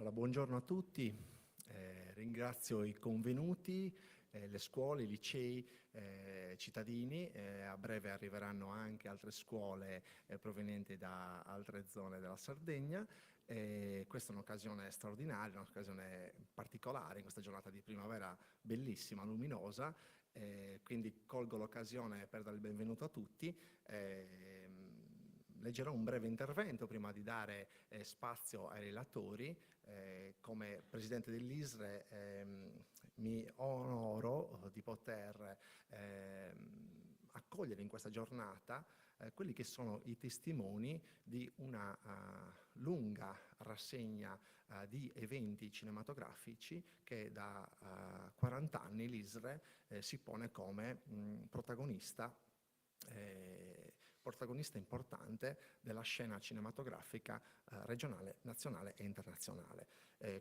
Allora, buongiorno a tutti, ringrazio i convenuti, le scuole, i licei, cittadini, a breve arriveranno anche altre scuole provenienti da altre zone della Sardegna. Questa è un'occasione straordinaria, un'occasione particolare in questa giornata di primavera bellissima, luminosa, quindi colgo l'occasione per dare il benvenuto a tutti. Leggerò un breve intervento prima di dare spazio ai relatori. Come Presidente dell'ISRE mi onoro di poter accogliere in questa giornata quelli che sono i testimoni di una lunga rassegna di eventi cinematografici che da 40 anni l'ISRE si pone come protagonista importante della scena cinematografica regionale, nazionale e internazionale.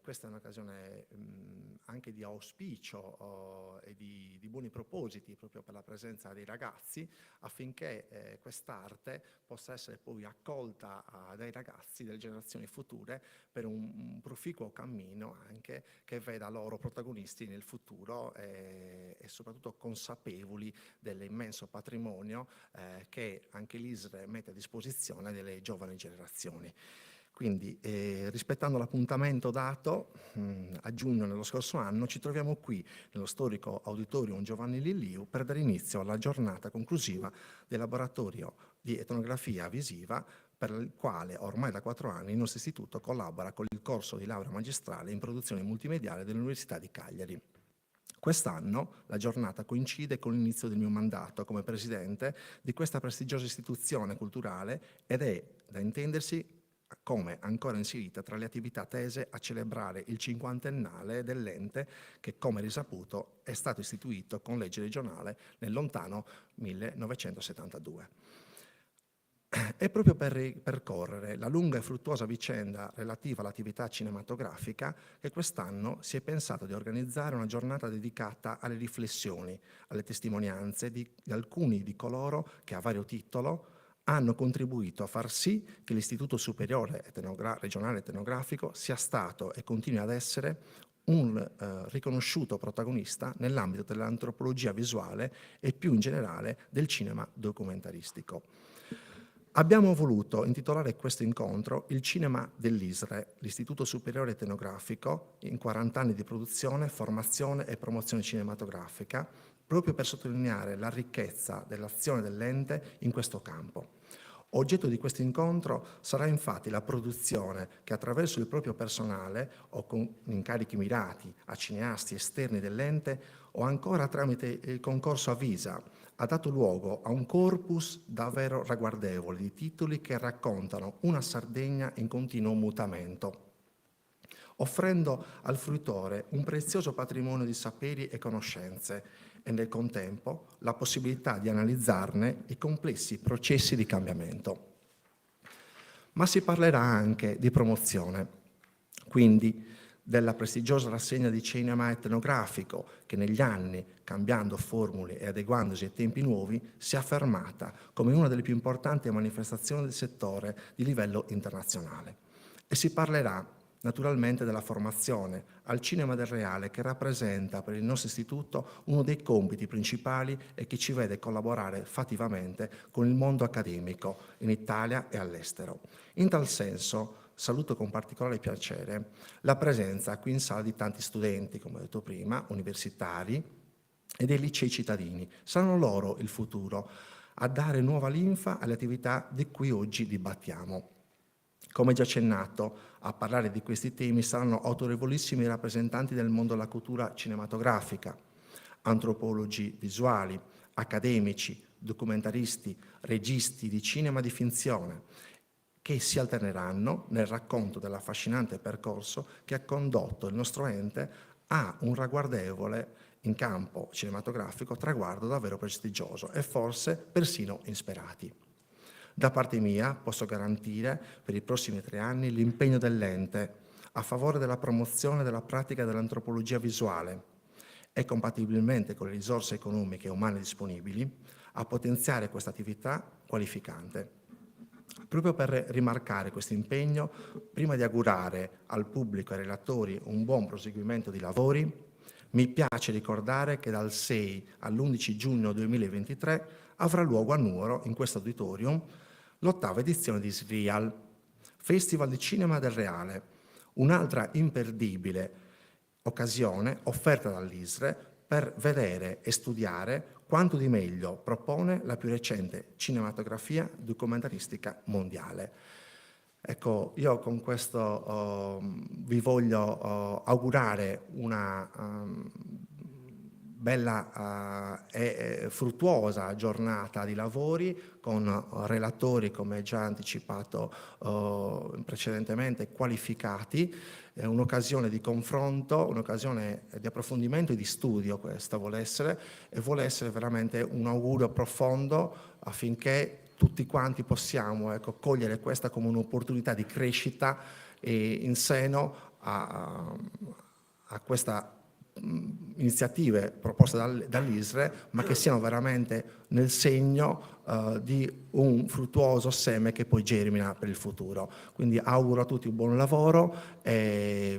Questa è un'occasione anche di auspicio e di buoni propositi proprio per la presenza dei ragazzi, affinché quest'arte possa essere poi accolta dai ragazzi delle generazioni future per un proficuo cammino anche che veda loro protagonisti nel futuro e soprattutto consapevoli dell'immenso patrimonio che anche l'ISRE mette a disposizione delle giovani generazioni. Quindi, rispettando l'appuntamento dato a giugno dello scorso anno, ci troviamo qui nello storico Auditorium Giovanni Lilliu per dare inizio alla giornata conclusiva del laboratorio di etnografia visiva, per il quale ormai da 4 anni il nostro istituto collabora con il corso di laurea magistrale in produzione multimediale dell'Università di Cagliari. Quest'anno la giornata coincide con l'inizio del mio mandato come presidente di questa prestigiosa istituzione culturale ed è da intendersi come ancora inserita tra le attività tese a celebrare il 50ennale dell'ente che, come risaputo, è stato istituito con legge regionale nel lontano 1972. È proprio per ripercorrere la lunga e fruttuosa vicenda relativa all'attività cinematografica che quest'anno si è pensato di organizzare una giornata dedicata alle riflessioni, alle testimonianze di alcuni di coloro che a vario titolo hanno contribuito a far sì che l'Istituto Superiore Regionale Etnografico sia stato e continui ad essere un riconosciuto protagonista nell'ambito dell'antropologia visuale e più in generale del cinema documentaristico. Abbiamo voluto intitolare questo incontro Il cinema dell'ISRE, l'Istituto Superiore Etnografico, in 40 anni di produzione, formazione e promozione cinematografica, proprio per sottolineare la ricchezza dell'azione dell'ente in questo campo. Oggetto di questo incontro sarà infatti la produzione che attraverso il proprio personale o con incarichi mirati a cineasti esterni dell'ente o ancora tramite il concorso a visa ha dato luogo a un corpus davvero ragguardevole di titoli che raccontano una Sardegna in continuo mutamento, offrendo al fruitore un prezioso patrimonio di saperi e conoscenze e nel contempo la possibilità di analizzarne i complessi processi di cambiamento. Ma si parlerà anche di promozione, quindi della prestigiosa rassegna di cinema etnografico che negli anni, cambiando formule e adeguandosi ai tempi nuovi, si è affermata come una delle più importanti manifestazioni del settore di livello internazionale. E si parlerà naturalmente della formazione al cinema del reale che rappresenta per il nostro istituto uno dei compiti principali e che ci vede collaborare fattivamente con il mondo accademico in Italia e all'estero. In tal senso saluto con particolare piacere la presenza qui in sala di tanti studenti, come ho detto prima, universitari e dei licei cittadini. Saranno loro il futuro a dare nuova linfa alle attività di cui oggi dibattiamo. Come già accennato, a parlare di questi temi saranno autorevolissimi rappresentanti del mondo della cultura cinematografica, antropologi visuali, accademici, documentaristi, registi di cinema di finzione, che si alterneranno nel racconto dell'affascinante percorso che ha condotto il nostro ente a un ragguardevole in campo cinematografico traguardo davvero prestigioso e forse persino insperati. Da parte mia posso garantire per i prossimi 3 anni l'impegno dell'ente a favore della promozione della pratica dell'antropologia visuale e, compatibilmente con le risorse economiche e umane disponibili, a potenziare questa attività qualificante. Proprio per rimarcare questo impegno, prima di augurare al pubblico e ai relatori un buon proseguimento di lavori, mi piace ricordare che dal 6 all'11 giugno 2023 avrà luogo a Nuoro, in questo auditorium, l'8ª edizione di SRIAL, Festival di Cinema del Reale, un'altra imperdibile occasione offerta dall'ISRE per vedere e studiare quanto di meglio propone la più recente cinematografia documentaristica mondiale. Ecco, io con questo vi voglio augurare una bella e fruttuosa giornata di lavori con relatori, come già anticipato precedentemente, qualificati. È un'occasione di confronto, un'occasione di approfondimento e di studio, questa vuole essere veramente un augurio profondo affinché tutti quanti possiamo cogliere questa come un'opportunità di crescita in seno a questa iniziative proposte dall'ISRE, ma che siano veramente nel segno di un fruttuoso seme che poi germina per il futuro. Quindi auguro a tutti un buon lavoro e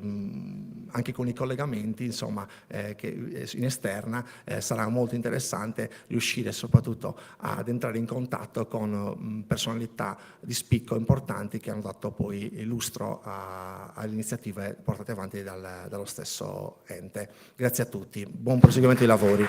anche con i collegamenti, insomma, che in esterna sarà molto interessante riuscire soprattutto ad entrare in contatto con personalità di spicco importanti che hanno dato poi lustro alle iniziative portate avanti dallo stesso ente. Grazie a tutti, buon proseguimento dei lavori.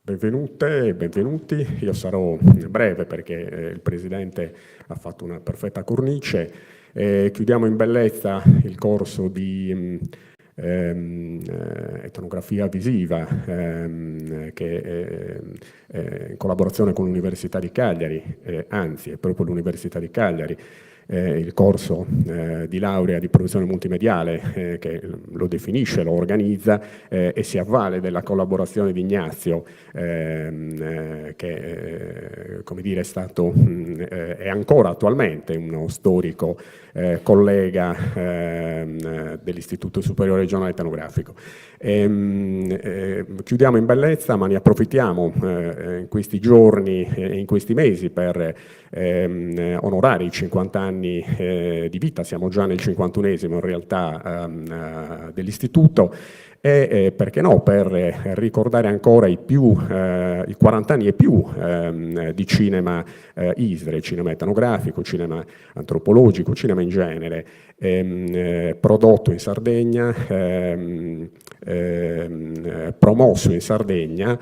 Benvenute e benvenuti, io sarò breve perché il Presidente ha fatto una perfetta cornice. Chiudiamo in bellezza il corso di etnografia visiva che in collaborazione con l'Università di Cagliari, anzi è proprio l'Università di Cagliari, il corso di laurea di produzione multimediale che lo definisce, lo organizza e si avvale della collaborazione di Ignazio che come dire è stato è ancora attualmente uno storico collega dell'Istituto Superiore Regionale Etnografico. Chiudiamo in bellezza, ma ne approfittiamo in questi giorni e in questi mesi per onorare i 50 anni di vita, siamo già nel 51esimo in realtà dell'Istituto, e perché no, per ricordare ancora i 40 anni e più di cinema ISRE, cinema etnografico, cinema antropologico, cinema in genere, prodotto in Sardegna, promosso in Sardegna,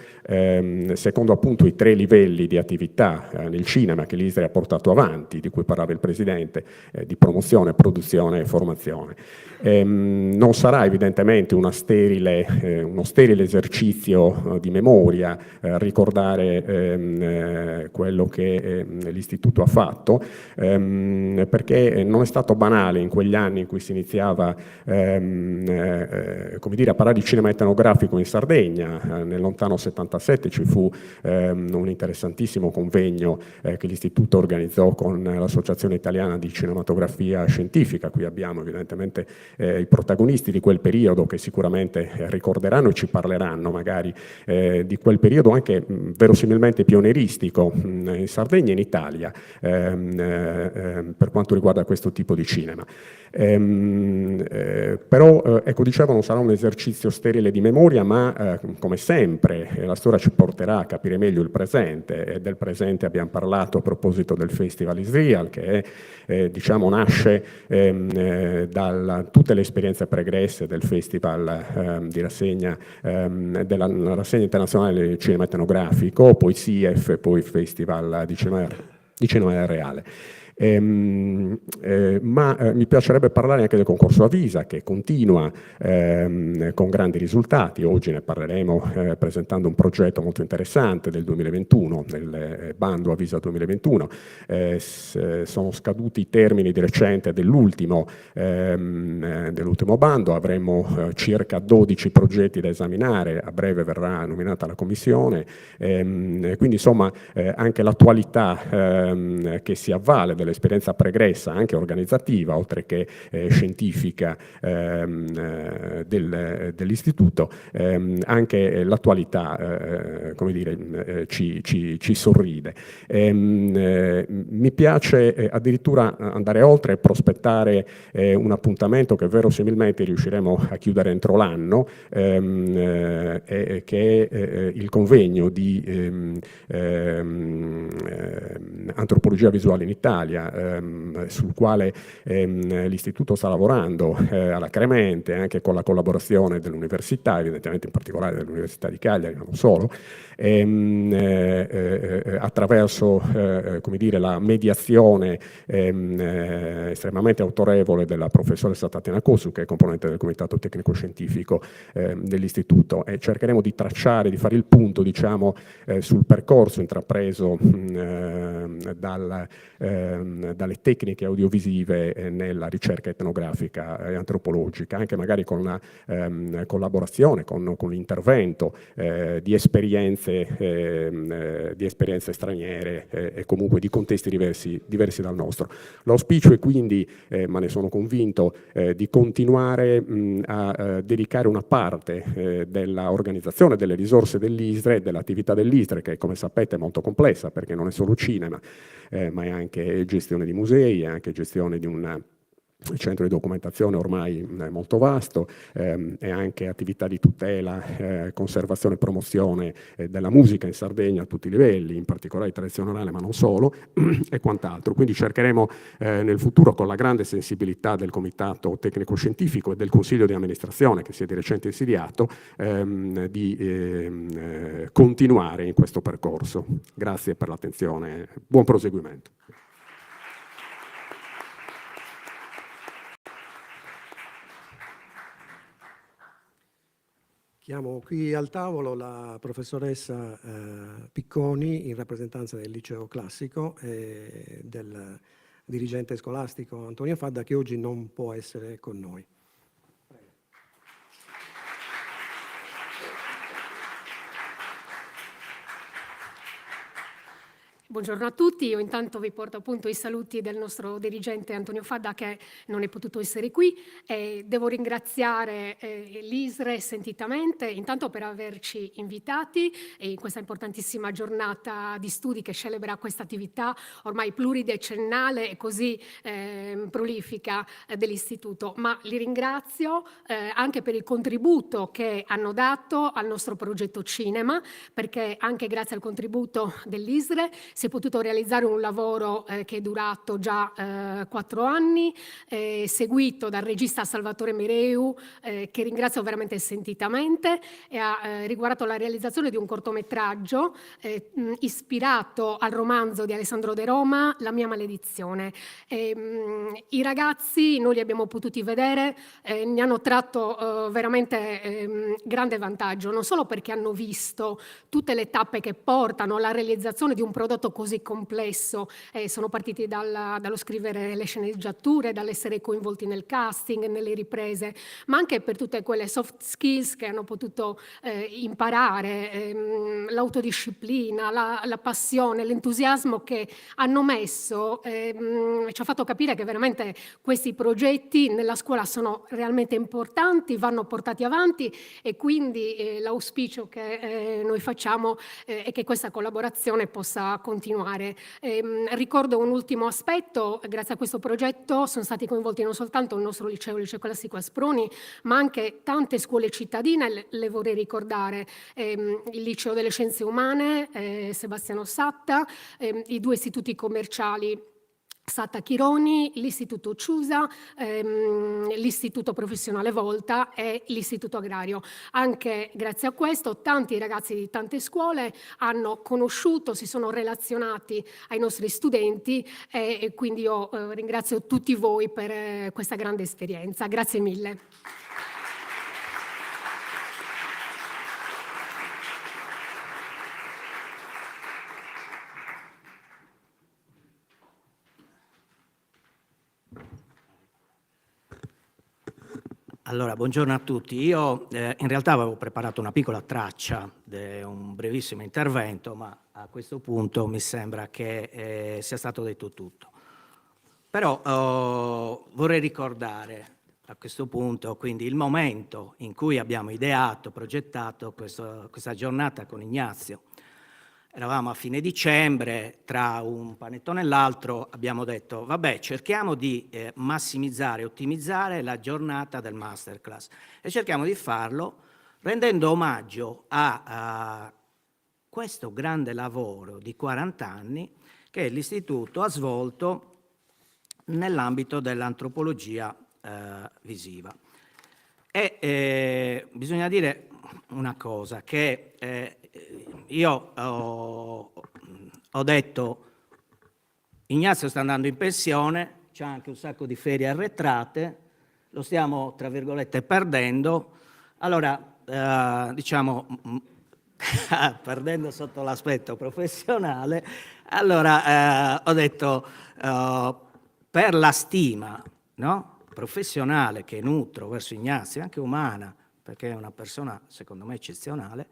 secondo appunto i 3 livelli di attività nel cinema che l'ISRE ha portato avanti, di cui parlava il Presidente, di promozione, produzione e formazione. Non sarà evidentemente uno sterile esercizio di memoria ricordare quello che l'Istituto ha fatto, perché non è stato banale in quegli anni in cui si iniziava come dire, a parlare di cinema etnografico in Sardegna. Nel lontano 77 ci fu un interessantissimo convegno che l'Istituto organizzò con l'Associazione Italiana di Cinematografia Scientifica. Qui abbiamo evidentemente i protagonisti di quel periodo che sicuramente ricorderanno e ci parleranno magari di quel periodo anche verosimilmente pionieristico in Sardegna e in Italia per quanto riguarda questo tipo di cinema. Però ecco, dicevo, non sarà un esercizio sterile di memoria, ma come sempre la storia ci porterà a capire meglio il presente, e del presente abbiamo parlato a proposito del Festival Israel, che diciamo nasce da tutte le esperienze pregresse del Festival di rassegna, della rassegna internazionale del cinema etnografico, poi CIEF, poi Festival di cinema reale. Ma mi piacerebbe parlare anche del concorso Avvisa, che continua con grandi risultati. Oggi ne parleremo presentando un progetto molto interessante del 2021, del bando Avvisa 2021. Sono scaduti i termini di recente dell'ultimo bando, avremo circa 12 progetti da esaminare, a breve verrà nominata la commissione, quindi insomma anche l'attualità che si avvale dell'esperienza pregressa, anche organizzativa, oltre che scientifica dell'istituto, anche l'attualità come dire, ci sorride. Mi piace addirittura andare oltre e prospettare un appuntamento che verosimilmente riusciremo a chiudere entro l'anno, che è il convegno di antropologia visuale in Italia, sul quale l'istituto sta lavorando alla Cremente, anche con la collaborazione dell'università, evidentemente in particolare dell'Università di Cagliari, ma non solo, attraverso come dire, la mediazione estremamente autorevole della professoressa Tatiana Cosu, che è componente del comitato tecnico-scientifico dell'istituto, e cercheremo di tracciare, di fare il punto, diciamo, sul percorso intrapreso dalle tecniche audiovisive nella ricerca etnografica e antropologica, anche magari con la collaborazione, con l'intervento di esperienze straniere e comunque di contesti diversi dal nostro. L'auspicio è quindi, ma ne sono convinto, di continuare a dedicare una parte della organizzazione delle risorse dell'ISRE, dell'attività dell'ISRE, che come sapete è molto complessa perché non è solo cinema, ma è anche gestione di musei, è anche gestione di un centro di documentazione ormai molto vasto, e anche attività di tutela, conservazione e promozione della musica in Sardegna a tutti i livelli, in particolare tradizionale ma non solo, e quant'altro. Quindi cercheremo nel futuro, con la grande sensibilità del comitato tecnico-scientifico e del consiglio di amministrazione che si è di recente insediato, di continuare in questo percorso. Grazie per l'attenzione, buon proseguimento. Chiamo qui al tavolo la professoressa Picconi, in rappresentanza del liceo classico, e del dirigente scolastico Antonio Fadda, che oggi non può essere con noi. Buongiorno a tutti, io intanto vi porto appunto i saluti del nostro dirigente Antonio Fadda, che non è potuto essere qui, e devo ringraziare l'ISRE sentitamente, intanto per averci invitati in questa importantissima giornata di studi che celebra questa attività ormai pluridecennale e così prolifica dell'istituto, ma li ringrazio anche per il contributo che hanno dato al nostro progetto cinema, perché anche grazie al contributo dell'ISRE si è potuto realizzare un lavoro che è durato già 4 anni, seguito dal regista Salvatore Mireu, che ringrazio veramente sentitamente, e ha riguardato la realizzazione di un cortometraggio ispirato al romanzo di Alessandro De Roma, La mia maledizione. I ragazzi, noi li abbiamo potuti vedere, ne hanno tratto veramente grande vantaggio, non solo perché hanno visto tutte le tappe che portano alla realizzazione di un prodotto così complesso, sono partiti dallo scrivere le sceneggiature, dall'essere coinvolti nel casting, nelle riprese, ma anche per tutte quelle soft skills che hanno potuto imparare, l'autodisciplina, la passione, l'entusiasmo che hanno messo, ci ha fatto capire che veramente questi progetti nella scuola sono realmente importanti, vanno portati avanti, e quindi l'auspicio che noi facciamo è che questa collaborazione possa continuare. Ricordo un ultimo aspetto: grazie a questo progetto sono stati coinvolti non soltanto il nostro liceo, il liceo classico Asproni, ma anche tante scuole cittadine. Le vorrei ricordare il liceo delle scienze umane Sebastiano Satta, i 2 istituti commerciali Sata Chironi, l'Istituto Ciusa, l'Istituto Professionale Volta e l'Istituto Agrario. Anche grazie a questo tanti ragazzi di tante scuole hanno conosciuto, si sono relazionati ai nostri studenti e quindi io ringrazio tutti voi per questa grande esperienza. Grazie mille. Allora, buongiorno a tutti. Io in realtà avevo preparato una piccola traccia di un brevissimo intervento, ma a questo punto mi sembra che sia stato detto tutto. Però vorrei ricordare a questo punto quindi il momento in cui abbiamo ideato, progettato questa giornata con Ignazio. Eravamo a fine dicembre, tra un panettone e l'altro abbiamo detto vabbè, cerchiamo di massimizzare, ottimizzare la giornata del masterclass e cerchiamo di farlo rendendo omaggio a questo grande lavoro di 40 anni che l'Istituto ha svolto nell'ambito dell'antropologia visiva. E bisogna dire una cosa, che io ho detto Ignazio sta andando in pensione, c'ha anche un sacco di ferie arretrate, lo stiamo tra virgolette perdendo, allora diciamo perdendo sotto l'aspetto professionale, allora ho detto per la stima, no? Professionale che nutro verso Ignazio, anche umana, perché è una persona secondo me eccezionale,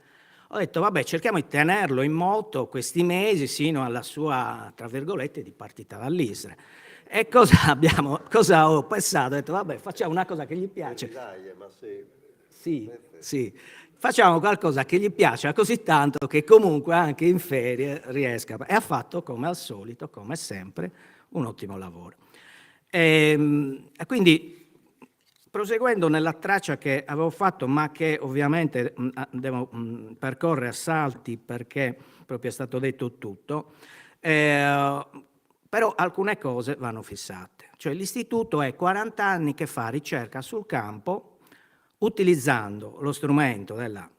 ho detto vabbè, cerchiamo di tenerlo in moto questi mesi sino alla sua, tra virgolette, di partita dall'Israele. E cosa ho pensato? Ho detto vabbè, facciamo una cosa che gli piace. Sì, facciamo qualcosa che gli piaccia così tanto che comunque anche in ferie riesca. E ha fatto, come al solito, come sempre, un ottimo lavoro. E quindi, proseguendo nella traccia che avevo fatto, ma che ovviamente devo percorrere a salti perché proprio è stato detto tutto, però alcune cose vanno fissate. Cioè l'Istituto è 40 anni che fa ricerca sul campo utilizzando lo strumento della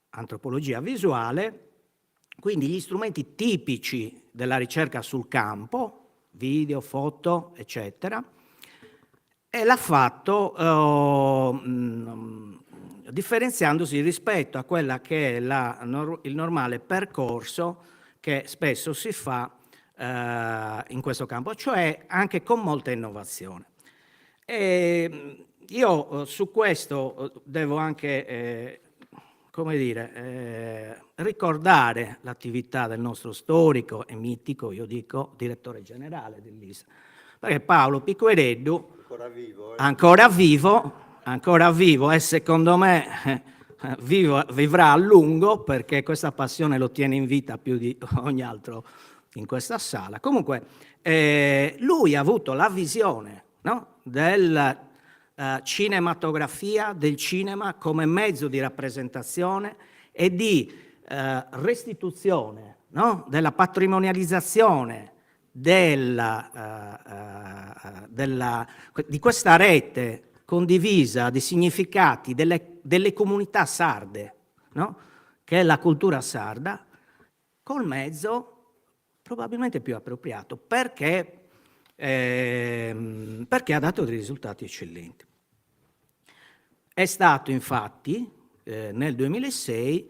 antropologia visuale, quindi gli strumenti tipici della ricerca sul campo, video, foto, eccetera, e l'ha fatto differenziandosi rispetto a quella che è il normale percorso che spesso si fa in questo campo, cioè anche con molta innovazione. E io su questo devo anche, come dire, ricordare l'attività del nostro storico e mitico, io dico, direttore generale dell'ISA, perché Paolo Piquereddu, ancora vivo e secondo me vivrà a lungo perché questa passione lo tiene in vita più di ogni altro in questa sala. Comunque lui ha avuto la visione, no? Della cinematografia, del cinema come mezzo di rappresentazione e di restituzione, no? Della patrimonializzazione di questa rete condivisa di significati delle comunità sarde, no? Che è la cultura sarda, col mezzo probabilmente più appropriato, perché ha dato dei risultati eccellenti. È stato infatti nel 2006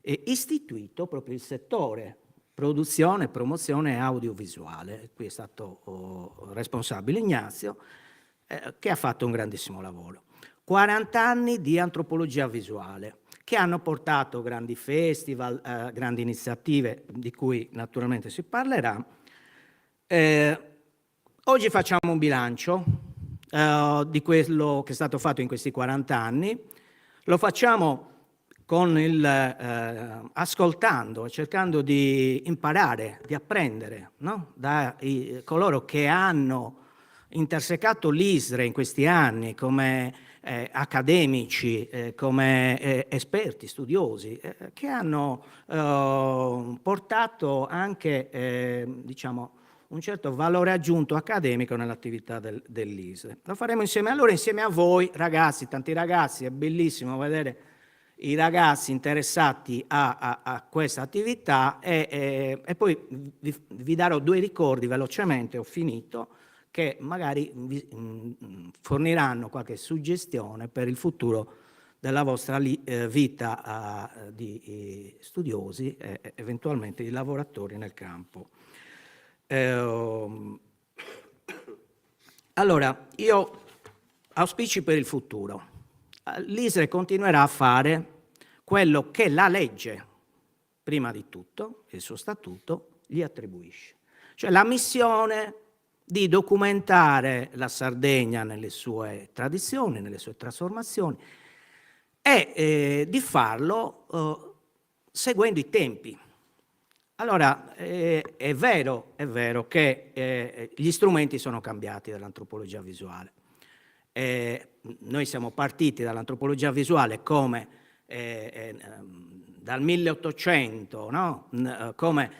istituito proprio il settore produzione e promozione audiovisuale. Qui è stato responsabile Ignazio, che ha fatto un grandissimo lavoro. 40 anni di antropologia visuale, che hanno portato grandi festival, grandi iniziative, di cui naturalmente si parlerà. Oggi facciamo un bilancio di quello che è stato fatto in questi 40 anni. Lo facciamo ascoltando, cercando di imparare, di apprendere, no? Da coloro che hanno intersecato l'ISRE in questi anni come accademici, come esperti, studiosi, che hanno portato anche diciamo, un certo valore aggiunto accademico nell'attività dell'ISRE. Lo faremo insieme a loro, insieme a voi ragazzi, tanti ragazzi. È bellissimo vedere i ragazzi interessati a questa attività e poi vi darò 2 ricordi velocemente, ho finito, che magari vi forniranno qualche suggestione per il futuro della vostra vita di studiosi e eventualmente di lavoratori nel campo. Allora, io auspici per il futuro. L'ISRE continuerà a fare quello che la legge, prima di tutto, il suo statuto, gli attribuisce. Cioè la missione di documentare la Sardegna nelle sue tradizioni, nelle sue trasformazioni, e di farlo seguendo i tempi. Allora, è vero che gli strumenti sono cambiati dall'antropologia visuale. Noi siamo partiti dall'antropologia visuale come dal 1800, no? Come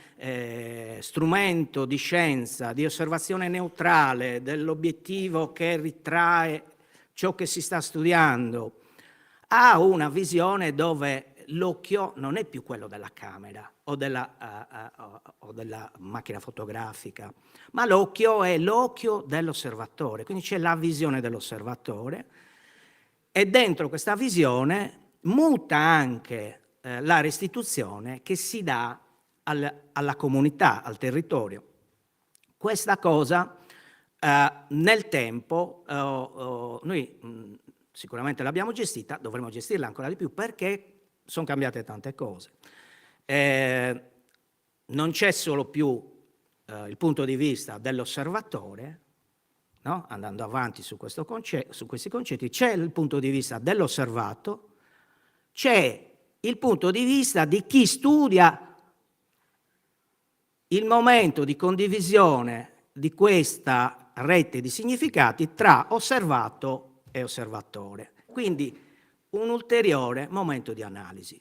strumento di scienza, di osservazione neutrale dell'obiettivo che ritrae ciò che si sta studiando, a una visione dove l'occhio non è più quello della camera o della macchina fotografica, ma l'occhio è l'occhio dell'osservatore, quindi c'è la visione dell'osservatore e dentro questa visione muta anche la restituzione che si dà alla comunità, al territorio. Questa cosa nel tempo noi sicuramente l'abbiamo gestita, dovremo gestirla ancora di più perché sono cambiate tante cose. Non c'è solo più il punto di vista dell'osservatore, no? Andando avanti su questi concetti, c'è il punto di vista dell'osservato, c'è il punto di vista di chi studia il momento di condivisione di questa rete di significati tra osservato e osservatore. Quindi un ulteriore momento di analisi.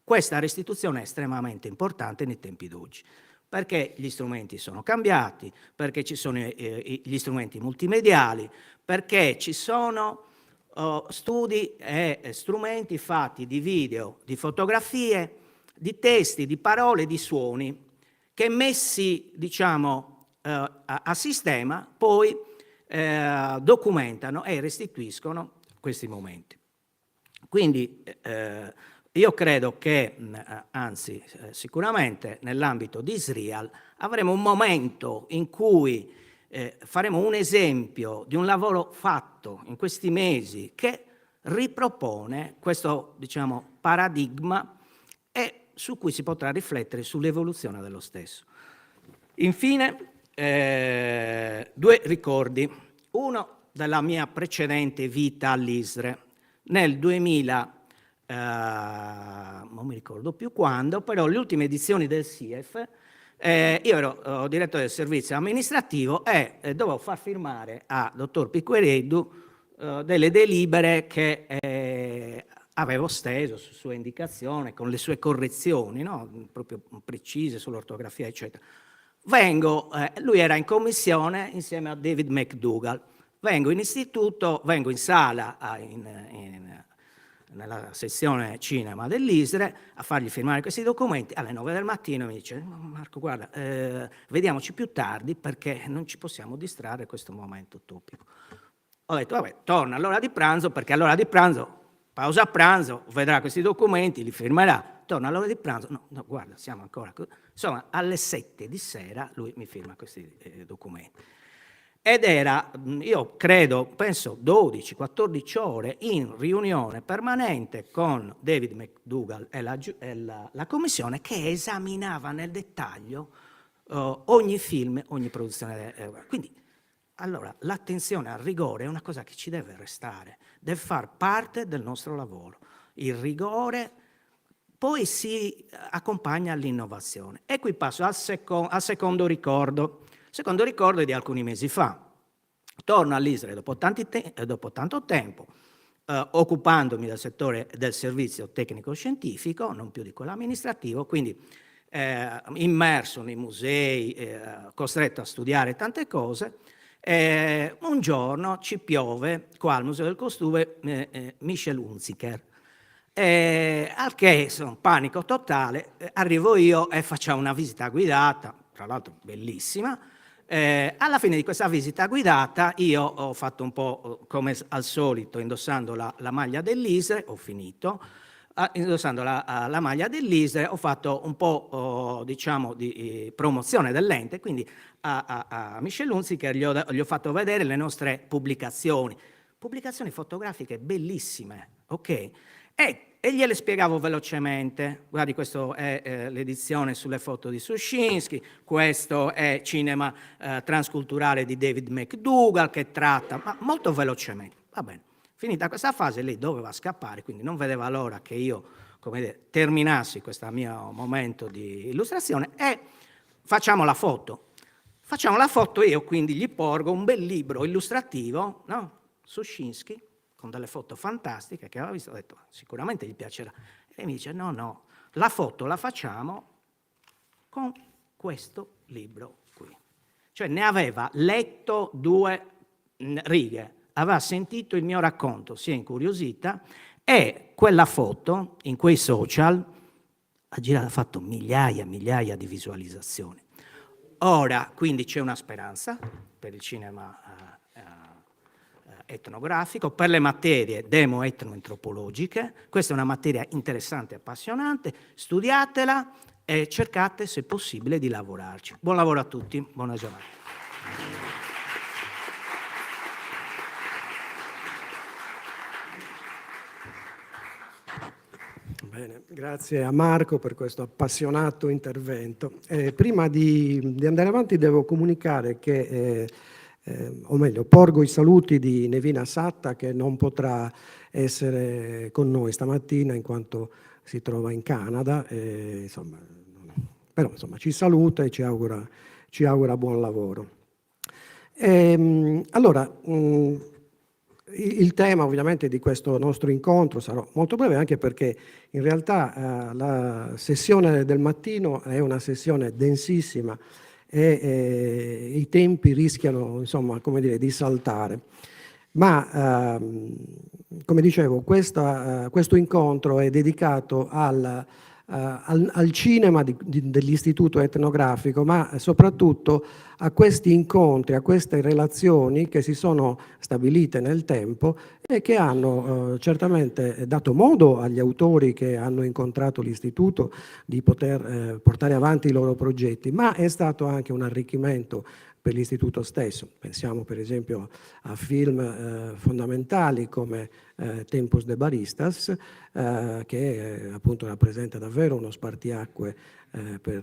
Questa restituzione è estremamente importante nei tempi d'oggi, perché gli strumenti sono cambiati, perché ci sono gli strumenti multimediali, perché ci sono studi e strumenti fatti di video, di fotografie, di testi, di parole, di suoni, che messi, diciamo, a sistema poi documentano e restituiscono questi momenti. Quindi io credo che, anzi sicuramente nell'ambito di ISRIAL avremo un momento in cui faremo un esempio di un lavoro fatto in questi mesi che ripropone questo, diciamo, paradigma e su cui si potrà riflettere sull'evoluzione dello stesso. Infine, 2 ricordi. Uno della mia precedente vita all'ISRE. Nel 2000, non mi ricordo più quando, però le ultime edizioni del SIEF, io ero direttore del servizio amministrativo e dovevo far firmare a dottor Picquereddu delle delibere che avevo steso su sua indicazione, con le sue correzioni, no? Proprio precise sull'ortografia, eccetera. Lui era in commissione insieme a David McDougall. Vengo in istituto, vengo in sala nella sezione cinema dell'ISRE a fargli firmare questi documenti. Alle 9 del mattino mi dice: Marco, guarda, vediamoci più tardi perché non ci possiamo distrarre questo momento topico. Ho detto: vabbè, torna all'ora di pranzo, perché all'ora di pranzo, pausa pranzo, vedrà questi documenti, li firmerà. Torna all'ora di pranzo, no, guarda, siamo ancora... Insomma, alle 7 di sera lui mi firma questi documenti. Ed era, io credo, penso 12-14 ore in riunione permanente con David McDougall e la commissione che esaminava nel dettaglio ogni film, ogni produzione. Quindi, allora, l'attenzione al rigore è una cosa che ci deve restare, deve far parte del nostro lavoro. Il rigore poi si accompagna all'innovazione. E qui passo al secondo ricordo. Il secondo ricordo è di alcuni mesi fa. Torno all'ISRE dopo tanto tempo, occupandomi del settore del servizio tecnico-scientifico, non più di quello amministrativo, quindi immerso nei musei, costretto a studiare tante cose. Un giorno ci piove qua al Museo del Costume Michel Hunziker, al che insomma, panico totale, arrivo io e facciamo una visita guidata, tra l'altro bellissima. Alla fine di questa visita guidata io ho fatto un po' come al solito, indossando la maglia dell'ISRE, ho finito, indossando la maglia dell'ISRE, ho fatto un po' diciamo di promozione dell'ente, quindi a Michel Hunziker gli ho fatto vedere le nostre pubblicazioni fotografiche bellissime, ok? E gliele spiegavo velocemente. Guardi, questo è l'edizione sulle foto di Suscinski, questo è Cinema transculturale di David McDougall, che tratta, ma molto velocemente. Va bene. Finita questa fase, lei doveva scappare, quindi non vedeva l'ora che io, come dire, terminassi questo mio momento di illustrazione e facciamo la foto. Facciamo la foto, io quindi gli porgo un bel libro illustrativo, no? Suscinski, con delle foto fantastiche che aveva visto, ho detto sicuramente gli piacerà. E mi dice no, la foto la facciamo con questo libro qui. Cioè ne aveva letto 2 righe, aveva sentito il mio racconto, si è incuriosita e quella foto in quei social ha fatto migliaia e migliaia di visualizzazioni. Ora quindi c'è una speranza per il cinema etnografico, per le materie demo-etnoantropologiche. Questa è una materia interessante e appassionante, studiatela e cercate se possibile di lavorarci. Buon lavoro a tutti, buona giornata. Bene, grazie a Marco per questo appassionato intervento. Prima di andare avanti devo comunicare che o meglio, porgo i saluti di Nevina Satta che non potrà essere con noi stamattina in quanto si trova in Canada, però insomma ci saluta e ci augura buon lavoro. Allora, il tema ovviamente di questo nostro incontro sarà molto breve, anche perché in realtà la sessione del mattino è una sessione densissima e i tempi rischiano, insomma, come dire, di saltare. Ma, come dicevo, questo incontro è dedicato al cinema dell'Istituto Etnografico, ma soprattutto a questi incontri, a queste relazioni che si sono stabilite nel tempo e che hanno certamente dato modo agli autori che hanno incontrato l'Istituto di poter portare avanti i loro progetti, ma è stato anche un arricchimento per l'Istituto stesso. Pensiamo per esempio a film fondamentali come Tempus de Baristas, che appunto rappresenta davvero uno spartiacque per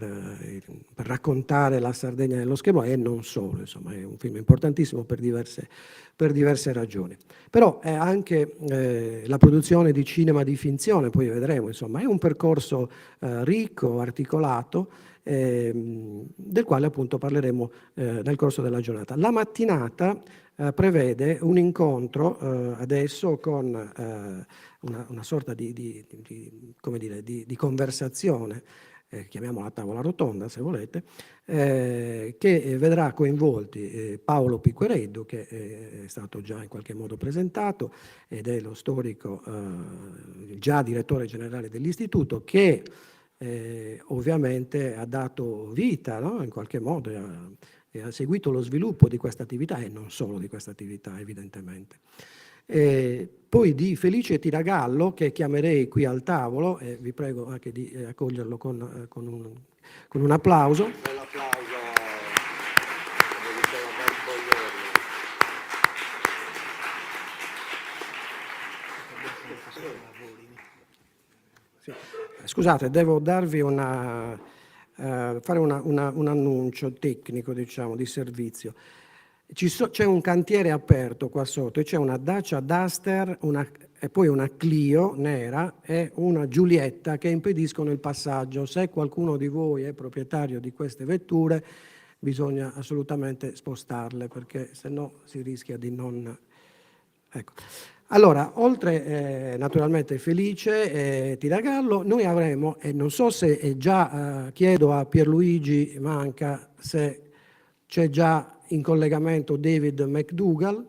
raccontare la Sardegna nello schermo e non solo, insomma è un film importantissimo per diverse ragioni. Però è anche la produzione di cinema di finzione, poi vedremo, insomma è un percorso ricco, articolato, del quale appunto parleremo nel corso della giornata. La mattinata prevede un incontro adesso con una sorta come dire, di conversazione, chiamiamola tavola rotonda se volete, che vedrà coinvolti Paolo Piquereddu, che è stato già in qualche modo presentato ed è lo storico già direttore generale dell'Istituto, che ovviamente ha dato vita, no? In qualche modo e ha seguito lo sviluppo di questa attività e non solo di questa attività evidentemente. Poi di Felice Tiragallo, che chiamerei qui al tavolo e vi prego anche di accoglierlo con un applauso. Un bel applauso. Scusate, devo darvi fare un annuncio tecnico, diciamo, di servizio. C'è un cantiere aperto qua sotto e c'è una Dacia Duster e poi una Clio nera e una Giulietta che impediscono il passaggio. Se qualcuno di voi è proprietario di queste vetture bisogna assolutamente spostarle, perché se no si rischia di non... Ecco. Allora, oltre naturalmente Felice e Tiragallo, noi avremo, e non so se è già, chiedo a Pierluigi Manca se c'è già in collegamento David McDougall,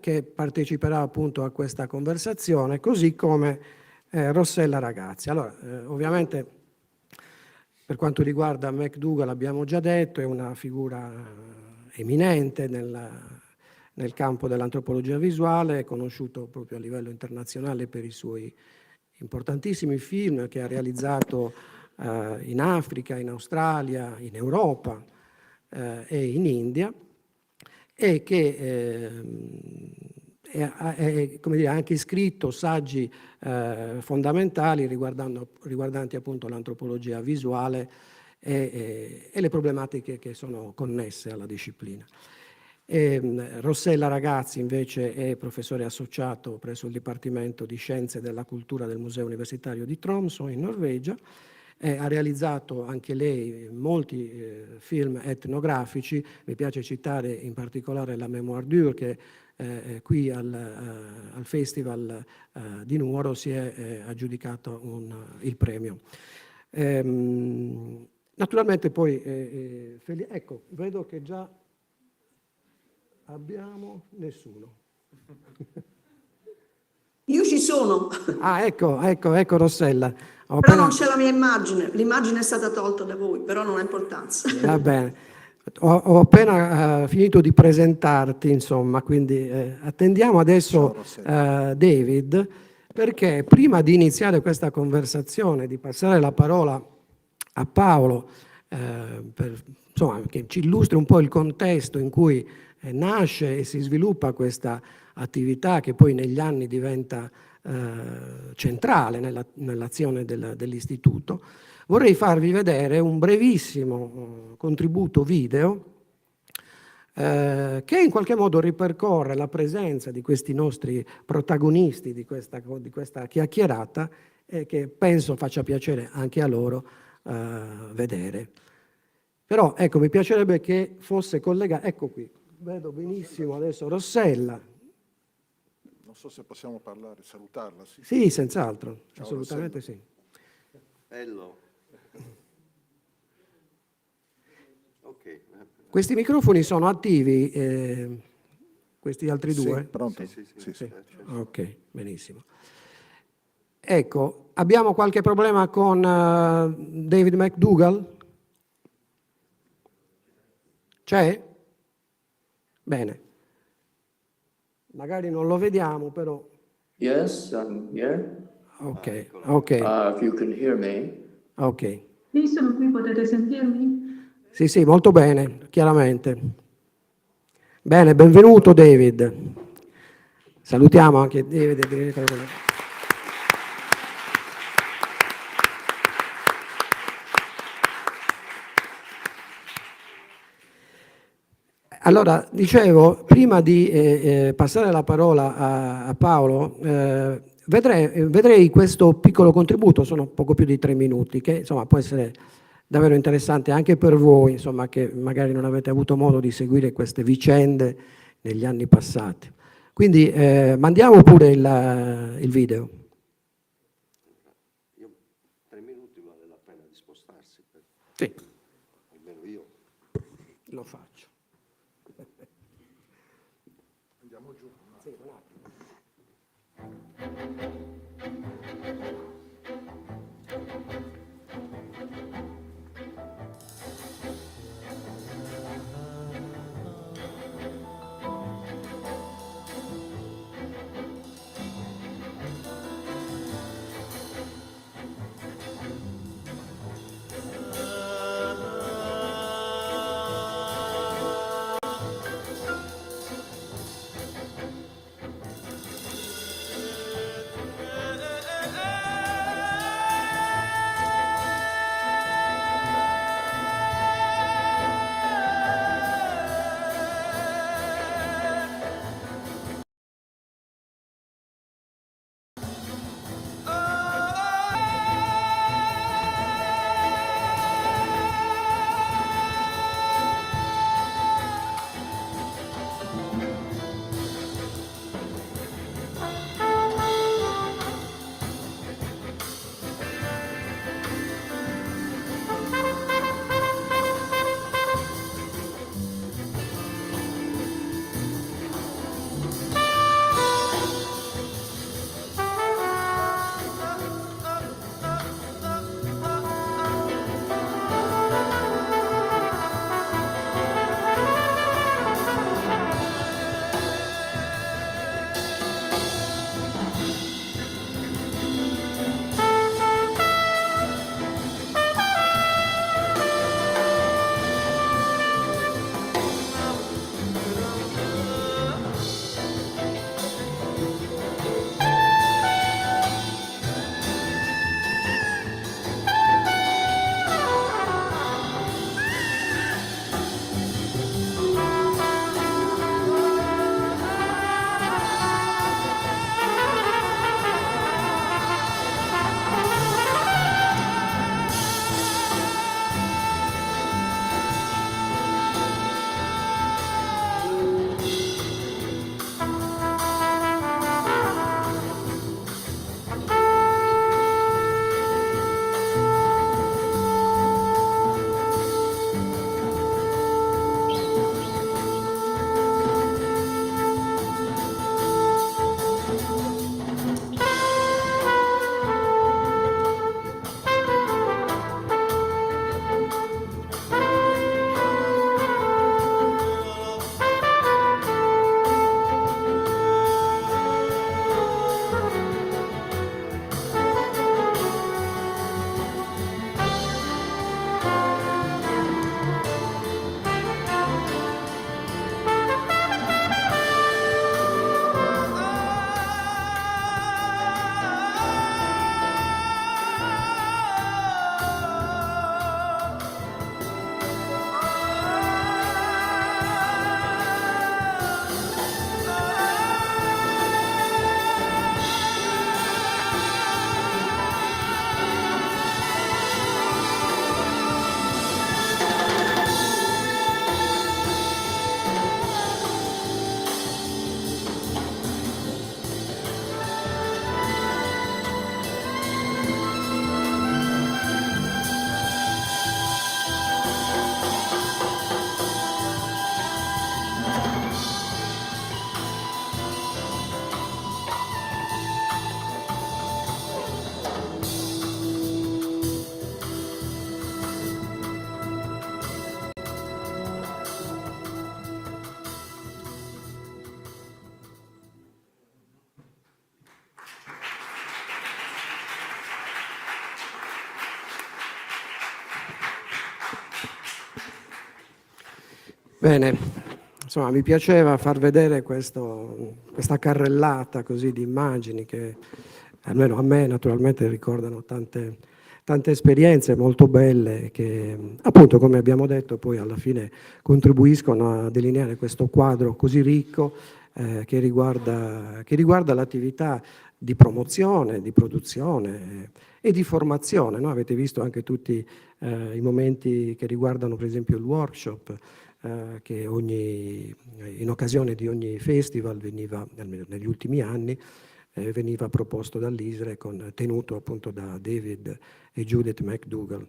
che parteciperà appunto a questa conversazione, così come Rossella Ragazzi. Allora, ovviamente per quanto riguarda McDougall abbiamo già detto, è una figura eminente nel campo dell'antropologia visuale, è conosciuto proprio a livello internazionale per i suoi importantissimi film che ha realizzato in Africa, in Australia, in Europa e in India, e che come dire, ha anche scritto saggi fondamentali riguardanti appunto l'antropologia visuale e le problematiche che sono connesse alla disciplina. Rossella Ragazzi invece è professore associato presso il Dipartimento di Scienze della Cultura del Museo Universitario di Tromsø in Norvegia. Ha realizzato anche lei molti film etnografici, mi piace citare in particolare la Mémoire d'Ur che qui al Festival di Nuoro si è aggiudicato il premio. Naturalmente poi, ecco, vedo che già abbiamo nessuno. Io ci sono. Ah, ecco Rossella. Però non c'è la mia immagine, l'immagine è stata tolta da voi, però non ha importanza. Va bene. Ho appena finito di presentarti, insomma, quindi attendiamo adesso David, perché prima di iniziare questa conversazione, di passare la parola a Paolo, insomma, che ci illustri un po' il contesto in cui nasce e si sviluppa questa attività che poi negli anni diventa centrale nell'azione dell'istituto, vorrei farvi vedere un brevissimo contributo video che in qualche modo ripercorre la presenza di questi nostri protagonisti di questa chiacchierata e che penso faccia piacere anche a loro vedere. Però ecco, mi piacerebbe che fosse collegato, ecco qui, vedo benissimo adesso Rossella. Non so se possiamo parlare, salutarla. Sì, sì, senz'altro, ciao, assolutamente Rossella. sì. Bello. Ok. Questi microfoni sono attivi, questi altri Sì, due? pronto? Sì. Sì. Ok, benissimo. Ecco, abbiamo qualche problema con David McDougall? C'è? Bene. Magari non lo vediamo, però. Yes, I'm here. Ok. If you can hear me. Ok. Sì, sono qui, potete sentirmi? Sì, molto bene, chiaramente. Bene, benvenuto David. Salutiamo anche David. Allora, dicevo, prima di passare la parola a Paolo, vedrei questo piccolo contributo, sono poco più di 3 minuti, che insomma può essere davvero interessante anche per voi, insomma, che magari non avete avuto modo di seguire queste vicende negli anni passati. Quindi mandiamo pure il video. 3 minuti vale la pena di spostarsi. Sì. Almeno io. Lo faccio. Andiamo giù. Sì, un attimo. Bene, insomma, mi piaceva far vedere questa carrellata così di immagini che almeno a me naturalmente ricordano tante esperienze molto belle che appunto, come abbiamo detto, poi alla fine contribuiscono a delineare questo quadro così ricco che riguarda l'attività di promozione, di produzione e di formazione, no? Avete visto anche tutti i momenti che riguardano per esempio il workshop che in occasione di ogni festival veniva, almeno negli ultimi anni, veniva proposto dall'ISRE, tenuto appunto da David e Judith McDougall.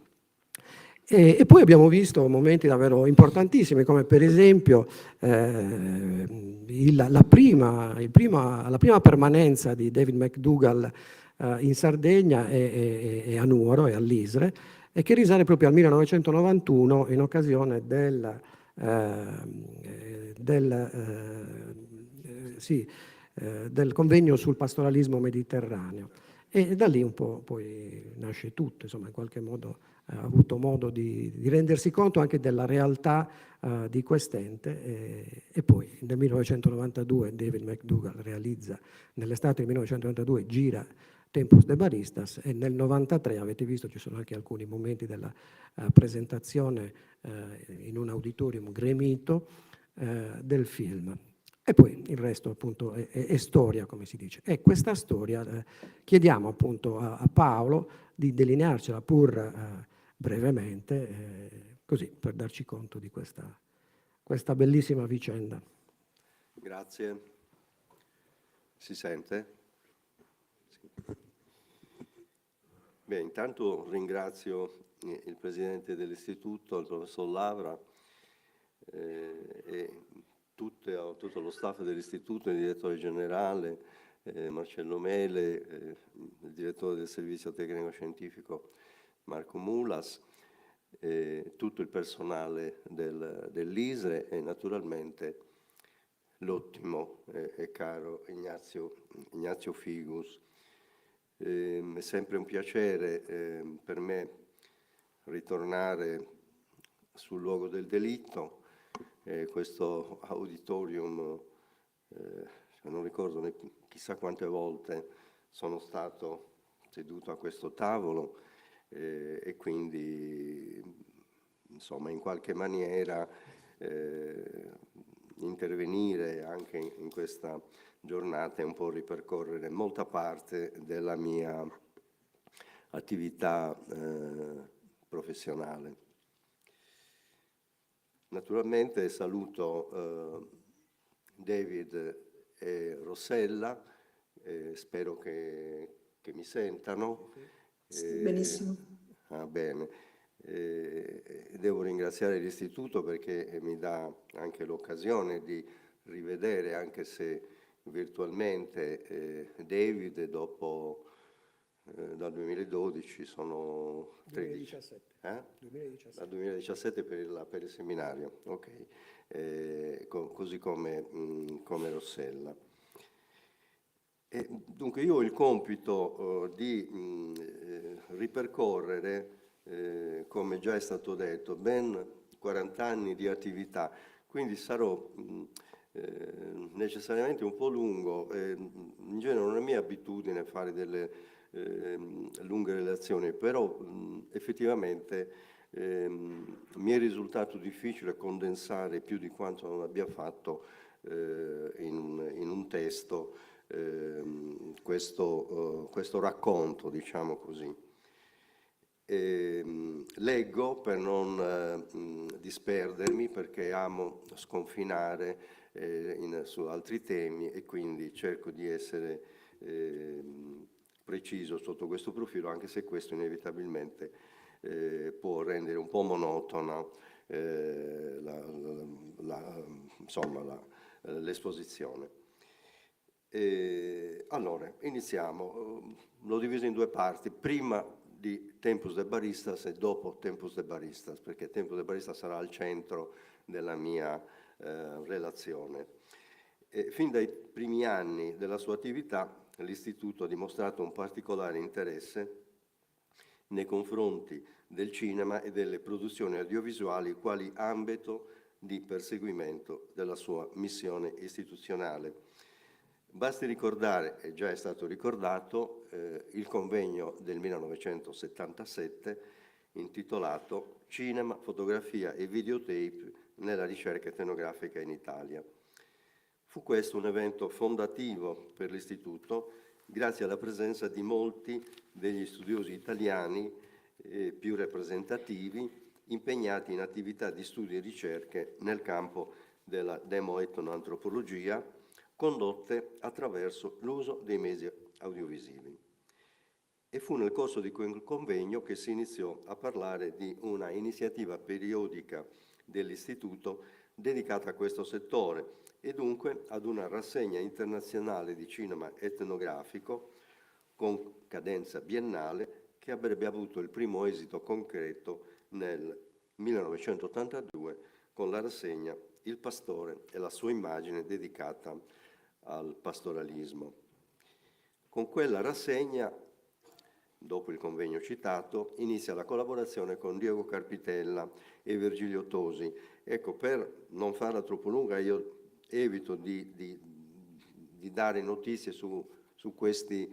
E poi abbiamo visto momenti davvero importantissimi, come per esempio la prima permanenza di David McDougall in Sardegna e a Nuoro e all'ISRE, e che risale proprio al 1991 in occasione del convegno sul pastoralismo mediterraneo. E da lì un po' poi nasce tutto, insomma, in qualche modo ha avuto modo di rendersi conto anche della realtà di quest'ente, e poi nel 1992 David McDougall realizza, nell'estate del 1992 gira Tempus de Baristas, e nel 1993, avete visto, ci sono anche alcuni momenti della presentazione in un auditorium gremito del film. E poi il resto appunto è storia, come si dice. E questa storia chiediamo appunto a Paolo di delinearcela pur brevemente, così per darci conto di questa bellissima vicenda. Grazie. Si sente? Sì. Beh, intanto ringrazio il presidente dell'istituto, il professor Lavra, e tutto lo staff dell'istituto, il direttore generale, Marcello Mele, il direttore del servizio tecnico scientifico Marco Mulas, tutto il personale dell'ISRE e naturalmente l'ottimo e caro Ignazio Figus. È sempre un piacere per me ritornare sul luogo del delitto. Questo auditorium, non ricordo chissà quante volte sono stato seduto a questo tavolo, e quindi insomma in qualche maniera intervenire anche in questa giornata e un po' ripercorrere molta parte della mia attività professionale. Naturalmente saluto David e Rossella, spero che mi sentano. Benissimo. Bene. Devo ringraziare l'Istituto perché mi dà anche l'occasione di rivedere, anche se virtualmente, David dopo dal 2012 sono 13. 2017. Dal 2017 per il seminario, ok. Così come Rossella. Dunque io ho il compito di ripercorrere, come già è stato detto, ben 40 anni di attività, quindi sarò necessariamente un po' lungo. In genere non è mia abitudine fare delle lunghe relazioni, però effettivamente mi è risultato difficile condensare più di quanto non abbia fatto in un testo questo racconto, diciamo così. Leggo per non disperdermi, perché amo sconfinare su altri temi, e quindi cerco di essere preciso sotto questo profilo, anche se questo inevitabilmente può rendere un po' monotona l'esposizione. Allora, iniziamo. L'ho diviso in due parti, prima di Tempus de Baristas e dopo Tempus de Baristas, perché Tempus de Baristas sarà al centro della mia relazione. Fin dai primi anni della sua attività, l'Istituto ha dimostrato un particolare interesse nei confronti del cinema e delle produzioni audiovisuali quali ambito di perseguimento della sua missione istituzionale. Basti ricordare, e già è stato ricordato, il convegno del 1977 intitolato Cinema, fotografia e videotape nella ricerca etnografica in Italia. Fu questo un evento fondativo per l'Istituto, grazie alla presenza di molti degli studiosi italiani più rappresentativi, impegnati in attività di studi e ricerche nel campo della demoetnoantropologia, condotte attraverso l'uso dei mezzi audiovisivi. E fu nel corso di quel convegno che si iniziò a parlare di una iniziativa periodica dell'Istituto dedicata a questo settore e dunque ad una rassegna internazionale di cinema etnografico con cadenza biennale che avrebbe avuto il primo esito concreto nel 1982 con la rassegna Il Pastore e la sua immagine dedicata al pastoralismo. Con quella rassegna, dopo il convegno citato, inizia la collaborazione con Diego Carpitella e Virgilio Tosi. Ecco, per non farla troppo lunga, io evito di dare notizie su questi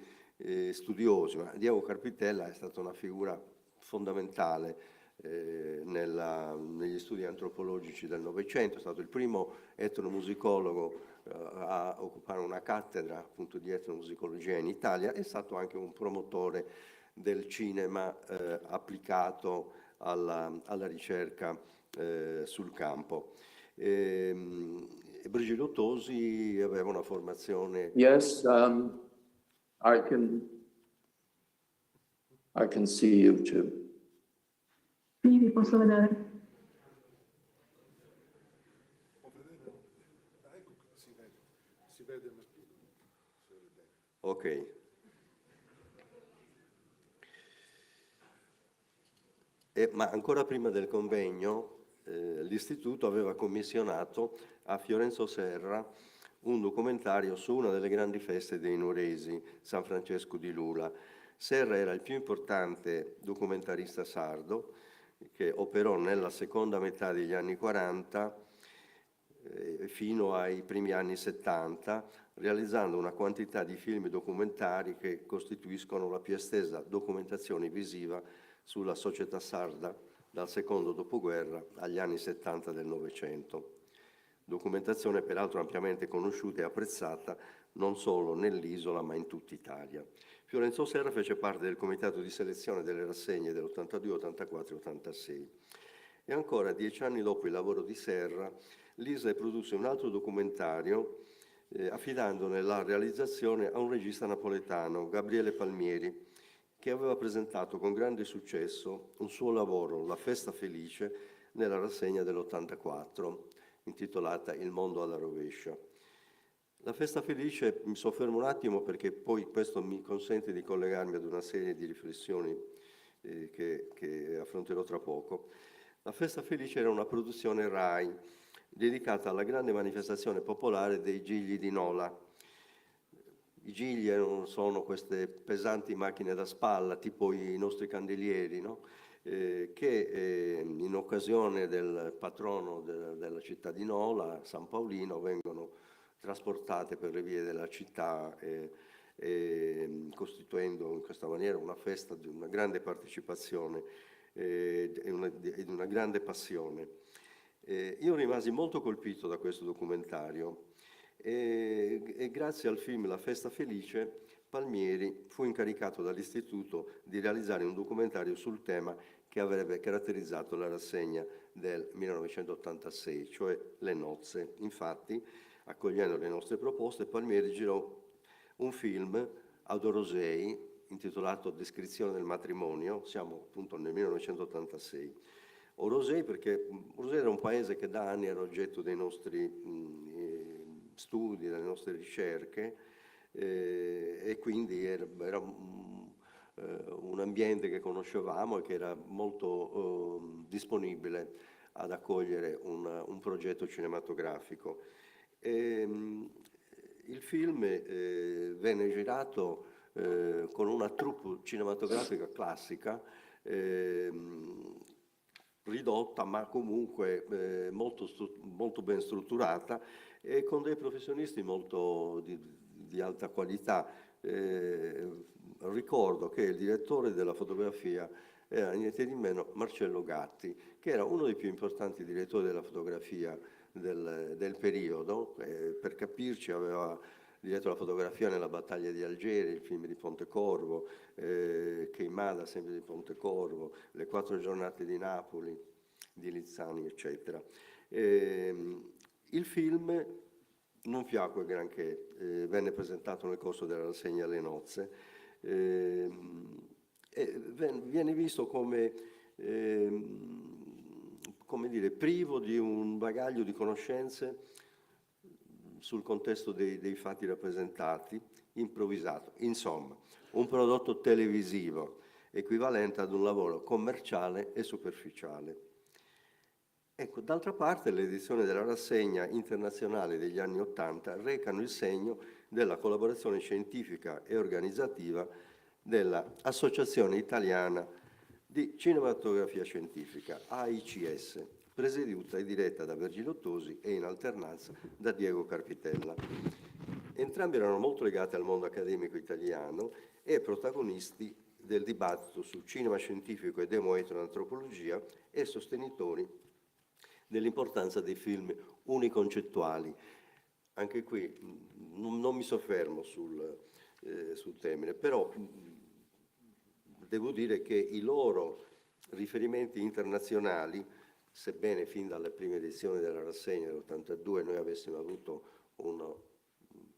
studiosi, ma Diego Carpitella è stata una figura fondamentale negli studi antropologici del Novecento, è stato il primo etnomusicologo a occupare una cattedra appunto di etnomusicologia in Italia, è stato anche un promotore del cinema applicato alla ricerca sul campo. Virgilio Tosi aveva una formazione... Yes, I can see you too. Sì, vi posso vedere. Ok. Ma ancora prima del convegno, l'Istituto aveva commissionato a Fiorenzo Serra un documentario su una delle grandi feste dei Nuresi, San Francesco di Lula. Serra era il più importante documentarista sardo che operò nella seconda metà degli anni 40 fino ai primi anni 70, realizzando una quantità di film documentari che costituiscono la più estesa documentazione visiva sulla società sarda dal secondo dopoguerra agli anni 70 del Novecento. Documentazione peraltro ampiamente conosciuta e apprezzata non solo nell'isola ma in tutta Italia. Fiorenzo Serra fece parte del comitato di selezione delle rassegne dell'82, 84 e 86. E ancora 10 anni dopo il lavoro di Serra, l'ISLE produsse un altro documentario affidandone la realizzazione a un regista napoletano, Gabriele Palmieri, che aveva presentato con grande successo un suo lavoro, La Festa Felice, nella rassegna dell'84, intitolata Il mondo alla rovescia. La Festa Felice, mi soffermo un attimo perché poi questo mi consente di collegarmi ad una serie di riflessioni che affronterò tra poco. La Festa Felice era una produzione RAI dedicata alla grande manifestazione popolare dei Gigli di Nola. I gigli sono queste pesanti macchine da spalla, tipo i nostri candelieri, no? Che in occasione del patrono della città di Nola, San Paolino, vengono trasportate per le vie della città, costituendo in questa maniera una festa di una grande partecipazione e una grande passione. Io rimasi molto colpito da questo documentario e grazie al film La Festa Felice Palmieri fu incaricato dall'Istituto di realizzare un documentario sul tema che avrebbe caratterizzato la rassegna del 1986, cioè le nozze. Infatti, accogliendo le nostre proposte, Palmieri girò un film ad Orosei intitolato Descrizione del matrimonio, siamo appunto nel 1986. Orosei perché Orosei era un paese che da anni era oggetto dei nostri studi, delle nostre ricerche, e quindi era un ambiente che conoscevamo e che era molto disponibile ad accogliere un progetto cinematografico. Il film venne girato con una troupe cinematografica classica, ridotta, ma comunque molto ben strutturata e con dei professionisti molto di alta qualità. Ricordo che il direttore della fotografia era niente di meno Marcello Gatti, che era uno dei più importanti direttori della fotografia del periodo. Per capirci, aveva diretto la fotografia nella battaglia di Algeri, il film di Pontecorvo, Queimada, sempre di Pontecorvo, Le 4 giornate di Napoli, di Lizzani, eccetera. Il film non piacque granché, venne presentato nel corso della rassegna Le Nozze, e viene visto come dire, privo di un bagaglio di conoscenze sul contesto dei fatti rappresentati, improvvisato. Insomma, un prodotto televisivo equivalente ad un lavoro commerciale e superficiale. Ecco, d'altra parte le edizioni della rassegna internazionale degli anni '80 recano il segno della collaborazione scientifica e organizzativa dell'Associazione Italiana di Cinematografia Scientifica, AICS, presieduta e diretta da Virgilio Tosi e in alternanza da Diego Carpitella. Entrambi erano molto legati al mondo accademico italiano e protagonisti del dibattito sul cinema scientifico e demoetnoantropologia e sostenitori dell'importanza dei film uniconcettuali. Anche qui non mi soffermo sul termine, però devo dire che i loro riferimenti internazionali, sebbene fin dalle prime edizioni della rassegna dell'82 noi avessimo avuto un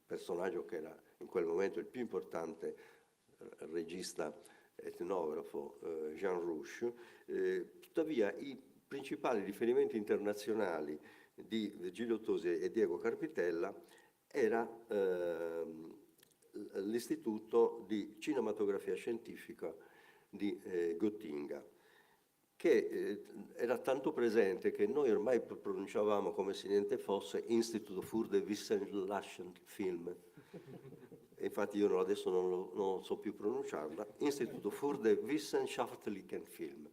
personaggio che era in quel momento il più importante regista etnografo, Jean Rouch, tuttavia i principali riferimenti internazionali di Virgilio Tosi e Diego Carpitella era l'Istituto di Cinematografia Scientifica di Göttingen, che era tanto presente che noi ormai pronunciavamo come se niente fosse Institut für den Wissenschaftlichen Film. E infatti io adesso non so più pronunciarla, Institut für den Wissenschaftlichen Film.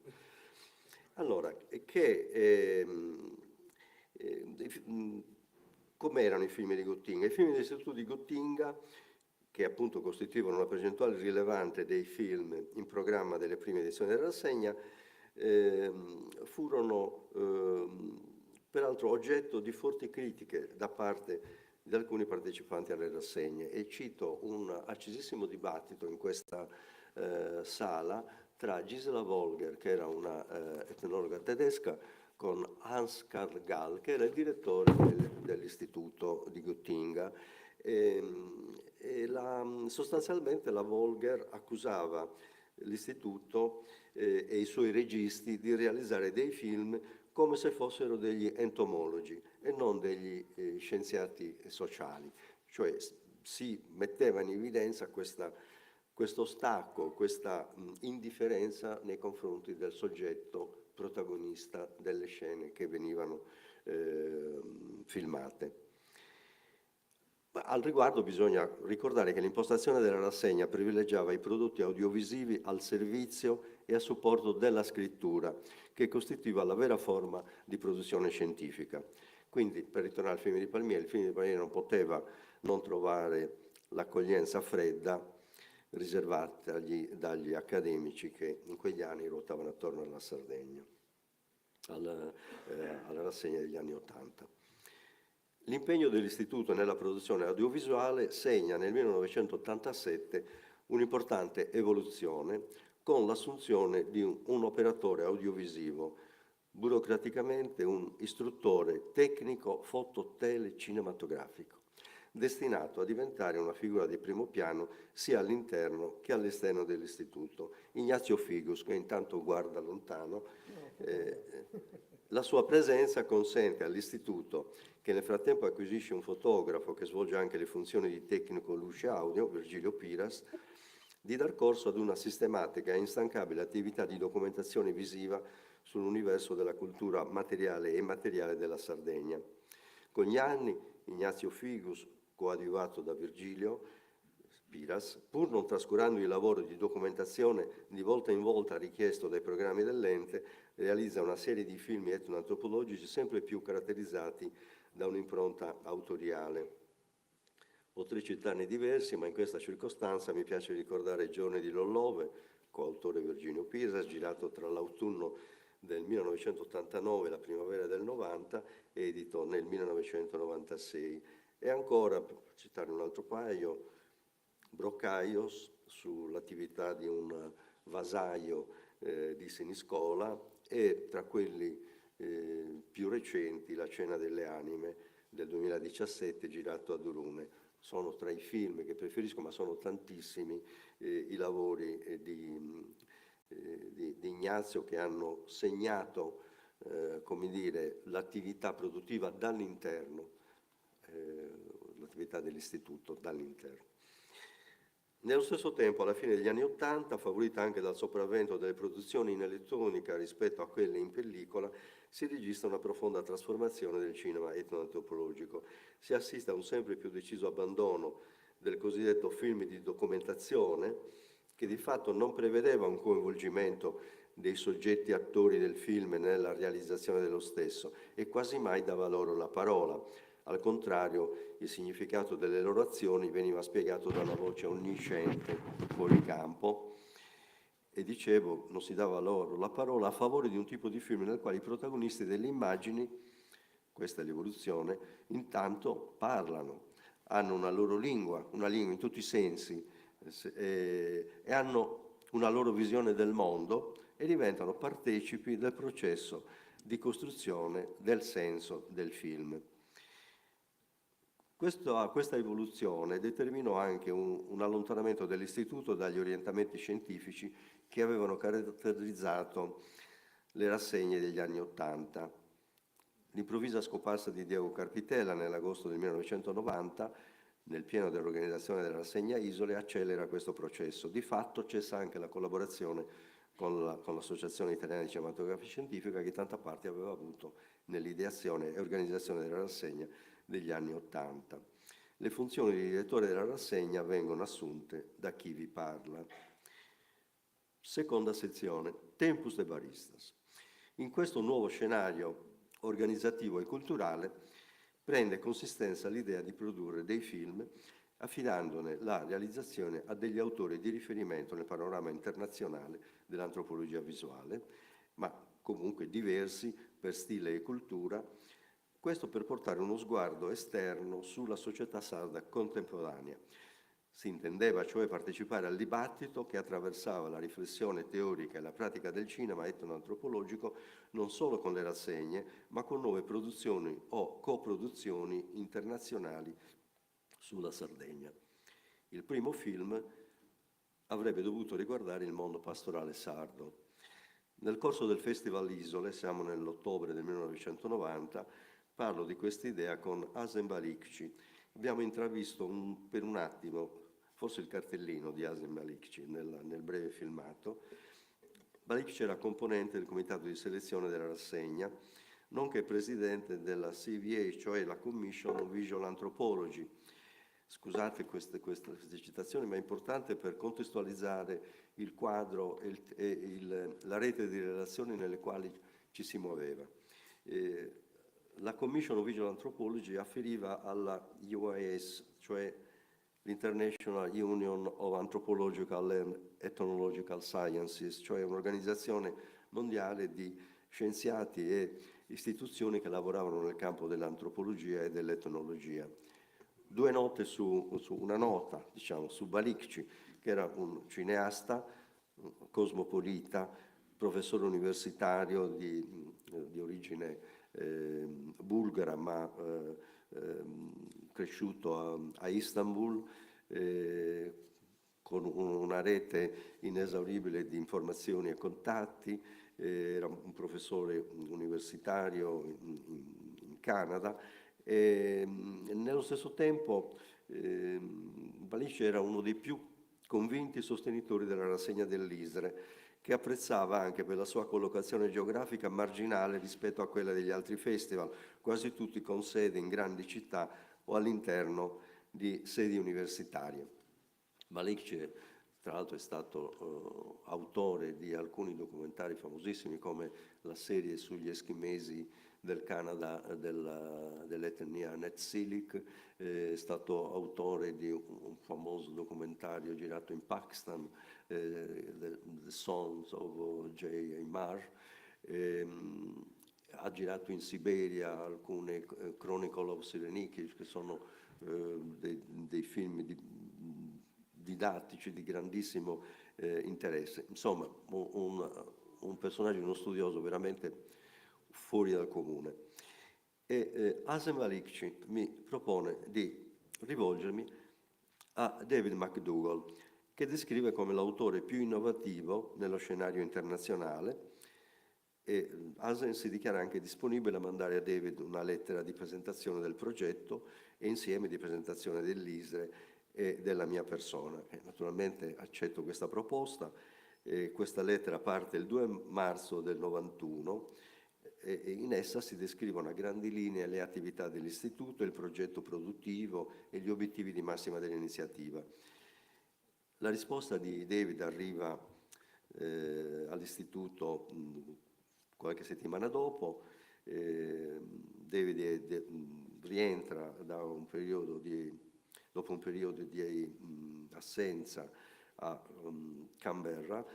Allora, come erano i film di Göttingen? I film dell'Istituto di Göttingen, che appunto costituivano una percentuale rilevante dei film in programma delle prime edizioni della rassegna, furono peraltro oggetto di forti critiche da parte di alcuni partecipanti alle rassegne, e cito un accesissimo dibattito in questa sala tra Gisela Wolger, che era una etnologa tedesca, con Hans Karl Gall, che era il direttore dell'Istituto di Göttingen. Sostanzialmente la Wolger accusava l'Istituto e i suoi registi di realizzare dei film come se fossero degli entomologi e non degli scienziati sociali. Cioè si metteva in evidenza questo stacco, questa indifferenza nei confronti del soggetto protagonista delle scene che venivano filmate. Ma al riguardo bisogna ricordare che l'impostazione della rassegna privilegiava i prodotti audiovisivi al servizio e a supporto della scrittura, che costituiva la vera forma di produzione scientifica. Quindi, per ritornare al film di Palmieri, il film di Palmieri non poteva non trovare l'accoglienza fredda riservata dagli accademici che in quegli anni ruotavano attorno alla Sardegna, alla rassegna degli anni '80. L'impegno dell'Istituto nella produzione audiovisuale segna nel 1987 un'importante evoluzione con l'assunzione di un operatore audiovisivo, burocraticamente un istruttore tecnico foto-tele-cinematografico, destinato a diventare una figura di primo piano sia all'interno che all'esterno dell'Istituto. Ignazio Figus, che intanto guarda lontano, la sua presenza consente all'Istituto, che nel frattempo acquisisce un fotografo che svolge anche le funzioni di tecnico luce audio, Virgilio Piras, di dar corso ad una sistematica e instancabile attività di documentazione visiva sull'universo della cultura materiale e immateriale della Sardegna. Con gli anni Ignazio Figus, coadiuvato da Virgilio, Piras, pur non trascurando il lavoro di documentazione di volta in volta richiesto dai programmi dell'ente, realizza una serie di film etnoantropologici sempre più caratterizzati da un'impronta autoriale. Potrei citarne diversi, ma in questa circostanza mi piace ricordare I giorni di Lollove, coautore Virginio Piras, girato tra l'autunno del 1989 e la primavera del 90, edito nel 1996. E ancora, per citare un altro paio, Brocaios, sull'attività di un vasaio di Siniscola, e tra quelli più recenti La cena delle anime del 2017, girato a Durune. Sono tra i film che preferisco, ma sono tantissimi i lavori di Ignazio che hanno segnato, come dire, l'attività produttiva dall'interno, l'attività dell'istituto dall'interno. Nello stesso tempo, alla fine degli anni '80, favorita anche dal sopravvento delle produzioni in elettronica rispetto a quelle in pellicola, si registra una profonda trasformazione del cinema etnoantropologico. Si assiste a un sempre più deciso abbandono del cosiddetto film di documentazione, che di fatto non prevedeva un coinvolgimento dei soggetti attori del film nella realizzazione dello stesso e quasi mai dava loro la parola. Al contrario, il significato delle loro azioni veniva spiegato da una voce onnisciente fuori campo, e dicevo, non si dava loro la parola a favore di un tipo di film nel quale i protagonisti delle immagini, questa è l'evoluzione, intanto parlano, hanno una loro lingua, una lingua in tutti i sensi, e hanno una loro visione del mondo e diventano partecipi del processo di costruzione del senso del film. Questa evoluzione determinò anche un allontanamento dell'istituto dagli orientamenti scientifici che avevano caratterizzato le rassegne degli anni '80. L'improvvisa scomparsa di Diego Carpitella nell'agosto del 1990, nel pieno dell'organizzazione della rassegna Isole, accelera questo processo. Di fatto cessa anche la collaborazione con l'Associazione Italiana di Cinematografia Scientifica, che tanta parte aveva avuto nell'ideazione e organizzazione della rassegna degli anni '80. Le funzioni di direttore della rassegna vengono assunte da chi vi parla. Seconda sezione, Tempus de Baristas. In questo nuovo scenario organizzativo e culturale prende consistenza l'idea di produrre dei film affidandone la realizzazione a degli autori di riferimento nel panorama internazionale dell'antropologia visuale, ma comunque diversi per stile e cultura, questo per portare uno sguardo esterno sulla società sarda contemporanea. Si intendeva cioè partecipare al dibattito che attraversava la riflessione teorica e la pratica del cinema etnoantropologico non solo con le rassegne, ma con nuove produzioni o coproduzioni internazionali sulla Sardegna. Il primo film avrebbe dovuto riguardare il mondo pastorale sardo. Nel corso del Festival Isole, siamo nell'ottobre del 1990, parlo di questa idea con Asem Balikci. Abbiamo intravisto per un attimo, forse il cartellino di Asem Balikci nel breve filmato. Balikci era componente del comitato di selezione della rassegna, nonché presidente della CVA, cioè la Commission on Visual Anthropology. Scusate queste citazioni, ma è importante per contestualizzare il quadro e la rete di relazioni nelle quali ci si muoveva. La Commission on Visual Anthropology afferiva alla UIS, cioè l'International Union of Anthropological and Ethnological Sciences, cioè un'organizzazione mondiale di scienziati e istituzioni che lavoravano nel campo dell'antropologia e dell'etnologia. Due note una nota, diciamo, su Balikci, che era un cineasta, cosmopolita, professore universitario di origine bulgara, ma cresciuto a Istanbul, con una rete inesauribile di informazioni e contatti. Era un professore universitario in Canada. E nello stesso tempo Balikci era uno dei più convinti sostenitori della rassegna dell'Isre, che apprezzava anche per la sua collocazione geografica marginale rispetto a quella degli altri festival, quasi tutti con sede in grandi città o all'interno di sedi universitarie. Malikci, tra l'altro, è stato autore di alcuni documentari famosissimi, come la serie sugli eschimesi del Canada dell'etnia Netsilik, è stato autore di un famoso documentario girato in Pakistan, The Songs of J. Aymar. Ha girato in Siberia alcune Chronicle of Cyreniki, che sono dei film didattici di grandissimo interesse. Insomma, un personaggio, uno studioso veramente fuori dal comune. E Azem Malikci mi propone di rivolgermi a David McDougall, che descrive come l'autore più innovativo nello scenario internazionale, e Azem si dichiara anche disponibile a mandare a David una lettera di presentazione del progetto e insieme di presentazione dell'ISRE e della mia persona. Naturalmente accetto questa proposta. Questa lettera parte il 2 marzo del 91 e in essa si descrivono a grandi linee le attività dell'istituto, il progetto produttivo e gli obiettivi di massima dell'iniziativa. La risposta di David arriva all'istituto qualche settimana dopo. David rientra dopo un periodo di assenza a Canberra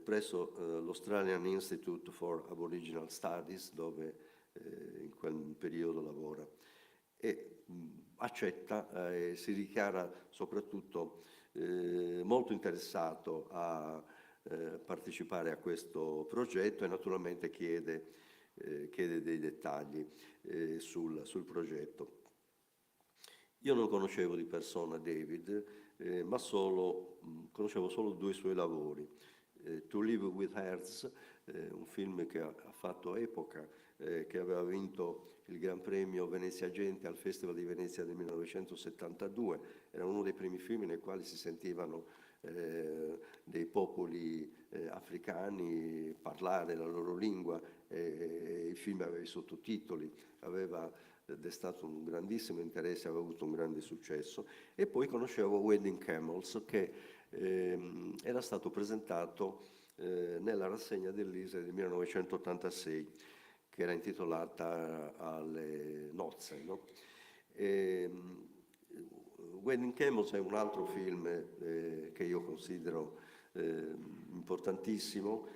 presso l'Australian Institute for Aboriginal Studies, dove in quel periodo lavora, e accetta e si dichiara soprattutto molto interessato a partecipare a questo progetto, e naturalmente chiede dei dettagli sul progetto. Io non conoscevo di persona David, ma conoscevo solo 2 suoi lavori. To Live with Hertz, un film che ha fatto epoca, che aveva vinto il Gran Premio Venezia Gente al Festival di Venezia del 1972. Era uno dei primi film nei quali si sentivano dei popoli africani parlare la loro lingua, il film aveva i sottotitoli, aveva destato un grandissimo interesse, aveva avuto un grande successo. E poi conoscevo Wedding Camels, che era stato presentato nella rassegna dell'ISRE del 1986, che era intitolata Alle nozze, no? Wedding Camels è un altro film che io considero importantissimo,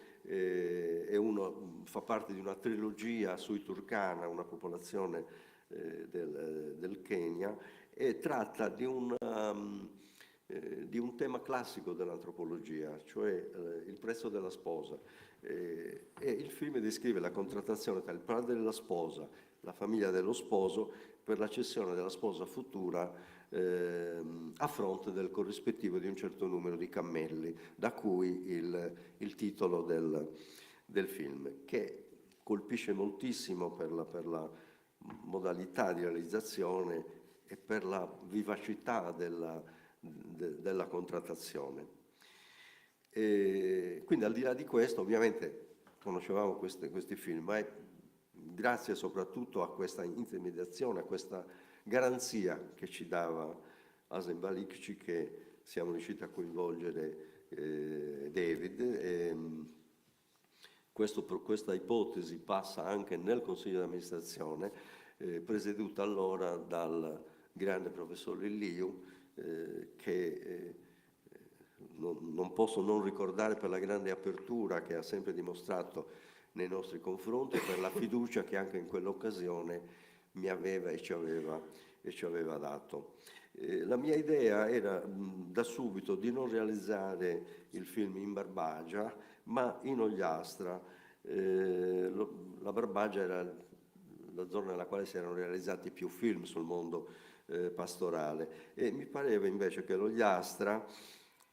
fa parte di una trilogia sui Turkana, una popolazione del Kenya, e tratta di un tema classico dell'antropologia, cioè il prezzo della sposa. E il film descrive la contrattazione tra il padre della sposa, la famiglia dello sposo, per la cessione della sposa futura a fronte del corrispettivo di un certo numero di cammelli, da cui il titolo del film, che colpisce moltissimo per la modalità di realizzazione e per la vivacità della contrattazione. Quindi, al di là di questo, ovviamente conoscevamo questi film, ma è grazie soprattutto a questa intermediazione, a questa garanzia che ci dava Azem Malikci, che siamo riusciti a coinvolgere David. Questa ipotesi passa anche nel Consiglio di amministrazione, presieduto allora dal grande professor Lilliu, che non posso non ricordare per la grande apertura che ha sempre dimostrato nei nostri confronti, e per la fiducia che anche in quell'occasione mi aveva e ci aveva dato. La mia idea era da subito di non realizzare il film in Barbagia, ma in Ogliastra. La Barbagia era la zona nella quale si erano realizzati più film sul mondo pastorale, e mi pareva invece che l'Ogliastra,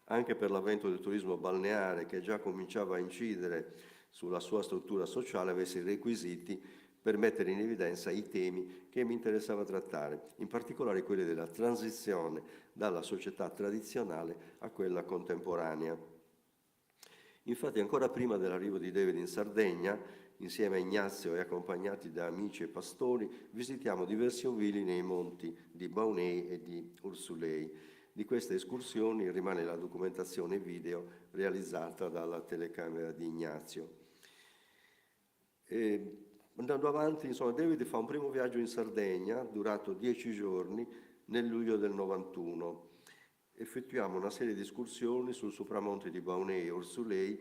anche per l'avvento del turismo balneare, che già cominciava a incidere sulla sua struttura sociale, avesse i requisiti per mettere in evidenza i temi che mi interessava trattare, in particolare quelli della transizione dalla società tradizionale a quella contemporanea. Infatti, ancora prima dell'arrivo di David in Sardegna, insieme a Ignazio e accompagnati da amici e pastori, visitiamo diversi ovili nei monti di Baunei e di Ursulei. Di queste escursioni rimane la documentazione video realizzata dalla telecamera di Ignazio. Andando avanti, insomma, David fa un primo viaggio in Sardegna, durato 10 giorni, nel luglio del 91. Effettuiamo una serie di escursioni sul sopramonte di Baunei e Orsulei,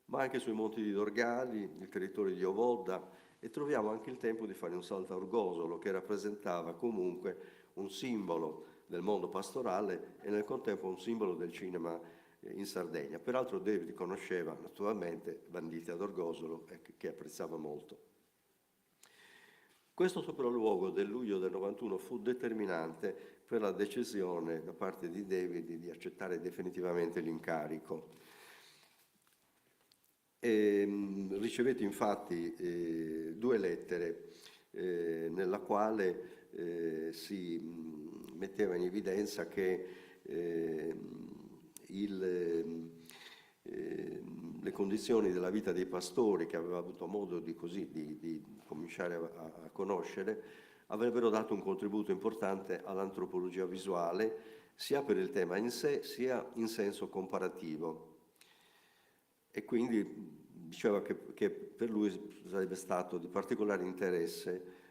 ma anche sui monti di Dorgali, il territorio di Ovodda, e troviamo anche il tempo di fare un salto a Orgosolo, che rappresentava comunque un simbolo del mondo pastorale e nel contempo un simbolo del cinema in Sardegna. Peraltro David conosceva naturalmente Banditi ad Orgosolo, che apprezzava molto. Questo sopralluogo del luglio del 91 fu determinante per la decisione da parte di David di accettare definitivamente l'incarico. Ricevette infatti 2 lettere nella quale si metteva in evidenza che le condizioni della vita dei pastori, che aveva avuto modo di cominciare a conoscere, avrebbero dato un contributo importante all'antropologia visuale, sia per il tema in sé, sia in senso comparativo. E quindi diceva che per lui sarebbe stato di particolare interesse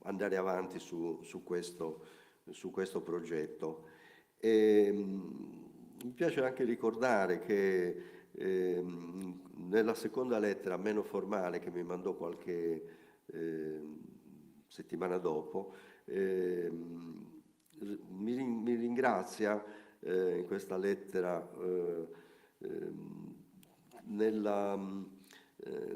andare avanti su questo progetto. Mi piace anche ricordare che nella seconda lettera, meno formale, che mi mandò qualche settimana dopo, mi ringrazia in questa lettera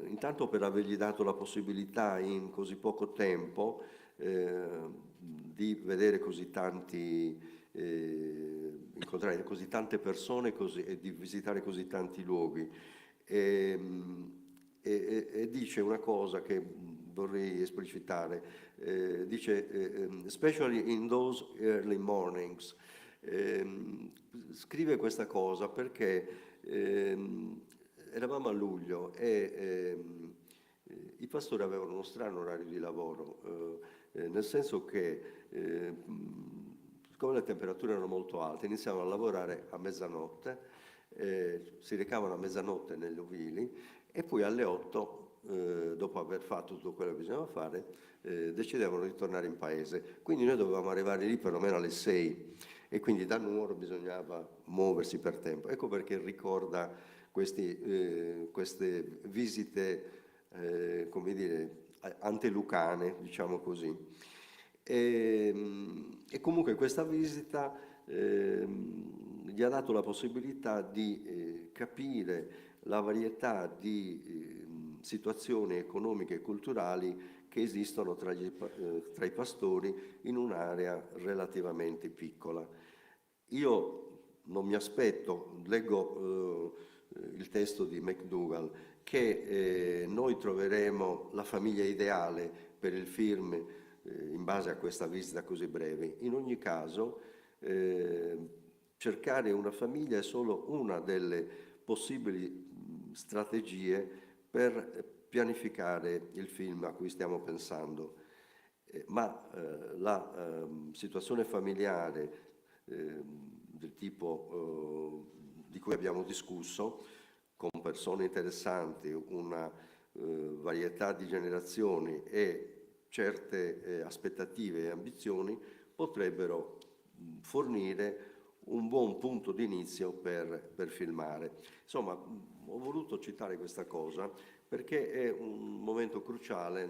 intanto per avergli dato la possibilità in così poco tempo di vedere così tanti, incontrare così tante persone e di visitare così tanti luoghi. E dice una cosa che vorrei esplicitare, dice especially in those early mornings. Scrive questa cosa perché eravamo a luglio e i pastori avevano uno strano orario di lavoro, nel senso che siccome le temperature erano molto alte iniziavano a lavorare a mezzanotte, si recavano a mezzanotte negli ovili e poi alle 8, dopo aver fatto tutto quello che bisognava fare, decidevano di tornare in paese. Quindi noi dovevamo arrivare lì perlomeno alle 6 e quindi da Nuoro bisognava muoversi per tempo. Ecco perché ricorda queste visite, come dire, antelucane, diciamo così. E comunque questa visita gli ha dato la possibilità di capire la varietà di situazioni economiche e culturali che esistono tra i pastori in un'area relativamente piccola. Io non mi aspetto, leggo il testo di McDougall, che noi troveremo la famiglia ideale per il film in base a questa visita così breve. In ogni caso, cercare una famiglia è solo una delle possibili strategie per pianificare il film a cui stiamo pensando. Ma la situazione familiare del tipo di cui abbiamo discusso, con persone interessanti, una varietà di generazioni e certe aspettative e ambizioni, potrebbero fornire un buon punto di inizio per filmare. Insomma, ho voluto citare questa cosa perché è un momento cruciale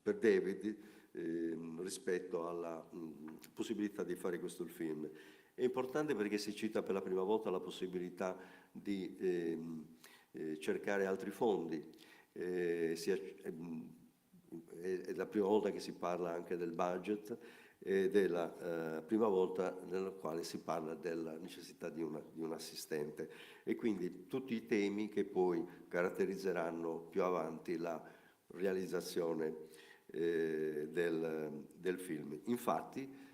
per David rispetto alla possibilità di fare questo film. È importante perché si cita per la prima volta la possibilità di cercare altri fondi. È la prima volta che si parla anche del budget ed è la prima volta nella quale si parla della necessità di un assistente, e quindi tutti i temi che poi caratterizzeranno più avanti la realizzazione del film. Infatti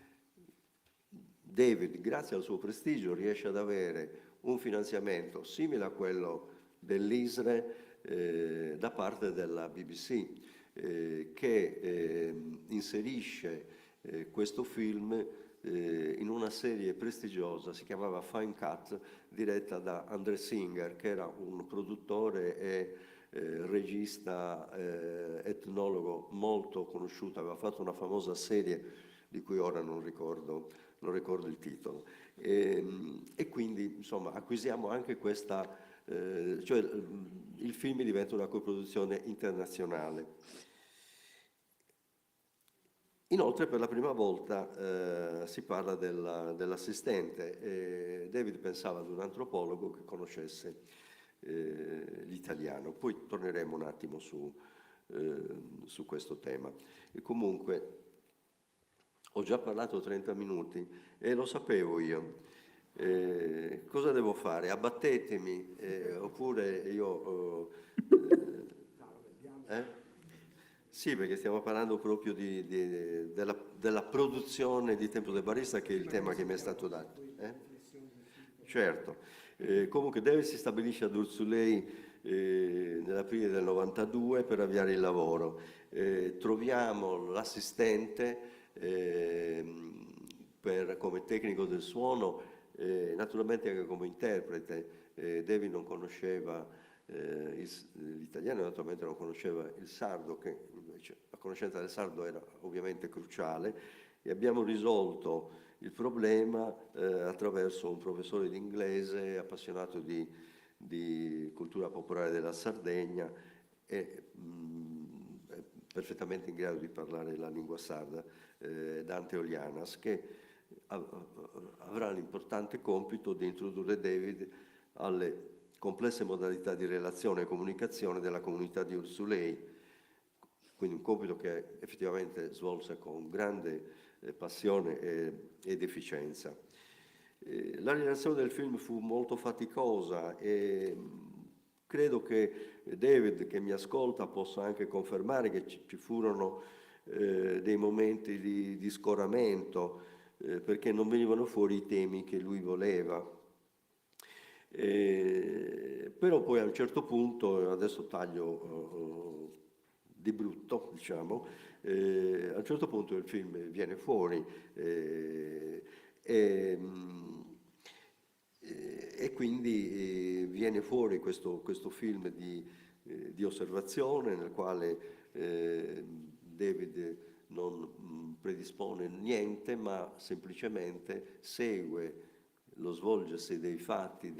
David, grazie al suo prestigio, riesce ad avere un finanziamento simile a quello dell'ISRE da parte della BBC, che inserisce questo film in una serie prestigiosa, si chiamava Fine Cut, diretta da André Singer, che era un produttore e regista, etnologo molto conosciuto, aveva fatto una famosa serie di cui ora non ricordo il titolo. E quindi, insomma, acquisiamo anche questa, cioè il film diventa una coproduzione internazionale. Inoltre, per la prima volta si parla dell'assistente. David pensava ad un antropologo che conoscesse l'italiano. Poi torneremo un attimo su questo tema. E comunque, ho già parlato 30 minuti e lo sapevo io. Cosa devo fare? Abbattetemi oppure io... Sì, perché stiamo parlando proprio della produzione di Tempus de Barista, che è il tema che mi è stato dato. Certo. Comunque David si stabilisce ad Ursulei nell'aprile del 92 per avviare il lavoro. Troviamo l'assistente come tecnico del suono, naturalmente anche come interprete. David non conosceva l'italiano, naturalmente non conosceva il sardo, che invece la conoscenza del sardo era ovviamente cruciale, e abbiamo risolto il problema attraverso un professore di inglese appassionato di cultura popolare della Sardegna e perfettamente in grado di parlare la lingua sarda, Dante Olianas, che avrà l'importante compito di introdurre David alle complesse modalità di relazione e comunicazione della comunità di Ursulei, quindi un compito che effettivamente svolse con grande passione ed efficienza. La realizzazione del film fu molto faticosa e credo che David, che mi ascolta, possa anche confermare che ci furono dei momenti di scoramento perché non venivano fuori i temi che lui voleva. Però poi a un certo punto, adesso taglio di brutto, diciamo, a un certo punto il film viene fuori e quindi viene fuori questo film di osservazione nel quale David non predispone niente, ma semplicemente segue lo svolgersi dei fatti,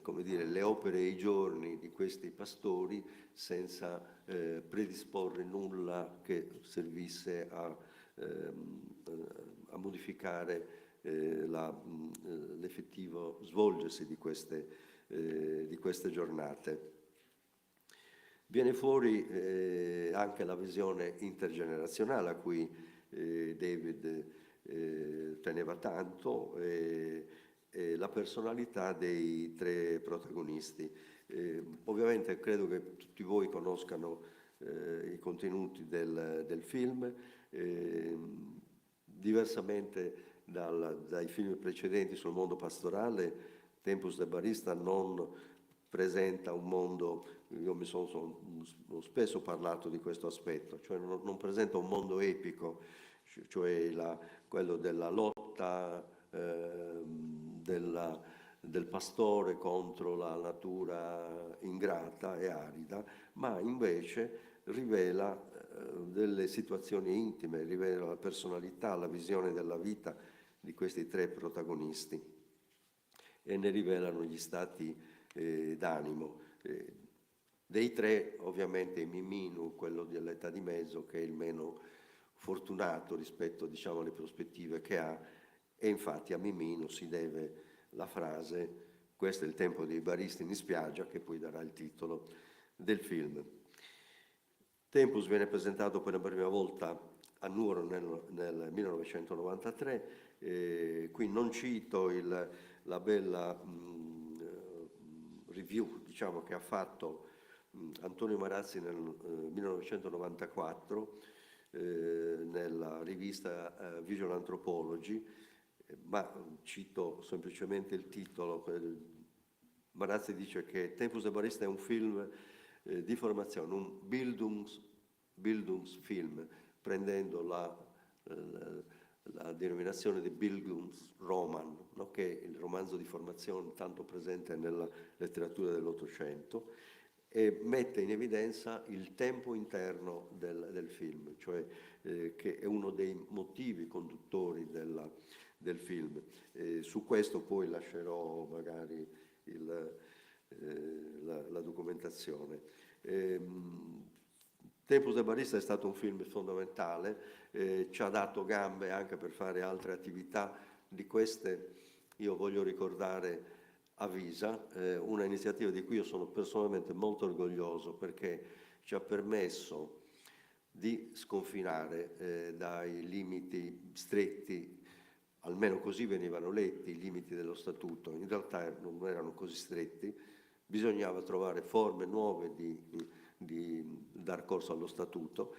come dire, le opere e i giorni di questi pastori senza predisporre nulla che servisse a modificare l'effettivo svolgersi di queste giornate. Viene fuori anche la visione intergenerazionale a cui David teneva tanto, e la personalità dei tre protagonisti. Ovviamente credo che tutti voi conoscano i contenuti del film, diversamente dai film precedenti sul mondo pastorale. Tempus de Barista non presenta un mondo, io ho spesso parlato di questo aspetto, cioè non presenta un mondo epico, cioè quello della lotta del pastore contro la natura ingrata e arida, ma invece rivela delle situazioni intime, rivela la personalità, la visione della vita di questi tre protagonisti e ne rivelano gli stati d'animo. Dei tre, ovviamente, Miminu, quello dell'età di mezzo, che è il meno fortunato rispetto, diciamo, alle prospettive che ha, e infatti a Miminu si deve la frase "questo è il tempo dei baristi in spiaggia", che poi darà il titolo del film. Tempus viene presentato per la prima volta a Nuoro nel 1993, qui non cito la bella review, diciamo, che ha fatto Antonio Marazzi nel 1994 nella rivista Visual Anthropology, ma cito semplicemente il titolo. Marazzi dice che Tempus de Barista è un film di formazione, un Bildungsfilm, prendendo la denominazione di Bildungsroman, no? Che è il romanzo di formazione tanto presente nella letteratura dell'Ottocento, e mette in evidenza il tempo interno del film, cioè che è uno dei motivi conduttori del film. Su questo poi lascerò magari la documentazione. Tempus de Barista è stato un film fondamentale, ci ha dato gambe anche per fare altre attività. Di queste io voglio ricordare Avvisa, una iniziativa di cui io sono personalmente molto orgoglioso, perché ci ha permesso di sconfinare dai limiti stretti, almeno così venivano letti i limiti dello statuto. In realtà non erano così stretti, bisognava trovare forme nuove di dar corso allo statuto.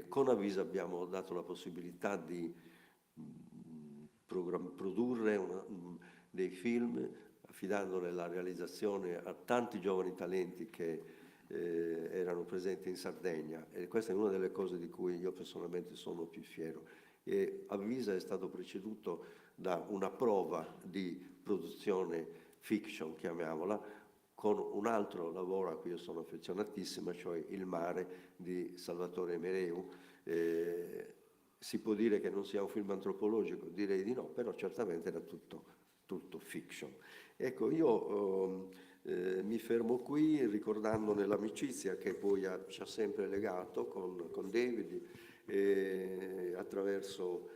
Con Avvisa abbiamo dato la possibilità di produrre dei film, affidandone la realizzazione a tanti giovani talenti che erano presenti in Sardegna, e questa è una delle cose di cui io personalmente sono più fiero. E Avvisa è stato preceduto da una prova di produzione fiction, chiamiamola, con un altro lavoro a cui io sono affezionatissima, cioè Il mare di Salvatore Mereu. Si può dire che non sia un film antropologico, direi di no, però certamente era tutto fiction. Ecco, io mi fermo qui ricordandone l'amicizia che poi ci ha sempre legato con David, attraverso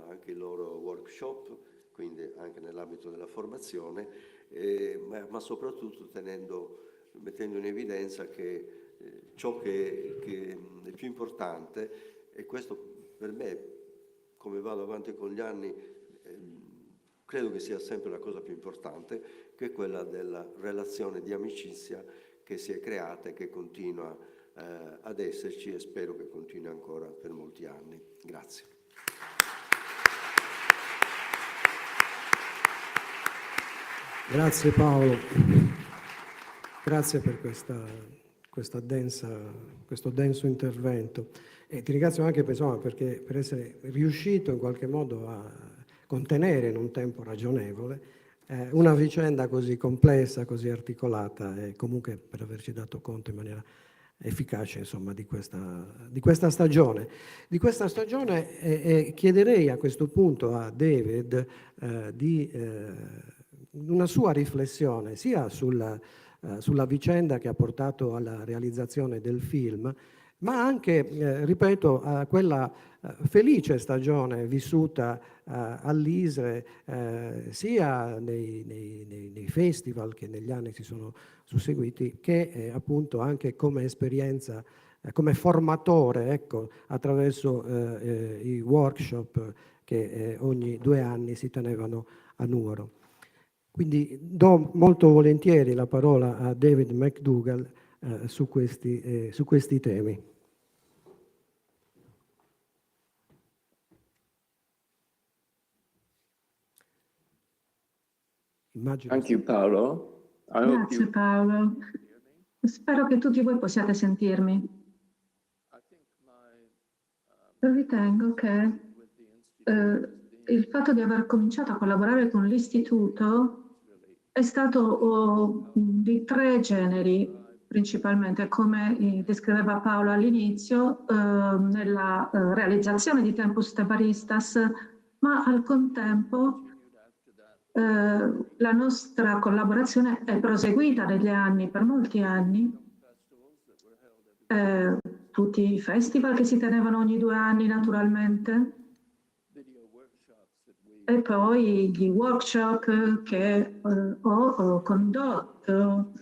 anche i loro workshop, quindi anche nell'ambito della formazione, ma soprattutto mettendo in evidenza che ciò che è più importante, e questo per me, come vado avanti con gli anni, credo che sia sempre la cosa più importante, che è quella della relazione di amicizia che si è creata e che continua ad esserci, e spero che continui ancora per molti anni. Grazie. Grazie Paolo, grazie per questo denso intervento, e ti ringrazio anche perché per essere riuscito in qualche modo a contenere in un tempo ragionevole una vicenda così complessa, così articolata, e comunque per averci dato conto in maniera efficace, insomma, di questa stagione. Di questa stagione, chiederei a questo punto a David di una sua riflessione sia sulla vicenda che ha portato alla realizzazione del film, ma anche, ripeto, a quella felice stagione vissuta all'ISRE, sia nei festival che negli anni si sono susseguiti, che appunto anche come esperienza, come formatore, ecco, attraverso i workshop che ogni 2 anni si tenevano a Nuoro. Quindi do molto volentieri la parola a David McDougall su questi temi. Thank you, Paolo. Grazie Paolo. Spero che tutti voi possiate sentirmi. Ritengo che il fatto di aver cominciato a collaborare con l'istituto è stato di 3 generi, principalmente, come descriveva Paolo all'inizio, nella realizzazione di Tempus de Baristas, ma al contempo la nostra collaborazione è proseguita negli anni, per molti anni. Tutti i festival che si tenevano ogni 2 anni, naturalmente, e poi gli workshop che ho condotto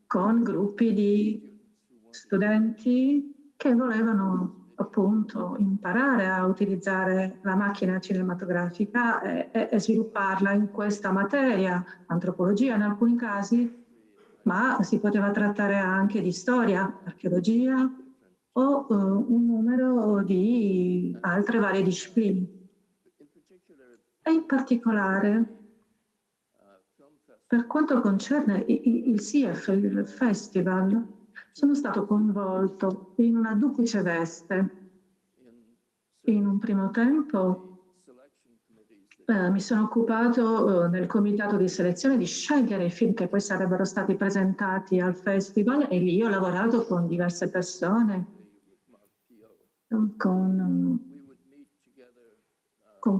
con gruppi di studenti che volevano appunto imparare a utilizzare la macchina cinematografica e svilupparla in questa materia, antropologia in alcuni casi, ma si poteva trattare anche di storia, archeologia o un numero di altre varie discipline. E in particolare per quanto concerne il SIEF, il festival, sono stato coinvolto in una duplice veste. In un primo tempo mi sono occupato nel comitato di selezione di scegliere i film che poi sarebbero stati presentati al festival, e lì ho lavorato con diverse persone, con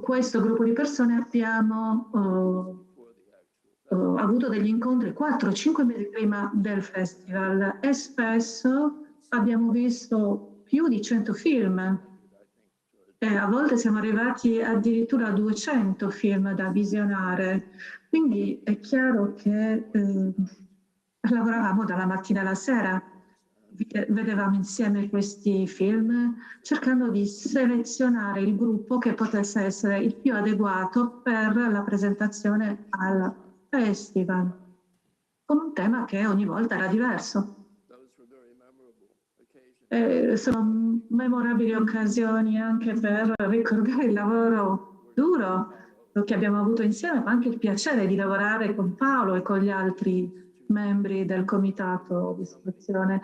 questo gruppo di persone abbiamo avuto degli incontri 4-5 mesi prima del festival, e spesso abbiamo visto più di 100 film. E a volte siamo arrivati addirittura a 200 film da visionare, quindi è chiaro che lavoravamo dalla mattina alla sera, vedevamo insieme questi film, cercando di selezionare il gruppo che potesse essere il più adeguato per la presentazione al festival, con un tema che ogni volta era diverso. Sono memorabili occasioni anche per ricordare il lavoro duro che abbiamo avuto insieme, ma anche il piacere di lavorare con Paolo e con gli altri membri del comitato di selezione,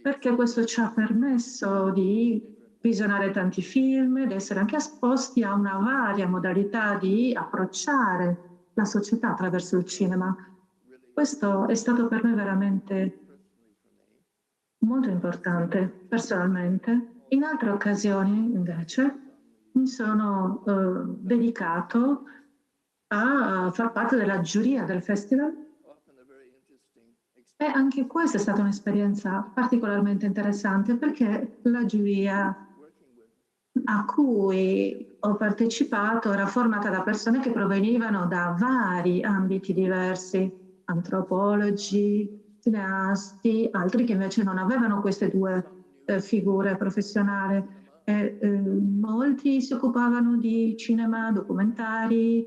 perché questo ci ha permesso di visionare tanti film, di essere anche esposti a una varia modalità di approcciare la società attraverso il cinema. Questo è stato per me veramente molto importante personalmente. In altre occasioni, invece, mi sono dedicato a far parte della giuria del festival, e anche questa è stata un'esperienza particolarmente interessante, perché la giuria a cui ho partecipato era formata da persone che provenivano da vari ambiti diversi, antropologi, cineasti, altri che invece non avevano queste due figure professionali. Molti si occupavano di cinema, documentari,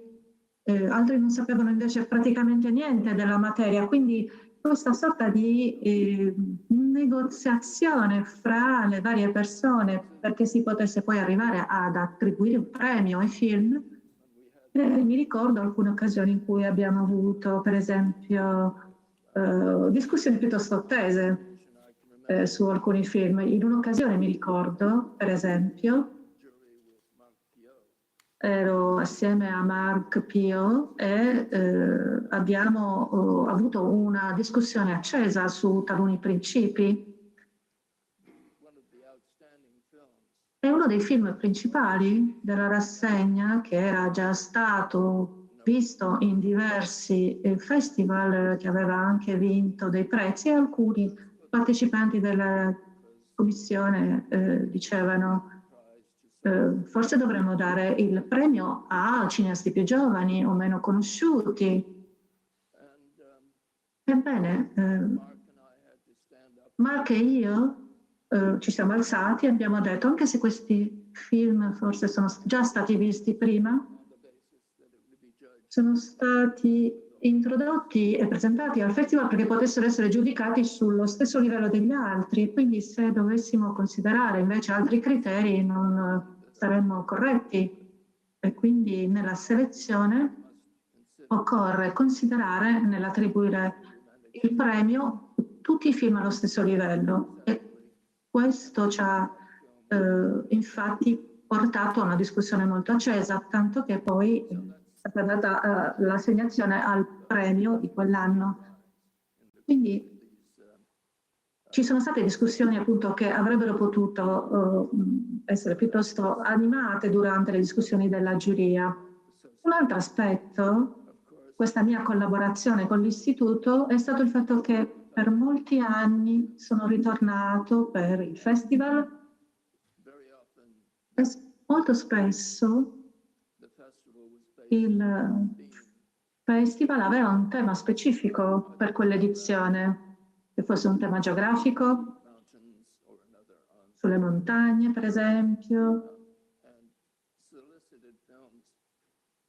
altri non sapevano invece praticamente niente della materia, quindi questa sorta di negoziazione fra le varie persone perché si potesse poi arrivare ad attribuire un premio ai film. Mi ricordo alcune occasioni in cui abbiamo avuto, per esempio, discussioni piuttosto tese su alcuni film. In un'occasione mi ricordo, per esempio, ero assieme a Mark Pio e abbiamo avuto una discussione accesa su taluni principi. E uno dei film principali della rassegna, che era già stato visto in diversi festival, che aveva anche vinto dei prezi, e alcuni partecipanti della commissione dicevano forse dovremmo dare il premio a cineasti più giovani o meno conosciuti. Ebbene, Mark e io ci siamo alzati e abbiamo detto, anche se questi film forse sono già stati visti prima, sono stati introdotti e presentati al festival perché potessero essere giudicati sullo stesso livello degli altri, quindi se dovessimo considerare invece altri criteri non saremmo corretti, e quindi nella selezione occorre considerare nell'attribuire il premio tutti i film allo stesso livello, e questo ci ha infatti portato a una discussione molto accesa, tanto che poi è stata data l'assegnazione al premio di quell'anno. Quindi ci sono state discussioni appunto che avrebbero potuto essere piuttosto animate durante le discussioni della giuria. Un altro aspetto, questa mia collaborazione con l'istituto, è stato il fatto che per molti anni sono ritornato per il festival e molto spesso il festival aveva un tema specifico per quell'edizione, che fosse un tema geografico, sulle montagne per esempio,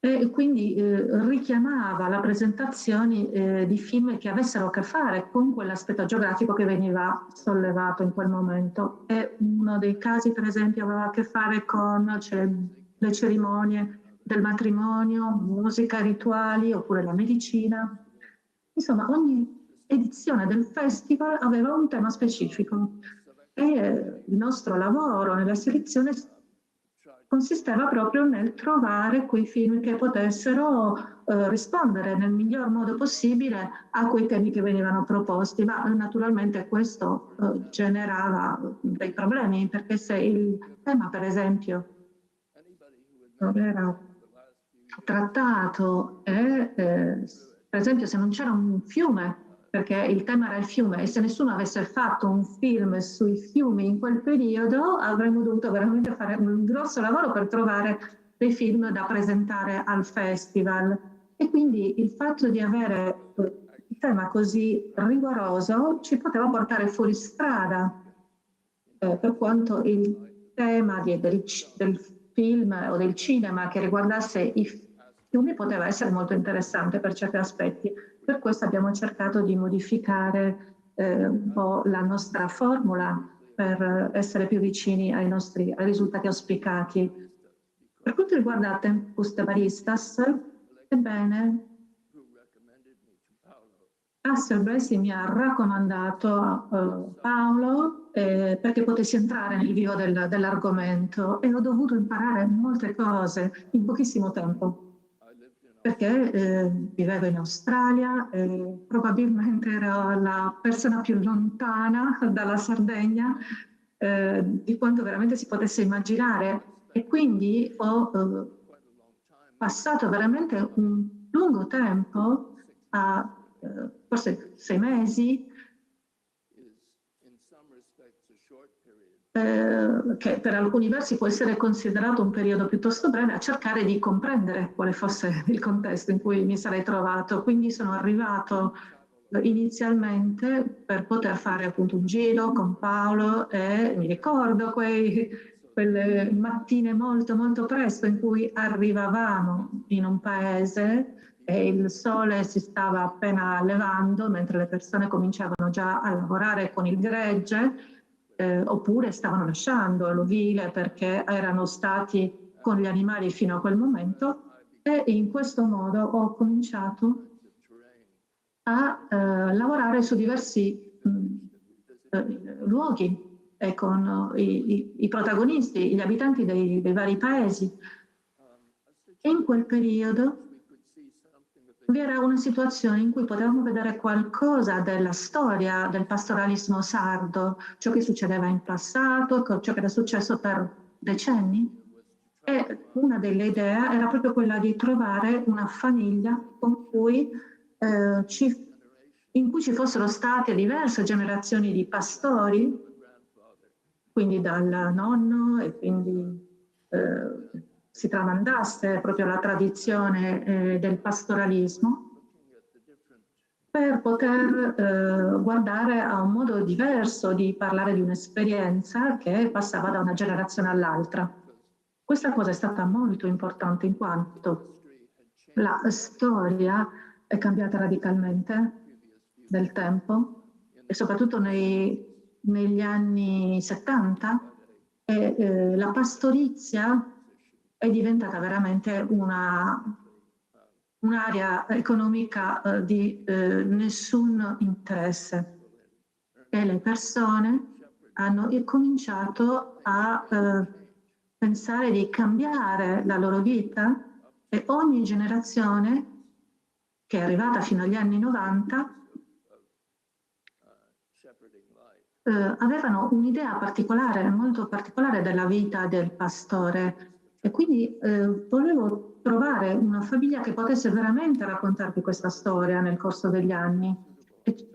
e quindi richiamava la presentazione di film che avessero a che fare con quell'aspetto geografico che veniva sollevato in quel momento. E uno dei casi per esempio aveva a che fare con le cerimonie del matrimonio, musica, rituali, oppure la medicina. Insomma, ogni edizione del festival aveva un tema specifico e il nostro lavoro nella selezione consisteva proprio nel trovare quei film che potessero rispondere nel miglior modo possibile a quei temi che venivano proposti, ma naturalmente questo generava dei problemi, perché se il tema, per esempio, non era trattato e, per esempio, se non c'era un fiume, perché il tema era il fiume, e se nessuno avesse fatto un film sui fiumi in quel periodo, avremmo dovuto veramente fare un grosso lavoro per trovare dei film da presentare al festival. E quindi il fatto di avere un tema così rigoroso ci poteva portare fuori strada, per quanto il tema del film o del cinema che riguardasse i fiumi poteva essere molto interessante per certi aspetti. Per questo abbiamo cercato di modificare un po' la nostra formula per essere più vicini ai risultati auspicati. Per quanto riguarda Tempus de Baristas, ebbene, Asselberg mi ha raccomandato a Paolo perché potessi entrare nel vivo dell'argomento, e ho dovuto imparare molte cose in pochissimo tempo, perché vivevo in Australia e probabilmente ero la persona più lontana dalla Sardegna di quanto veramente si potesse immaginare, e quindi ho passato veramente un lungo tempo, forse 6 mesi, che per alcuni versi può essere considerato un periodo piuttosto breve, a cercare di comprendere quale fosse il contesto in cui mi sarei trovato. Quindi sono arrivato inizialmente per poter fare appunto un giro con Paolo, e mi ricordo quelle mattine molto molto presto in cui arrivavamo in un paese e il sole si stava appena levando, mentre le persone cominciavano già a lavorare con il gregge, oppure stavano lasciando l'ovile perché erano stati con gli animali fino a quel momento, e in questo modo ho cominciato a lavorare su diversi luoghi e con i protagonisti, gli abitanti dei vari paesi. E in quel periodo vi era una situazione in cui potevamo vedere qualcosa della storia del pastoralismo sardo, ciò che succedeva in passato, ciò che era successo per decenni. E una delle idee era proprio quella di trovare una famiglia con cui, in cui ci fossero state diverse generazioni di pastori, quindi dal nonno, e quindi si tramandasse proprio la tradizione del pastoralismo, per poter guardare a un modo diverso di parlare di un'esperienza che passava da una generazione all'altra. Questa cosa è stata molto importante in quanto la storia è cambiata radicalmente nel tempo, e soprattutto negli anni 70, e la pastorizia è diventata veramente un'area economica di nessun interesse, e le persone hanno cominciato a pensare di cambiare la loro vita, e ogni generazione che è arrivata fino agli anni 90 avevano un'idea particolare, molto particolare della vita del pastore, e quindi volevo trovare una famiglia che potesse veramente raccontarvi questa storia nel corso degli anni. E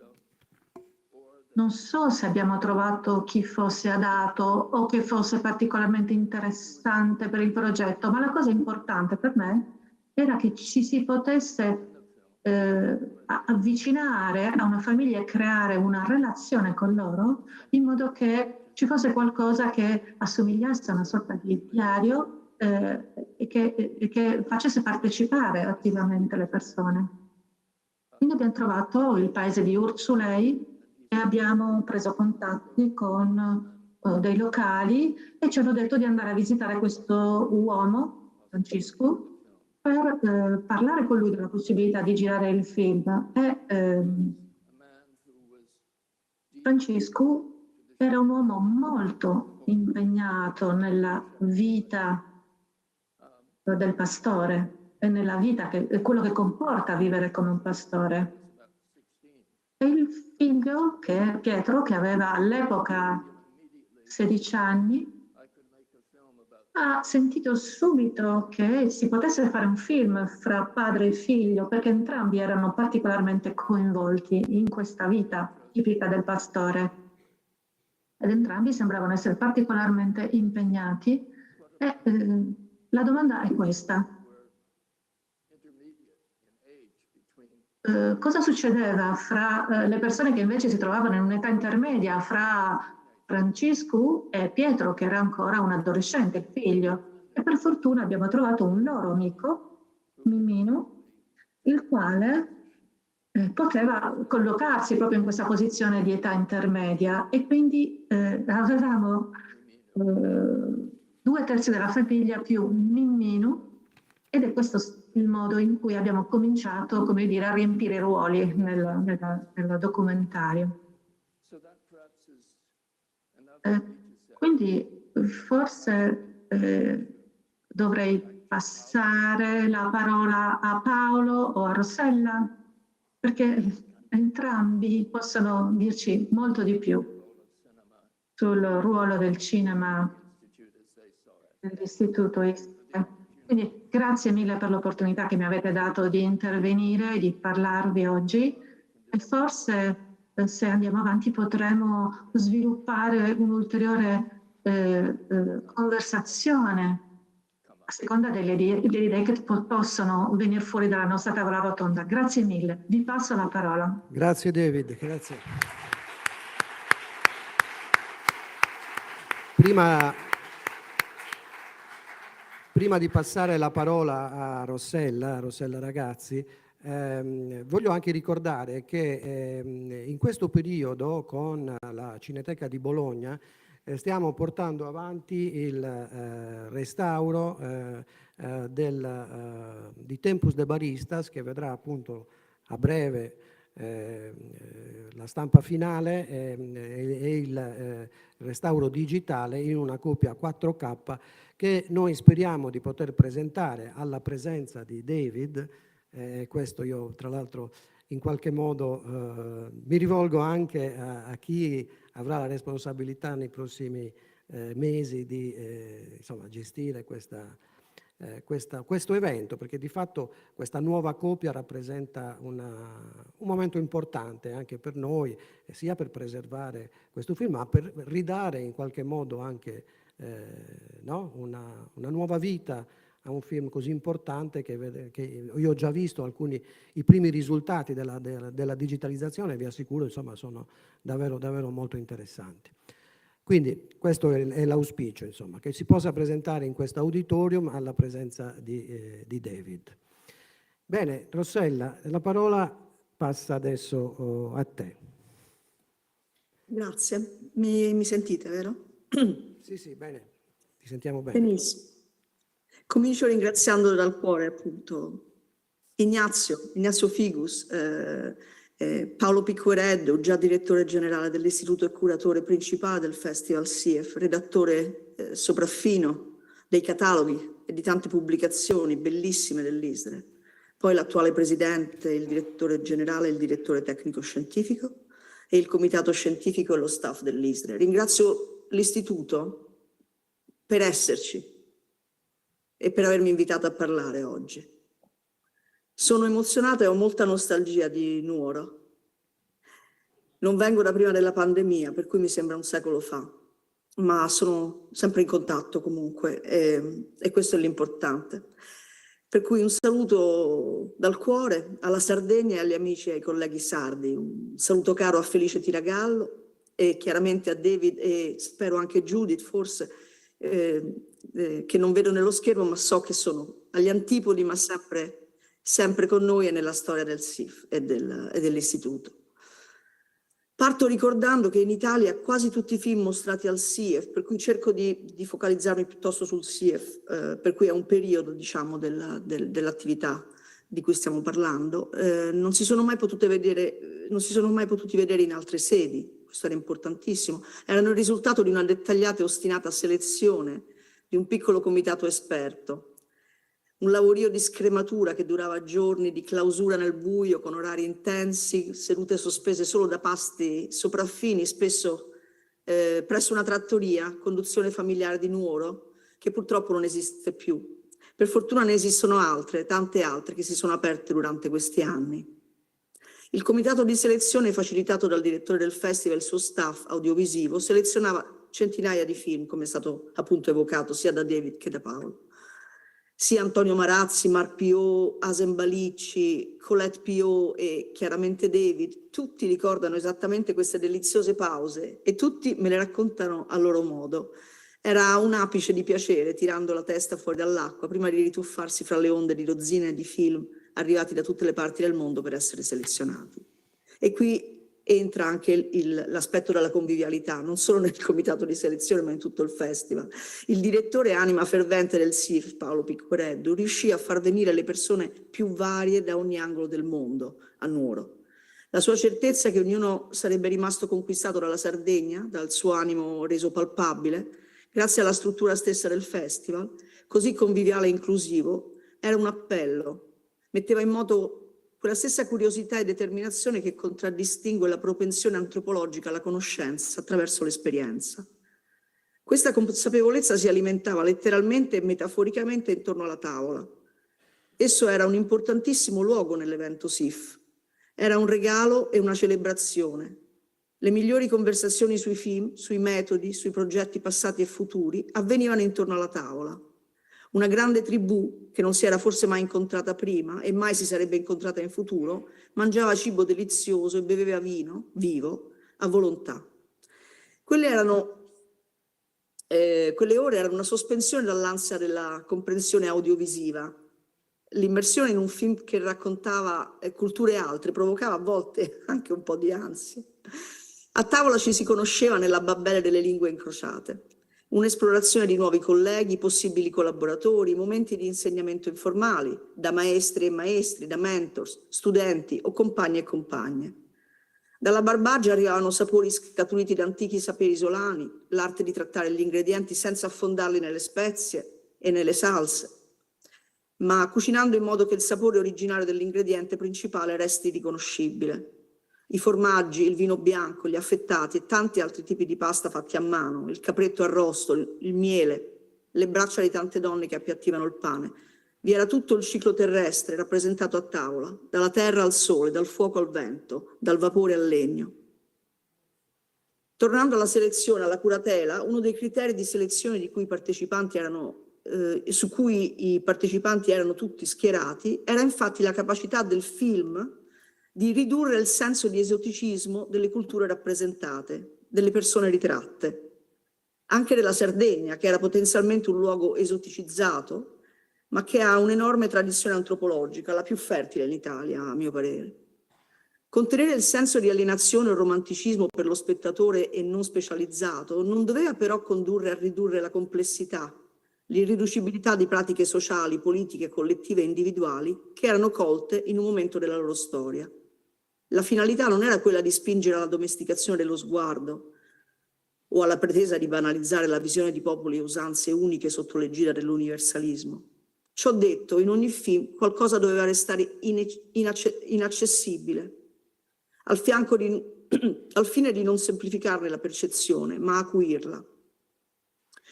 non so se abbiamo trovato chi fosse adatto o che fosse particolarmente interessante per il progetto, ma la cosa importante per me era che ci si potesse avvicinare a una famiglia e creare una relazione con loro, in modo che ci fosse qualcosa che assomigliasse a una sorta di diario e che facesse partecipare attivamente le persone. Quindi abbiamo trovato il paese di Ursulei e abbiamo preso contatti con dei locali, e ci hanno detto di andare a visitare questo uomo, Francesco, per parlare con lui della possibilità di girare il film. Francesco era un uomo molto impegnato nella vita del pastore e nella vita, quello che comporta vivere come un pastore. E il figlio, Pietro, che aveva all'epoca 16 anni, ha sentito subito che si potesse fare un film fra padre e figlio, perché entrambi erano particolarmente coinvolti in questa vita tipica del pastore. Ed entrambi sembravano essere particolarmente impegnati. E la domanda è questa. Cosa succedeva fra le persone che invece si trovavano in un'età intermedia, fra Francesco e Pietro, che era ancora un adolescente, il figlio? E per fortuna abbiamo trovato un loro amico, Mimino, il quale poteva collocarsi proprio in questa posizione di età intermedia, e quindi avevamo 2/3 della famiglia più Mimino, ed è questo il modo in cui abbiamo cominciato, come dire, a riempire i ruoli nel documentario. Quindi forse dovrei passare la parola a Paolo o a Rossella, perché entrambi possono dirci molto di più sul ruolo del cinema dell'Istituto ISTE. Quindi grazie mille per l'opportunità che mi avete dato di intervenire e di parlarvi oggi, e forse se andiamo avanti potremo sviluppare un'ulteriore conversazione a seconda delle idee che possono venire fuori dalla nostra tavola rotonda. Grazie mille, vi passo la parola. Grazie David, grazie. Prima di passare la parola a Rossella Ragazzi, voglio anche ricordare che in questo periodo con la Cineteca di Bologna stiamo portando avanti il restauro di Tempus de Baristas, che vedrà appunto a breve la stampa finale e il restauro digitale in una copia 4K che noi speriamo di poter presentare alla presenza di David. Questo io tra l'altro in qualche modo mi rivolgo anche a chi avrà la responsabilità nei prossimi mesi di insomma, gestire questo evento, perché di fatto questa nuova copia rappresenta un momento importante anche per noi, sia per preservare questo film, ma per ridare in qualche modo anche no? una nuova vita a un film così importante che io ho già visto i primi risultati della digitalizzazione, vi assicuro, insomma, sono davvero molto interessanti. Quindi questo è l'auspicio, insomma, che si possa presentare in questo auditorium alla presenza di David. Bene, Rossella, la parola passa adesso a te. Grazie. Mi sentite, vero? Sì, bene, ti sentiamo bene. Benissimo. Comincio ringraziando dal cuore appunto Ignazio Figus, Paolo Picquereddo, già direttore generale dell'Istituto e curatore principale del Festival SIEF, redattore sopraffino dei cataloghi e di tante pubblicazioni bellissime dell'ISRE, poi l'attuale presidente, il direttore generale, il direttore tecnico scientifico e il comitato scientifico e lo staff dell'ISRE. Ringrazio l'Istituto per esserci e per avermi invitato a parlare oggi. Sono emozionata e ho molta nostalgia di Nuoro. Non vengo da prima della pandemia, per cui mi sembra un secolo fa, ma sono sempre in contatto comunque e questo è l'importante. Per cui un saluto dal cuore alla Sardegna e agli amici e ai colleghi sardi, un saluto caro a Felice Tiragallo e chiaramente a David e spero anche Judith, forse, che non vedo nello schermo, ma so che sono agli antipodi, ma sempre con noi e nella storia del SIF e dell'Istituto. Parto ricordando che in Italia quasi tutti i film mostrati al SIEF, per cui cerco di focalizzarmi piuttosto sul SIEF, per cui è un periodo, diciamo, dell'attività di cui stiamo parlando, non si sono mai potuti vedere in altre sedi. Questo era importantissimo. Erano il risultato di una dettagliata e ostinata selezione di un piccolo comitato esperto. Un lavorio di scrematura che durava giorni, di clausura nel buio, con orari intensi, sedute sospese solo da pasti sopraffini, spesso presso una trattoria, conduzione familiare di Nuoro, che purtroppo non esiste più. Per fortuna ne esistono altre, tante altre, che si sono aperte durante questi anni. Il comitato di selezione, facilitato dal direttore del festival e il suo staff audiovisivo, selezionava centinaia di film, come è stato appunto evocato sia da David che da Paolo. Sia Antonio Marazzi, Marc Piot, Asem Balicci, Colette Piot e chiaramente David, tutti ricordano esattamente queste deliziose pause e tutti me le raccontano a loro modo. Era un apice di piacere, tirando la testa fuori dall'acqua, prima di rituffarsi fra le onde di dozzine di film arrivati da tutte le parti del mondo per essere selezionati. E qui entra anche l'aspetto della convivialità, non solo nel comitato di selezione ma in tutto il festival. Il direttore anima fervente del SIF, Paolo Picquereddu, riuscì a far venire le persone più varie da ogni angolo del mondo a Nuoro. La sua certezza che ognuno sarebbe rimasto conquistato dalla Sardegna, dal suo animo reso palpabile, grazie alla struttura stessa del festival, così conviviale e inclusivo, era un appello. Metteva in moto quella stessa curiosità e determinazione che contraddistingue la propensione antropologica alla conoscenza attraverso l'esperienza. Questa consapevolezza si alimentava letteralmente e metaforicamente intorno alla tavola. Esso era un importantissimo luogo nell'evento SIF. Era un regalo e una celebrazione. Le migliori conversazioni sui film, sui metodi, sui progetti passati e futuri avvenivano intorno alla tavola. Una grande tribù, che non si era forse mai incontrata prima e mai si sarebbe incontrata in futuro, mangiava cibo delizioso e beveva vino, vivo, a volontà. Quelle ore erano una sospensione dall'ansia della comprensione audiovisiva. L'immersione in un film che raccontava culture altre provocava a volte anche un po' di ansia. A tavola ci si conosceva nella Babele delle lingue incrociate. Un'esplorazione di nuovi colleghi, possibili collaboratori, momenti di insegnamento informali, da maestri e maestri, da mentors, studenti o compagni e compagne. Dalla Barbagia arrivavano sapori scaturiti da antichi saperi isolani, l'arte di trattare gli ingredienti senza affondarli nelle spezie e nelle salse, ma cucinando in modo che il sapore originario dell'ingrediente principale resti riconoscibile. I formaggi, il vino bianco, gli affettati e tanti altri tipi di pasta fatti a mano, il capretto arrosto, il miele, le braccia di tante donne che appiattivano il pane. Vi era tutto il ciclo terrestre rappresentato a tavola, dalla terra al sole, dal fuoco al vento, dal vapore al legno. Tornando alla selezione, alla curatela, uno dei criteri di selezione su cui i partecipanti erano tutti schierati era infatti la capacità del film di ridurre il senso di esoticismo delle culture rappresentate, delle persone ritratte. Anche della Sardegna, che era potenzialmente un luogo esoticizzato, ma che ha un'enorme tradizione antropologica, la più fertile in Italia, a mio parere. Contenere il senso di alienazione o romanticismo per lo spettatore e non specializzato non doveva però condurre a ridurre la complessità, l'irriducibilità di pratiche sociali, politiche, collettive e individuali che erano colte in un momento della loro storia. La finalità non era quella di spingere alla domesticazione dello sguardo o alla pretesa di banalizzare la visione di popoli e usanze uniche sotto l'egida dell'universalismo. Ciò detto, in ogni film qualcosa doveva restare inaccessibile, al fine di non semplificarne la percezione, ma acuirla.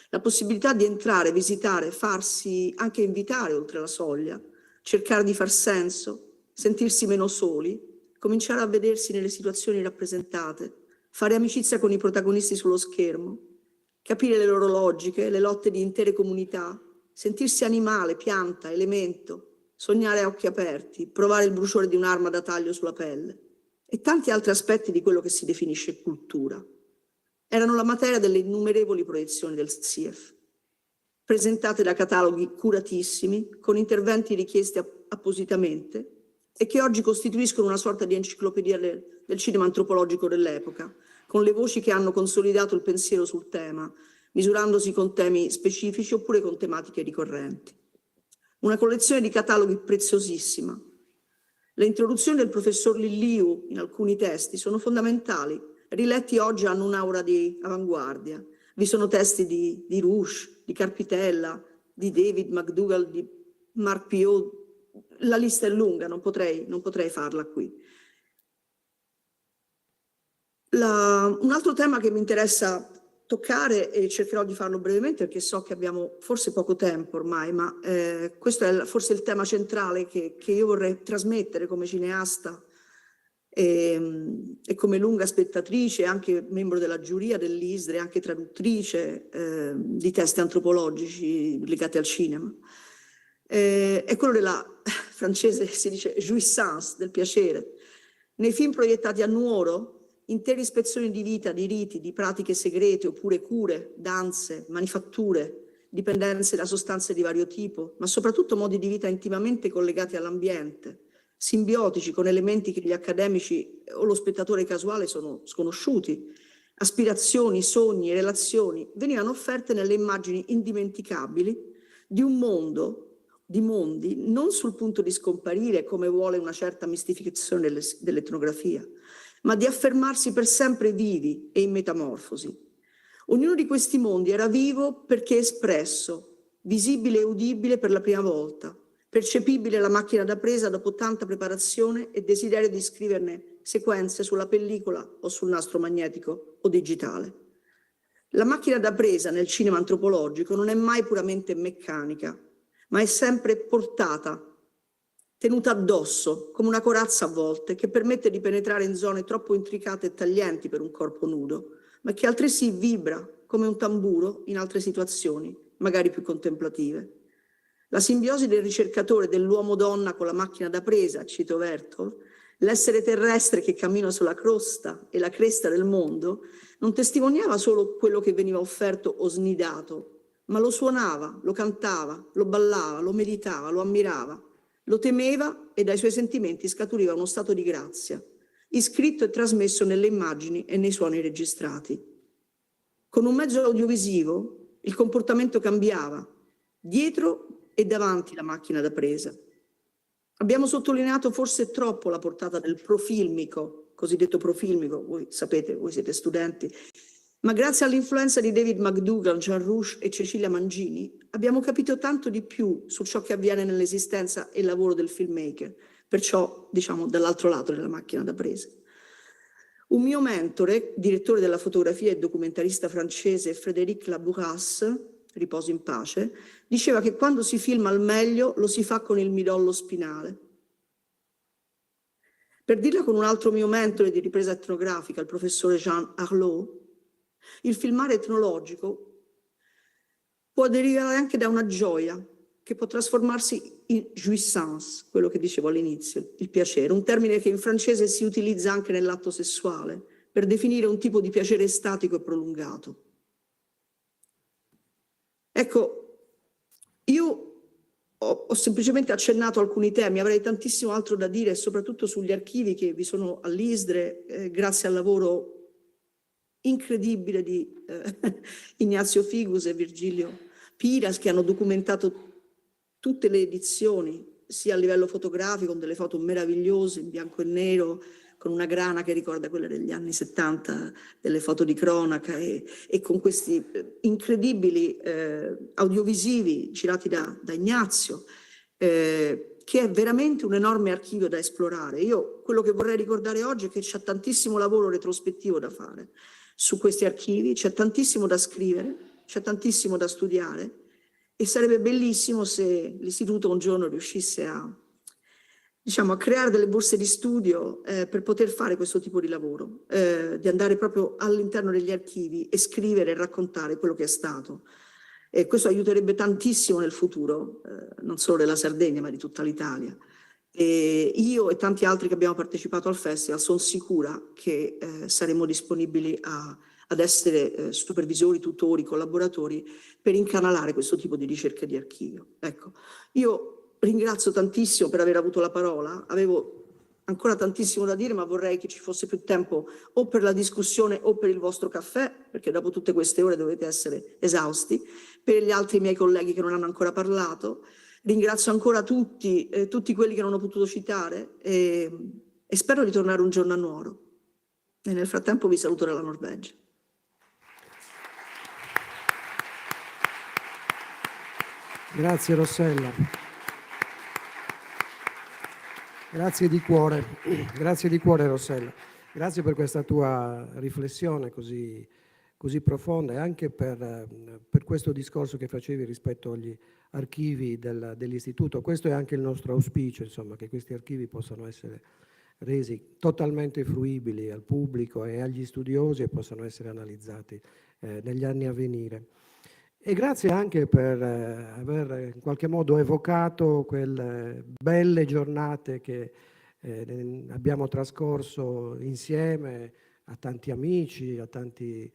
La possibilità di entrare, visitare, farsi anche invitare oltre la soglia, cercare di far senso, sentirsi meno soli, cominciare a vedersi nelle situazioni rappresentate, fare amicizia con i protagonisti sullo schermo, capire le loro logiche, le lotte di intere comunità, sentirsi animale, pianta, elemento, sognare a occhi aperti, provare il bruciore di un'arma da taglio sulla pelle e tanti altri aspetti di quello che si definisce cultura. Erano la materia delle innumerevoli proiezioni del SIEF, presentate da cataloghi curatissimi, con interventi richiesti appositamente, e che oggi costituiscono una sorta di enciclopedia del cinema antropologico dell'epoca, con le voci che hanno consolidato il pensiero sul tema, misurandosi con temi specifici oppure con tematiche ricorrenti. Una collezione di cataloghi preziosissima. Le introduzioni del professor Lilliu in alcuni testi sono fondamentali, riletti oggi hanno un'aura di avanguardia. Vi sono testi di Rouche, di Carpitella, di David McDougall, di Marc Piot, la lista è lunga, non potrei farla qui. Un altro tema che mi interessa toccare, e cercherò di farlo brevemente perché so che abbiamo forse poco tempo ormai, ma questo è forse il tema centrale che io vorrei trasmettere come cineasta e come lunga spettatrice, anche membro della giuria dell'ISDRE, anche traduttrice di testi antropologici legati al cinema. È quello della francese, si dice jouissance, del piacere. Nei film proiettati a Nuoro, intere ispezioni di vita, di riti, di pratiche segrete oppure cure, danze, manifatture, dipendenze da sostanze di vario tipo, ma soprattutto modi di vita intimamente collegati all'ambiente, simbiotici con elementi che gli accademici o lo spettatore casuale sono sconosciuti, aspirazioni, sogni, relazioni, venivano offerte nelle immagini indimenticabili di un mondo, di mondi, non sul punto di scomparire come vuole una certa mistificazione dell'etnografia, ma di affermarsi per sempre vivi e in metamorfosi. Ognuno di questi mondi era vivo perché espresso, visibile e udibile per la prima volta, percepibile alla macchina da presa dopo tanta preparazione e desiderio di scriverne sequenze sulla pellicola o sul nastro magnetico o digitale. La macchina da presa nel cinema antropologico non è mai puramente meccanica, ma è sempre portata, tenuta addosso, come una corazza a volte, che permette di penetrare in zone troppo intricate e taglienti per un corpo nudo, ma che altresì vibra come un tamburo in altre situazioni, magari più contemplative. La simbiosi del ricercatore dell'uomo-donna con la macchina da presa, cito Vertov, l'essere terrestre che cammina sulla crosta e la cresta del mondo, non testimoniava solo quello che veniva offerto o snidato, ma lo suonava, lo cantava, lo ballava, lo meditava, lo ammirava, lo temeva e dai suoi sentimenti scaturiva uno stato di grazia, iscritto e trasmesso nelle immagini e nei suoni registrati. Con un mezzo audiovisivo il comportamento cambiava, dietro e davanti la macchina da presa. Abbiamo sottolineato forse troppo la portata del profilmico, cosiddetto profilmico, voi sapete, voi siete studenti, ma grazie all'influenza di David McDougall, Jean Rouche e Cecilia Mangini abbiamo capito tanto di più su ciò che avviene nell'esistenza e lavoro del filmmaker, perciò diciamo dall'altro lato della macchina da presa. Un mio mentore, direttore della fotografia e documentarista francese Frédéric Labouras, riposi in pace, diceva che quando si filma al meglio lo si fa con il midollo spinale. Per dirla con un altro mio mentore di ripresa etnografica, il professore Jean Arlot, il filmare etnologico può derivare anche da una gioia che può trasformarsi in jouissance, quello che dicevo all'inizio, il piacere, un termine che in francese si utilizza anche nell'atto sessuale per definire un tipo di piacere estatico e prolungato. Ecco, io ho semplicemente accennato alcuni temi, avrei tantissimo altro da dire, soprattutto sugli archivi che vi sono all'ISDRE, grazie al lavoro incredibile di Ignazio Figus e Virgilio Piras, che hanno documentato tutte le edizioni, sia a livello fotografico, con delle foto meravigliose in bianco e nero, con una grana che ricorda quelle degli anni 70, delle foto di cronaca, e con questi incredibili audiovisivi girati da Ignazio, che è veramente un enorme archivio da esplorare. Io quello che vorrei ricordare oggi è che c'è tantissimo lavoro retrospettivo da fare su questi archivi, c'è tantissimo da scrivere, c'è tantissimo da studiare, e sarebbe bellissimo se l'istituto un giorno riuscisse a creare delle borse di studio per poter fare questo tipo di lavoro, di andare proprio all'interno degli archivi e scrivere e raccontare quello che è stato. E questo aiuterebbe tantissimo nel futuro, non solo della Sardegna, ma di tutta l'Italia. E io e tanti altri che abbiamo partecipato al festival sono sicura che saremo disponibili ad essere supervisori, tutori, collaboratori per incanalare questo tipo di ricerca di archivio. Ecco, io ringrazio tantissimo per aver avuto la parola. Avevo ancora tantissimo da dire, ma vorrei che ci fosse più tempo o per la discussione o per il vostro caffè, perché dopo tutte queste ore dovete essere esausti. Per gli altri miei colleghi che non hanno ancora parlato, ringrazio ancora tutti quelli che non ho potuto citare e spero di tornare un giorno a Nuoro. E nel frattempo vi saluto dalla Norvegia. Grazie Rossella. Grazie di cuore Rossella. Grazie per questa tua riflessione così profonda e anche per questo discorso che facevi rispetto agli archivi dell'istituto. Questo è anche il nostro auspicio, insomma, che questi archivi possano essere resi totalmente fruibili al pubblico e agli studiosi e possano essere analizzati negli anni a venire. E grazie anche per aver in qualche modo evocato quelle belle giornate che abbiamo trascorso insieme a tanti amici, a tanti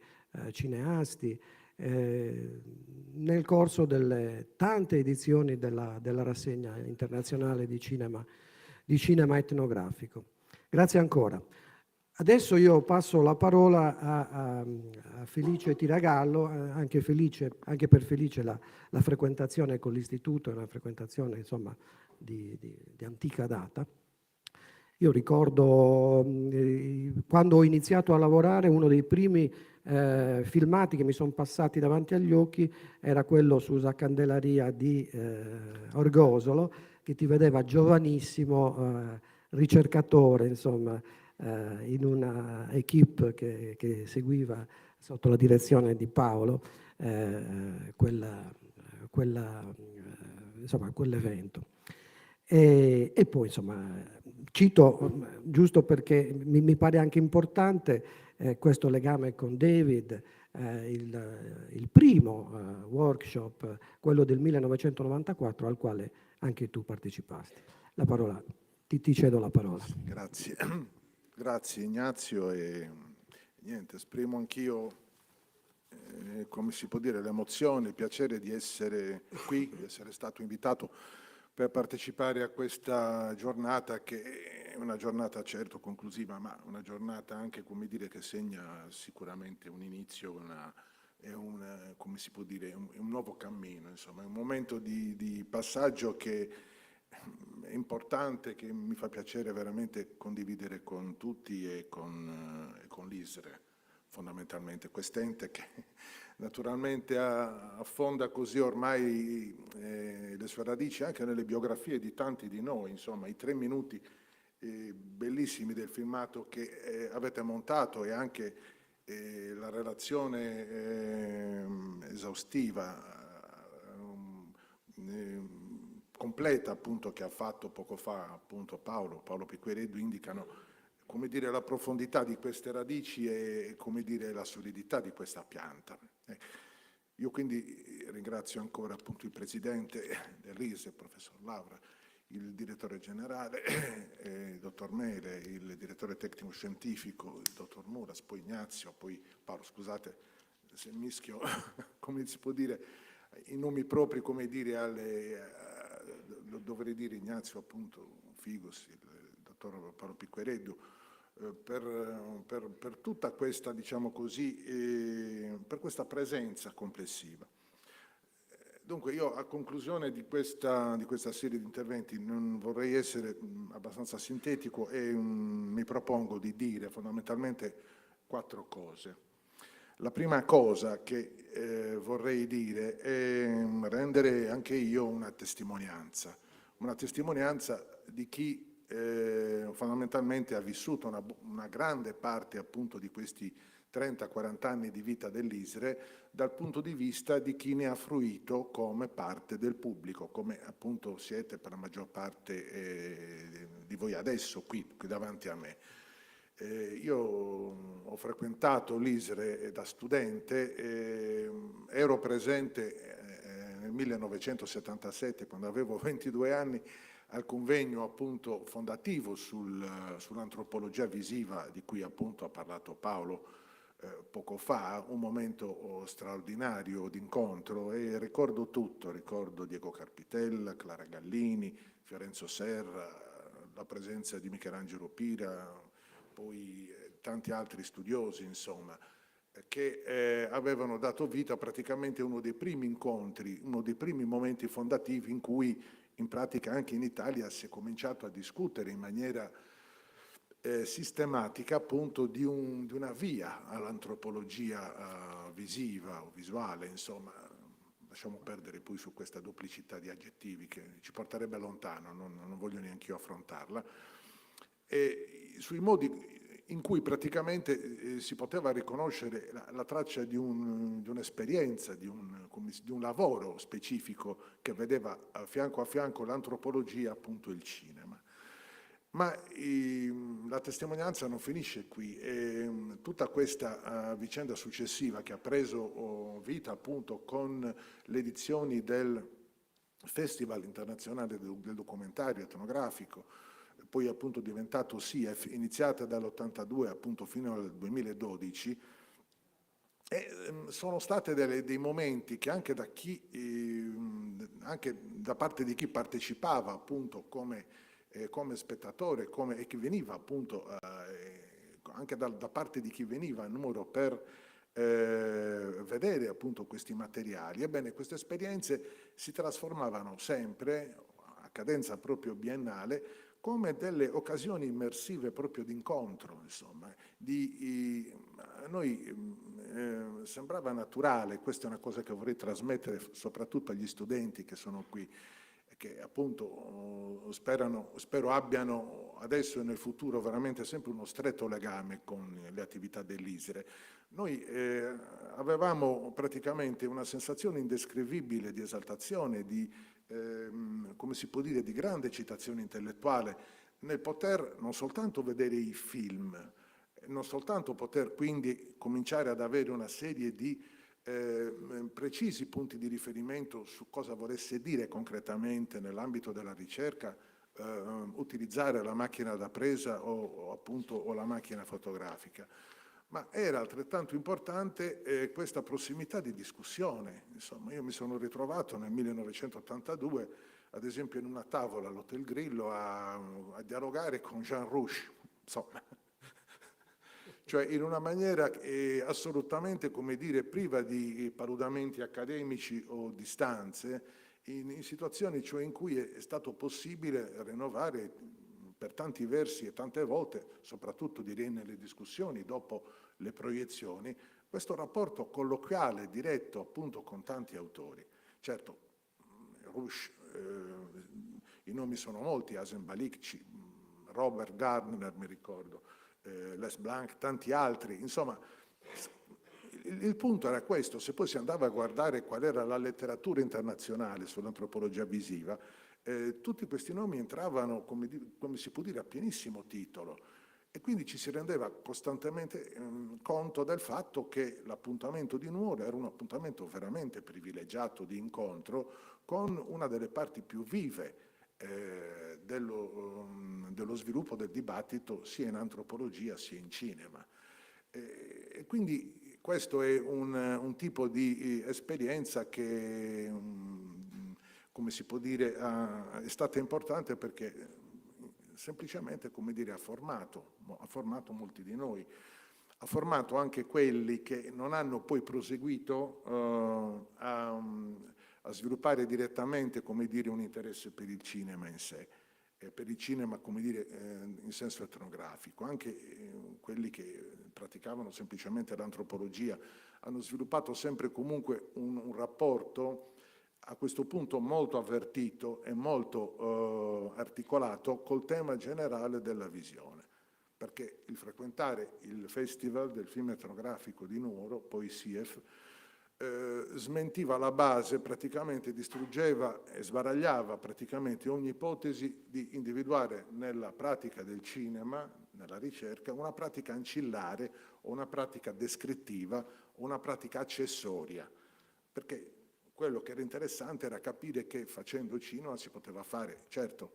cineasti, nel corso delle tante edizioni della rassegna internazionale di cinema etnografico. Grazie ancora. Adesso io passo la parola a Felice Tiragallo, anche per Felice la frequentazione con l'istituto è una frequentazione insomma di antica data. Io ricordo quando ho iniziato a lavorare, uno dei primi filmati che mi sono passati davanti agli occhi era quello su Candelaria di Orgosolo, che ti vedeva giovanissimo ricercatore, insomma, in una equipe che seguiva sotto la direzione di Paolo quell'evento. E poi insomma cito, giusto perché mi pare anche importante questo legame con David, il primo workshop, quello del 1994, al quale anche tu partecipasti. La parola, ti cedo la parola. Grazie. Grazie Ignazio e niente, esprimo anch'io, come si può dire, l'emozione, il piacere di essere qui, di essere stato invitato per partecipare a questa giornata che è una giornata certo conclusiva, ma una giornata anche, come dire, che segna sicuramente un inizio, come si può dire, un nuovo cammino, insomma, è un momento di passaggio che è importante, che mi fa piacere veramente condividere con tutti e con l'ISRE, fondamentalmente, quest'ente che naturalmente affonda così ormai le sue radici anche nelle biografie di tanti di noi, insomma, i 3 minuti bellissimi del filmato che avete montato e anche la relazione esaustiva, completa appunto che ha fatto poco fa appunto Paolo Piquereddu indicano, come dire, la profondità di queste radici e, come dire, la solidità di questa pianta. Io quindi ringrazio ancora appunto il presidente dell'ISE, il professor Laura, il direttore generale, il dottor Mele, il direttore tecnico-scientifico, il dottor Muras, poi Ignazio, poi Paolo, scusate se mischio, come si può dire, i nomi propri, come dire, dovrei dire Ignazio appunto Figus, il dottor Paolo Piquereddu, per tutta questa, diciamo così, per questa presenza complessiva. Dunque io a conclusione di questa serie di interventi non vorrei essere abbastanza sintetico e mi propongo di dire fondamentalmente 4 cose. La prima cosa che vorrei dire è rendere anche io una testimonianza di chi fondamentalmente ha vissuto una grande parte appunto di questi 30-40 anni di vita dell'ISRE dal punto di vista di chi ne ha fruito come parte del pubblico, come appunto siete per la maggior parte di voi adesso qui davanti a me. Io ho frequentato l'ISRE da studente, ero presente nel 1977, quando avevo 22 anni, al convegno appunto fondativo sull'antropologia visiva di cui appunto ha parlato Paolo, poco fa, un momento straordinario d'incontro, e ricordo tutto, ricordo Diego Carpitella, Clara Gallini, Fiorenzo Serra, la presenza di Michelangelo Pira, poi tanti altri studiosi, insomma, che avevano dato vita praticamente a uno dei primi incontri, uno dei primi momenti fondativi in cui in pratica anche in Italia si è cominciato a discutere in maniera sistematica appunto di una via all'antropologia visiva o visuale, insomma, lasciamo perdere poi su questa duplicità di aggettivi che ci porterebbe lontano, non voglio neanche io affrontarla, e sui modi in cui praticamente si poteva riconoscere la traccia di un'esperienza, di un lavoro specifico che vedeva a fianco l'antropologia, appunto il cinema. Ma la testimonianza non finisce qui. Tutta questa vicenda successiva che ha preso vita appunto con le edizioni del Festival internazionale del documentario etnografico, poi appunto diventato SIEF, iniziata dall'82 appunto fino al 2012, e sono stati dei momenti che anche da parte di chi partecipava appunto come spettatore, e che veniva appunto anche da parte di chi veniva a Nuoro per vedere appunto questi materiali. Ebbene, queste esperienze si trasformavano sempre, a cadenza proprio biennale, come delle occasioni immersive proprio d'incontro, insomma. A noi sembrava naturale, questa è una cosa che vorrei trasmettere soprattutto agli studenti che sono qui, che appunto spero abbiano adesso e nel futuro veramente sempre uno stretto legame con le attività dell'ISRE. Noi avevamo praticamente una sensazione indescrivibile di esaltazione, come si può dire, di grande eccitazione intellettuale nel poter non soltanto vedere i film, non soltanto poter quindi cominciare ad avere una serie di precisi punti di riferimento su cosa volesse dire concretamente nell'ambito della ricerca utilizzare la macchina da presa o la macchina fotografica, ma era altrettanto importante questa prossimità di discussione. Insomma, io mi sono ritrovato nel 1982, ad esempio, in una tavola all'Hotel Grillo a dialogare con Jean Rouch, insomma, cioè in una maniera assolutamente, come dire, priva di paludamenti accademici o distanze, in situazioni cioè in cui è stato possibile rinnovare per tanti versi e tante volte, soprattutto direi nelle discussioni dopo le proiezioni, questo rapporto colloquiale, diretto appunto con tanti autori. Certo, Rouch, i nomi sono molti, Hasan Balikci, Robert Gardner, mi ricordo, Les Blanc, tanti altri, insomma, il punto era questo. Se poi si andava a guardare qual era la letteratura internazionale sull'antropologia visiva, tutti questi nomi entravano, come si può dire, a pienissimo titolo, e quindi ci si rendeva costantemente conto del fatto che l'appuntamento di Nuoro era un appuntamento veramente privilegiato di incontro con una delle parti più vive dello sviluppo del dibattito sia in antropologia sia in cinema. E quindi questo è un tipo di esperienza che, come si può dire, è stata importante perché semplicemente, come dire, ha formato molti di noi, ha formato anche quelli che non hanno poi proseguito a sviluppare direttamente, come dire, un interesse per il cinema in sé, per il cinema, come dire, in senso etnografico. Anche quelli che praticavano semplicemente l'antropologia hanno sviluppato sempre comunque un rapporto a questo punto molto avvertito e molto articolato col tema generale della visione, perché il frequentare il Festival del film etnografico di Nuoro, poi SIEF, smentiva la base, praticamente distruggeva e sbaragliava praticamente ogni ipotesi di individuare nella pratica del cinema, nella ricerca, una pratica ancillare o una pratica descrittiva o una pratica accessoria, perché quello che era interessante era capire che facendo cinema si poteva fare, certo,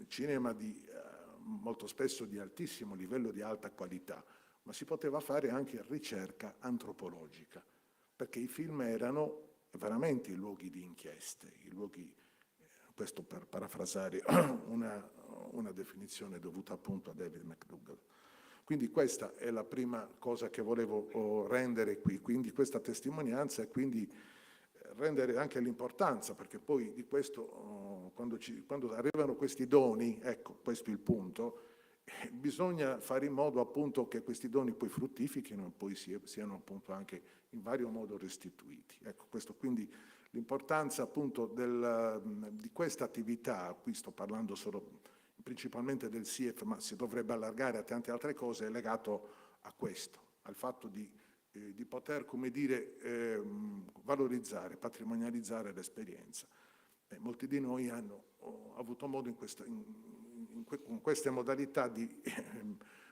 cinema molto spesso di altissimo livello, di alta qualità, ma si poteva fare anche ricerca antropologica, perché i film erano veramente i luoghi di inchieste, i luoghi, questo per parafrasare una definizione dovuta appunto a David McDougall. Quindi questa è la prima cosa che volevo rendere qui, quindi questa testimonianza e quindi rendere anche l'importanza, perché poi di questo, quando arrivano questi doni, ecco, questo è il punto, bisogna fare in modo appunto che questi doni poi fruttifichino e poi siano appunto anche in vario modo restituiti. Ecco, questo quindi l'importanza appunto di questa attività, qui sto parlando solo principalmente del SIEF, ma si dovrebbe allargare a tante altre cose, è legato a questo, al fatto di poter, come dire, valorizzare, patrimonializzare l'esperienza. Molti di noi hanno avuto modo con queste modalità di,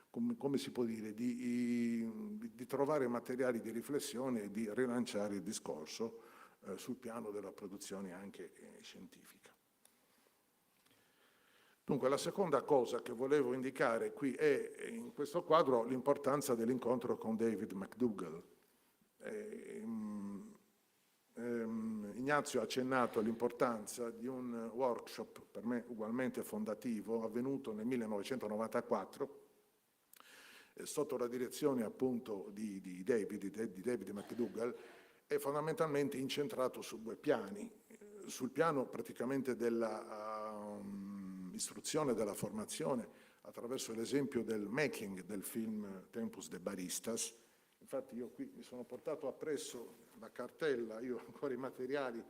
come si può dire, di trovare materiali di riflessione e di rilanciare il discorso sul piano della produzione anche scientifica. Dunque, la seconda cosa che volevo indicare qui è, in questo quadro, l'importanza dell'incontro con David McDougall. Ignazio ha accennato all'importanza di un workshop, per me ugualmente fondativo, avvenuto nel 1994, sotto la direzione appunto di David McDougall, e fondamentalmente incentrato su due piani. Sul piano praticamente della istruzione, della formazione, attraverso l'esempio del making del film Tempus de Baristas. Infatti io qui mi sono portato appresso la cartella, io ho ancora i materiali,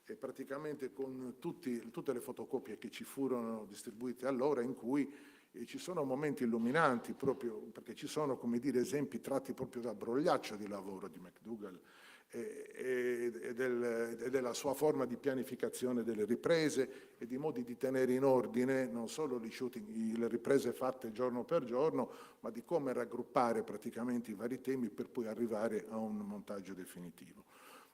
e praticamente con tutte le fotocopie che ci furono distribuite allora, in cui ci sono momenti illuminanti, proprio perché ci sono, come dire, esempi tratti proprio dal brogliaccio di lavoro di McDougall e della sua forma di pianificazione delle riprese e di modi di tenere in ordine non solo le riprese fatte giorno per giorno, ma di come raggruppare praticamente i vari temi per poi arrivare a un montaggio definitivo.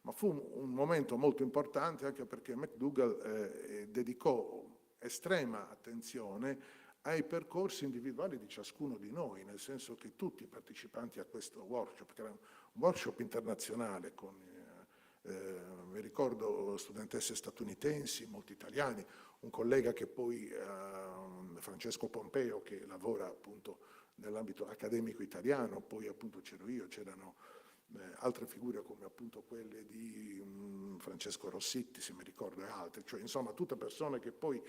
Ma fu un momento molto importante anche perché McDougall dedicò estrema attenzione ai percorsi individuali di ciascuno di noi, nel senso che tutti i partecipanti a questo workshop, che era un workshop internazionale con, mi ricordo, studentesse statunitensi, molti italiani, un collega che poi, Francesco Pompeo, che lavora appunto nell'ambito accademico italiano, poi appunto c'ero io, c'erano altre figure come appunto quelle di Francesco Rossitti, se mi ricordo, e altre, cioè insomma tutte persone che poi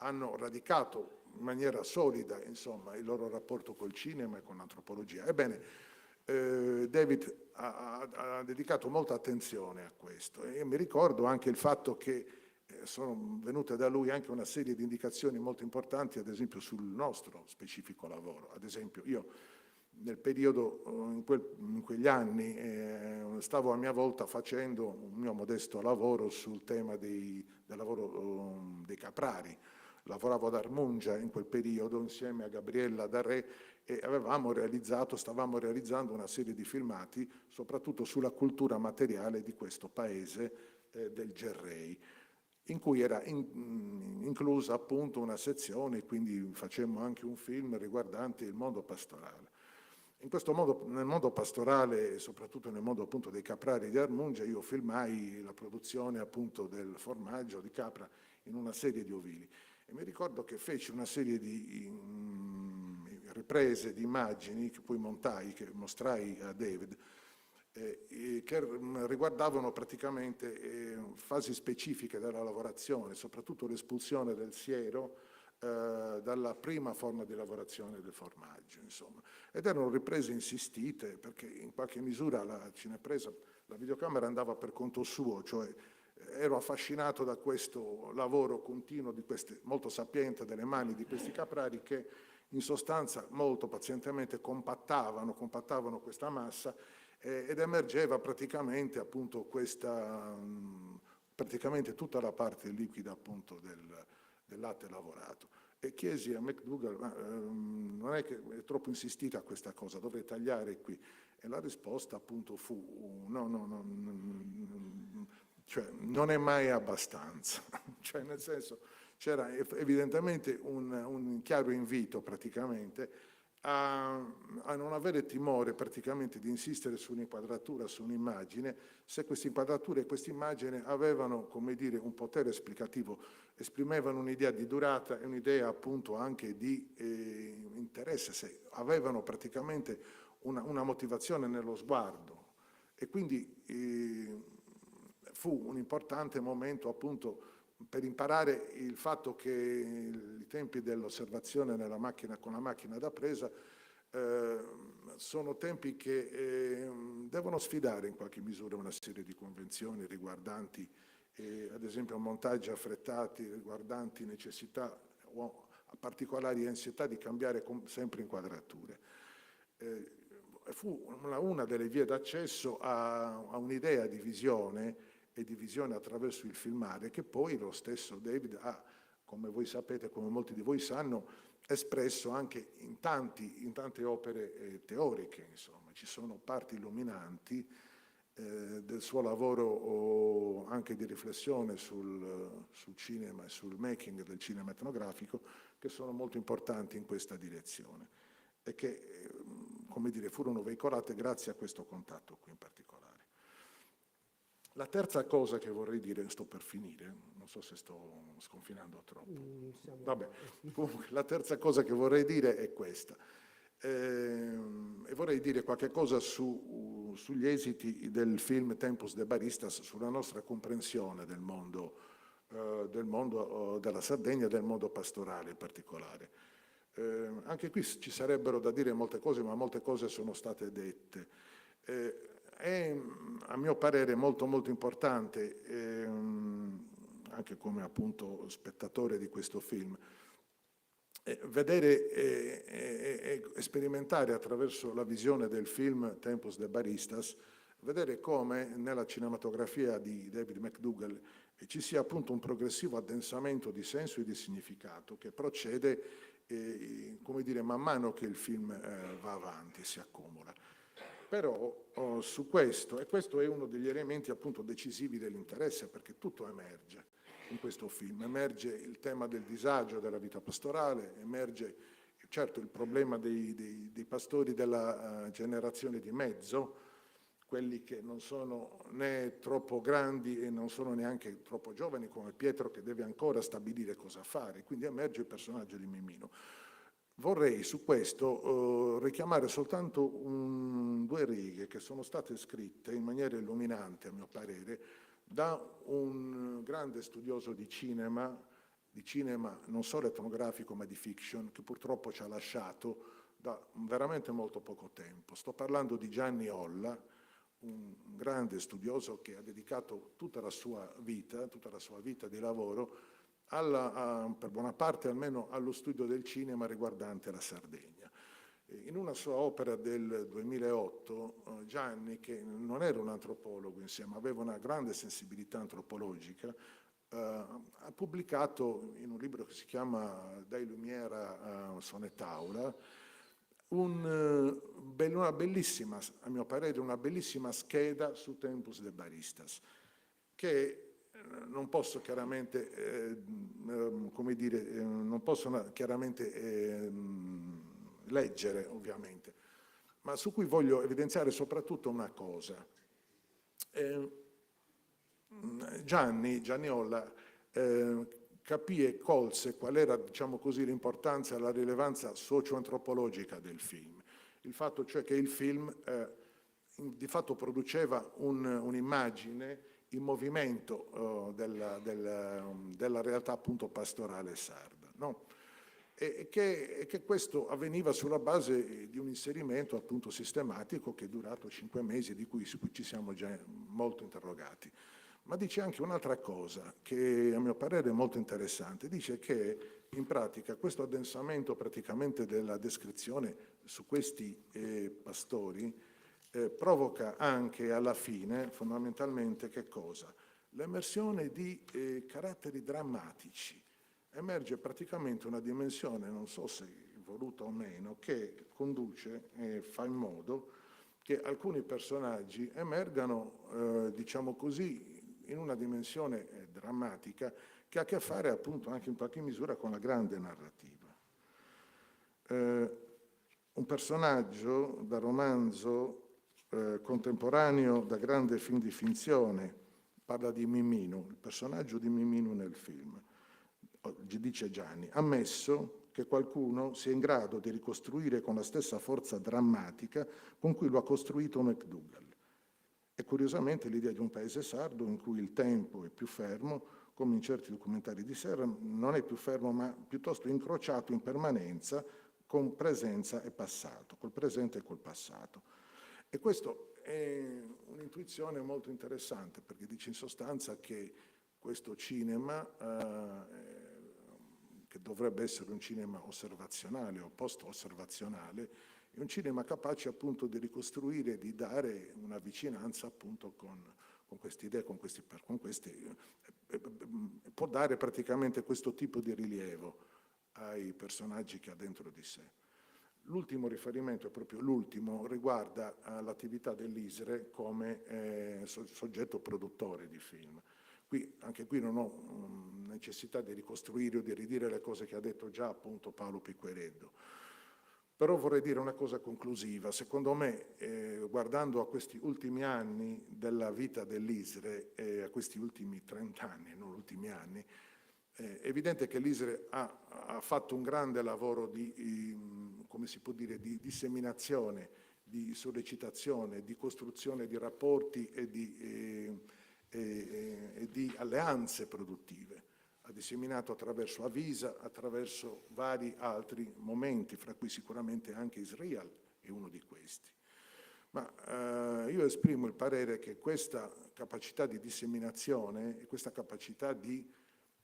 hanno radicato in maniera solida, insomma, il loro rapporto col cinema e con l'antropologia. Ebbene, David ha dedicato molta attenzione a questo e mi ricordo anche il fatto che sono venute da lui anche una serie di indicazioni molto importanti, ad esempio sul nostro specifico lavoro. Ad esempio, io nel periodo, in quegli anni, stavo a mia volta facendo un mio modesto lavoro sul tema del lavoro dei caprari. Lavoravo ad Armungia in quel periodo insieme a Gabriella Darré e stavamo realizzando una serie di filmati soprattutto sulla cultura materiale di questo paese del Gerrei, in cui era inclusa appunto una sezione, quindi facemmo anche un film riguardante il mondo pastorale. In questo modo, nel mondo pastorale e soprattutto nel mondo appunto dei caprari di Armungia, io filmai la produzione appunto del formaggio di capra in una serie di ovili. E mi ricordo che feci una serie di riprese, di immagini che poi montai, che mostrai a David, che riguardavano praticamente fasi specifiche della lavorazione, soprattutto l'espulsione del siero dalla prima forma di lavorazione del formaggio, insomma. Ed erano riprese insistite perché in qualche misura la cinepresa, la videocamera andava per conto suo, cioè ero affascinato da questo lavoro continuo molto sapiente delle mani di questi caprari che in sostanza molto pazientemente compattavano questa massa ed emergeva praticamente appunto praticamente tutta la parte liquida appunto del latte lavorato. E chiesi a McDougall, ma non è che è troppo insistita questa cosa, dovrei tagliare qui? E la risposta appunto fu no, cioè non è mai abbastanza, cioè nel senso c'era evidentemente un chiaro invito praticamente a non avere timore praticamente di insistere su un'inquadratura, su un'immagine, se questa inquadratura e questa immagine avevano, come dire, un potere esplicativo, esprimevano un'idea di durata e un'idea appunto anche di interesse, se avevano praticamente una motivazione nello sguardo. E quindi fu un importante momento appunto per imparare il fatto che i tempi dell'osservazione nella macchina con la macchina da presa sono tempi che devono sfidare in qualche misura una serie di convenzioni riguardanti ad esempio montaggi affrettati, riguardanti necessità o particolari ansietà di cambiare sempre inquadrature. Fu una delle vie d'accesso a un'idea di visione e di visione attraverso il filmare che poi lo stesso David ha, come voi sapete, come molti di voi sanno, espresso anche in tante opere teoriche. Insomma, ci sono parti illuminanti del suo lavoro anche di riflessione sul cinema e sul making del cinema etnografico che sono molto importanti in questa direzione e che, come dire, furono veicolate grazie a questo contatto qui in particolare. La terza cosa che vorrei dire, sto per finire, non so se sto sconfinando troppo. Vabbè, comunque la terza cosa che vorrei dire è questa. E vorrei dire qualche cosa sugli esiti del film Tempus de Baristas, sulla nostra comprensione del mondo della Sardegna e del mondo pastorale in particolare. Anche qui ci sarebbero da dire molte cose, ma molte cose sono state dette. È a mio parere molto molto importante, anche come appunto spettatore di questo film, vedere e sperimentare attraverso la visione del film Tempus de Baristas, vedere come nella cinematografia di David McDougall ci sia appunto un progressivo addensamento di senso e di significato che procede, come dire, man mano che il film va avanti, si accumula. Però su questo, e questo è uno degli elementi appunto decisivi dell'interesse, perché tutto emerge in questo film, emerge il tema del disagio della vita pastorale, emerge certo il problema dei pastori della generazione di mezzo, quelli che non sono né troppo grandi e non sono neanche troppo giovani come Pietro che deve ancora stabilire cosa fare, quindi emerge il personaggio di Mimino. Vorrei su questo richiamare soltanto due righe che sono state scritte in maniera illuminante, a mio parere, da un grande studioso di cinema non solo etnografico ma di fiction, che purtroppo ci ha lasciato da veramente molto poco tempo. Sto parlando di Gianni Olla, un grande studioso che ha dedicato tutta la sua vita di lavoro per buona parte almeno allo studio del cinema riguardante la Sardegna. In una sua opera del 2008, Gianni, che non era un antropologo insieme, aveva una grande sensibilità antropologica, ha pubblicato in un libro che si chiama Dai Lumiera Sonetaula una bellissima, a mio parere, una bellissima scheda su Tempus de Baristas, che non posso chiaramente, come dire, non posso chiaramente leggere, ovviamente, ma su cui voglio evidenziare soprattutto una cosa. Gianni Olla capì e colse qual era, diciamo così, l'importanza e la rilevanza socio-antropologica del film. Il fatto cioè che il film di fatto produceva un'immagine in movimento della realtà appunto pastorale sarda, no? E che questo avveniva sulla base di un inserimento appunto sistematico che è durato 5 mesi, di cui ci siamo già molto interrogati. Ma dice anche un'altra cosa che a mio parere è molto interessante, dice che in pratica questo addensamento praticamente della descrizione su questi pastori provoca anche alla fine fondamentalmente che cosa? L'emersione di caratteri drammatici. Emerge praticamente una dimensione, non so se voluta o meno, che conduce e fa in modo che alcuni personaggi emergano, diciamo così, in una dimensione drammatica che ha a che fare appunto anche in qualche misura con la grande narrativa. un personaggio da romanzo contemporaneo, da grande film di finzione, parla di Mimino, il personaggio di Mimino nel film, dice Gianni, ammesso che qualcuno sia in grado di ricostruire con la stessa forza drammatica con cui lo ha costruito MacDougall. E curiosamente l'idea di un paese sardo in cui il tempo è più fermo, come in certi documentari di Serra, non è più fermo ma piuttosto incrociato in permanenza con presenza e passato, col presente e col passato. E questo è un'intuizione molto interessante, perché dice in sostanza che questo cinema, che dovrebbe essere un cinema osservazionale o post-osservazionale, è un cinema capace appunto di ricostruire, di dare una vicinanza appunto con queste idee, può dare praticamente questo tipo di rilievo ai personaggi che ha dentro di sé. L'ultimo riferimento, è proprio l'ultimo, riguarda l'attività dell'ISRE come soggetto produttore di film. Anche qui non ho necessità di ricostruire o di ridire le cose che ha detto già appunto Paolo Piquereddo. Però vorrei dire una cosa conclusiva. Secondo me, guardando a questi ultimi anni della vita dell'ISRE, a questi ultimi 30 anni, non ultimi anni, è evidente che l'ISRE ha fatto un grande lavoro di, come si può dire, di disseminazione, di sollecitazione, di costruzione di rapporti e di alleanze produttive. Ha disseminato attraverso Avisa, attraverso vari altri momenti, fra cui sicuramente anche Israel è uno di questi. Ma io esprimo il parere che questa capacità di disseminazione e questa capacità di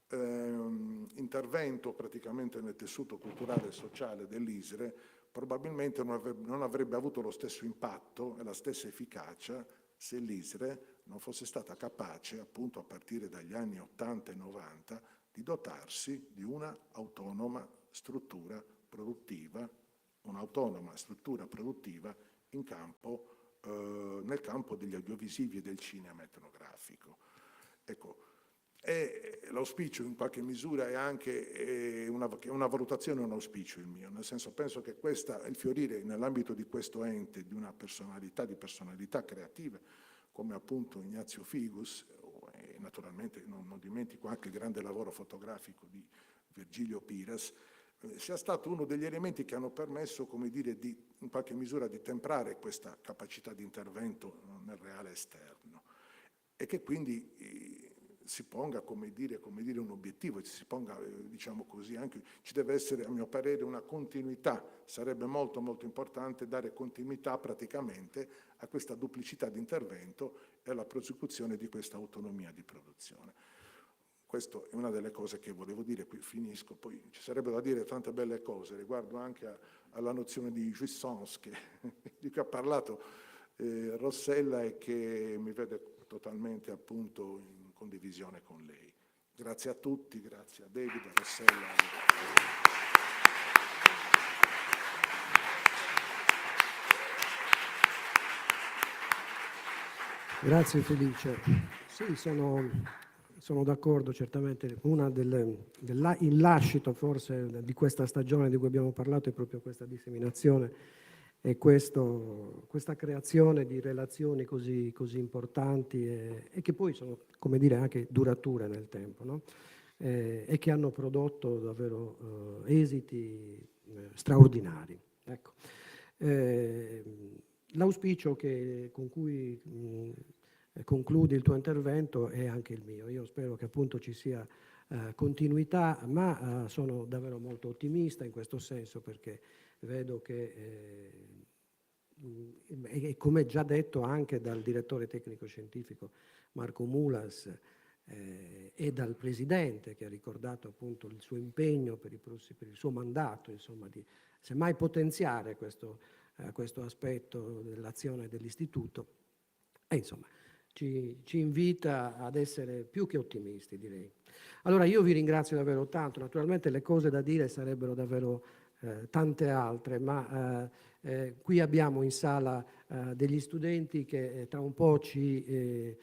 intervento praticamente nel tessuto culturale e sociale dell'ISRE probabilmente non avrebbe avuto lo stesso impatto e la stessa efficacia se l'ISRE non fosse stata capace, appunto a partire dagli anni 80 e 90, di dotarsi di una autonoma struttura produttiva, nel campo degli audiovisivi e del cinema etnografico. Ecco, l'auspicio in qualche misura è anche una valutazione, un auspicio il mio, nel senso penso che il fiorire nell'ambito di questo ente di una personalità, di personalità creative, come appunto Ignazio Figus, e naturalmente non dimentico anche il grande lavoro fotografico di Virgilio Pires, sia stato uno degli elementi che hanno permesso, come dire, in qualche misura di temprare questa capacità di intervento nel reale esterno e che quindi si ponga come dire un obiettivo, si ponga, diciamo così, anche ci deve essere, a mio parere, una continuità. Sarebbe molto molto importante dare continuità praticamente a questa duplicità di intervento e alla prosecuzione di questa autonomia di produzione. Questa è una delle cose che volevo dire, qui finisco, poi ci sarebbe da dire tante belle cose riguardo anche alla nozione di jouissance di cui ha parlato Rossella e che mi vede totalmente appunto in condivisione con lei. Grazie a tutti, grazie a David, a Rossella. Grazie Felice. Sì, sono d'accordo certamente. Il lascito forse di questa stagione di cui abbiamo parlato è proprio questa disseminazione e questa creazione di relazioni così importanti e che poi sono, come dire, anche durature nel tempo, no? E che hanno prodotto davvero esiti straordinari. Ecco. L'auspicio con cui concludi il tuo intervento è anche il mio. Io spero che appunto ci sia continuità, ma sono davvero molto ottimista in questo senso perché vedo che, come già detto anche dal direttore tecnico scientifico Marco Mulas e dal presidente che ha ricordato appunto il suo impegno per il suo mandato, insomma, di semmai potenziare questo aspetto dell'azione dell'istituto, e insomma ci invita ad essere più che ottimisti, direi. Allora io vi ringrazio davvero tanto, naturalmente le cose da dire sarebbero davvero tante altre, ma qui abbiamo in sala degli studenti che tra un po' ci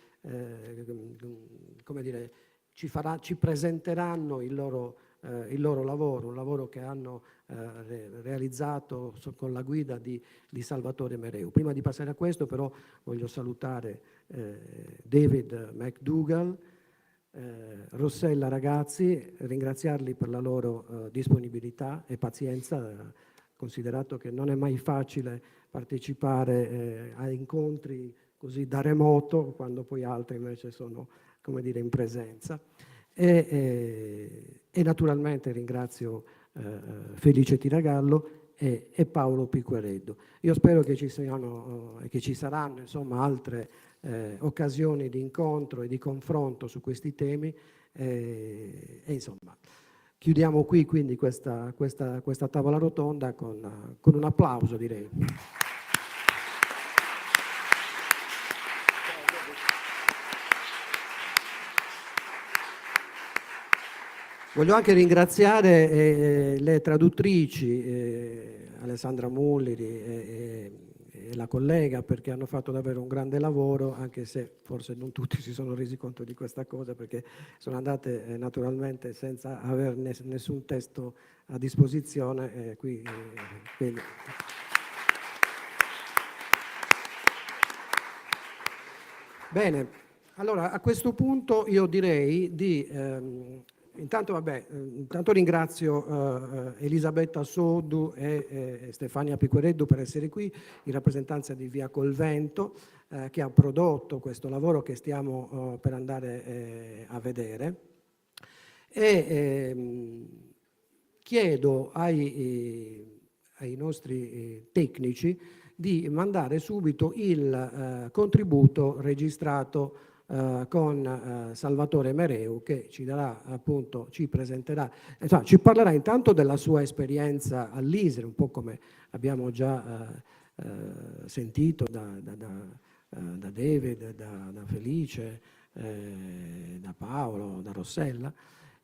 presenteranno il loro il loro lavoro, un lavoro che hanno realizzato con la guida di Salvatore Mereu. Prima di passare a questo però voglio salutare David McDougall, Rossella ragazzi, ringraziarli per la loro disponibilità e pazienza, considerato che non è mai facile partecipare a incontri così da remoto, quando poi altri invece sono, come dire, in presenza. E naturalmente ringrazio Felice Tiragallo e Paolo Piquereddu. Io spero che ci siano e che ci saranno insomma altre occasioni di incontro e di confronto su questi temi e insomma chiudiamo qui quindi questa tavola rotonda con un applauso, direi. Voglio anche ringraziare le traduttrici, Alessandra Mulliri e la collega, perché hanno fatto davvero un grande lavoro, anche se forse non tutti si sono resi conto di questa cosa, perché sono andate naturalmente senza avere nessun testo a disposizione. Quindi. Bene, allora a questo punto io direi di... Intanto ringrazio Elisabetta Sodu e Stefania Piquereddu per essere qui in rappresentanza di Via Colvento, che ha prodotto questo lavoro che stiamo per andare a vedere. E chiedo ai nostri tecnici di mandare subito il contributo registrato con Salvatore Mereu, che ci darà appunto, ci presenterà, insomma, ci parlerà intanto della sua esperienza all'ISRE, un po' come abbiamo già sentito da David, da Felice, da Paolo, da Rossella,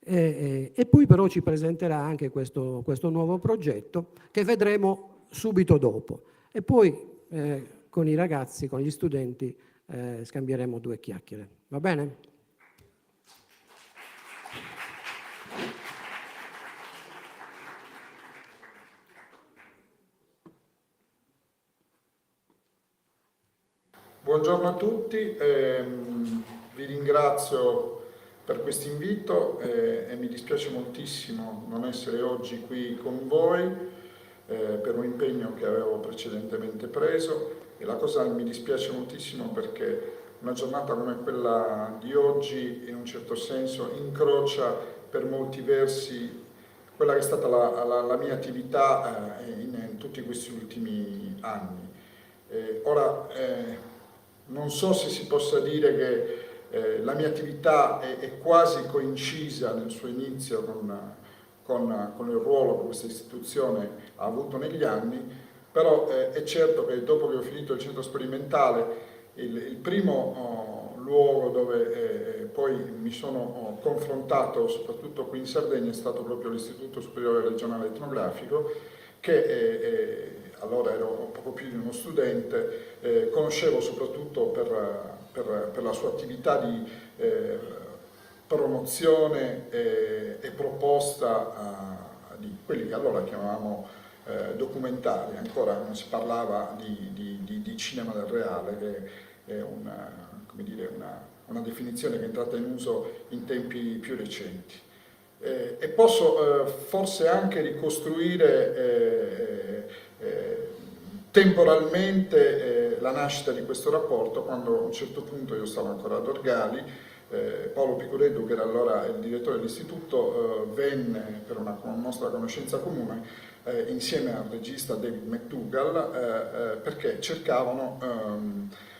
e poi però ci presenterà anche questo nuovo progetto che vedremo subito dopo, e poi con i ragazzi, con gli studenti, scambieremo due chiacchiere. Va bene? Buongiorno a tutti, vi ringrazio per questo invito e mi dispiace moltissimo non essere oggi qui con voi per un impegno che avevo precedentemente preso. E la cosa mi dispiace moltissimo perché una giornata come quella di oggi in un certo senso incrocia per molti versi quella che è stata la mia attività in tutti questi ultimi anni. Ora non so se si possa dire che la mia attività è quasi coincisa nel suo inizio con il ruolo che questa istituzione ha avuto negli anni, però è certo che dopo che ho finito il centro sperimentale, il primo luogo dove poi mi sono confrontato, soprattutto qui in Sardegna, è stato proprio l'Istituto Superiore Regionale Etnografico, che allora ero poco più di uno studente, conoscevo soprattutto per la sua attività di promozione e proposta di quelli che allora chiamavamo documentari. Ancora non si parlava di cinema del reale, che è una definizione che è entrata in uso in tempi più recenti. E posso forse anche ricostruire temporalmente la nascita di questo rapporto, quando a un certo punto io stavo ancora ad Orgali, Paolo Piquereddu, che era allora il direttore dell'istituto, venne per una nostra conoscenza comune insieme al regista David McDougall perché cercavano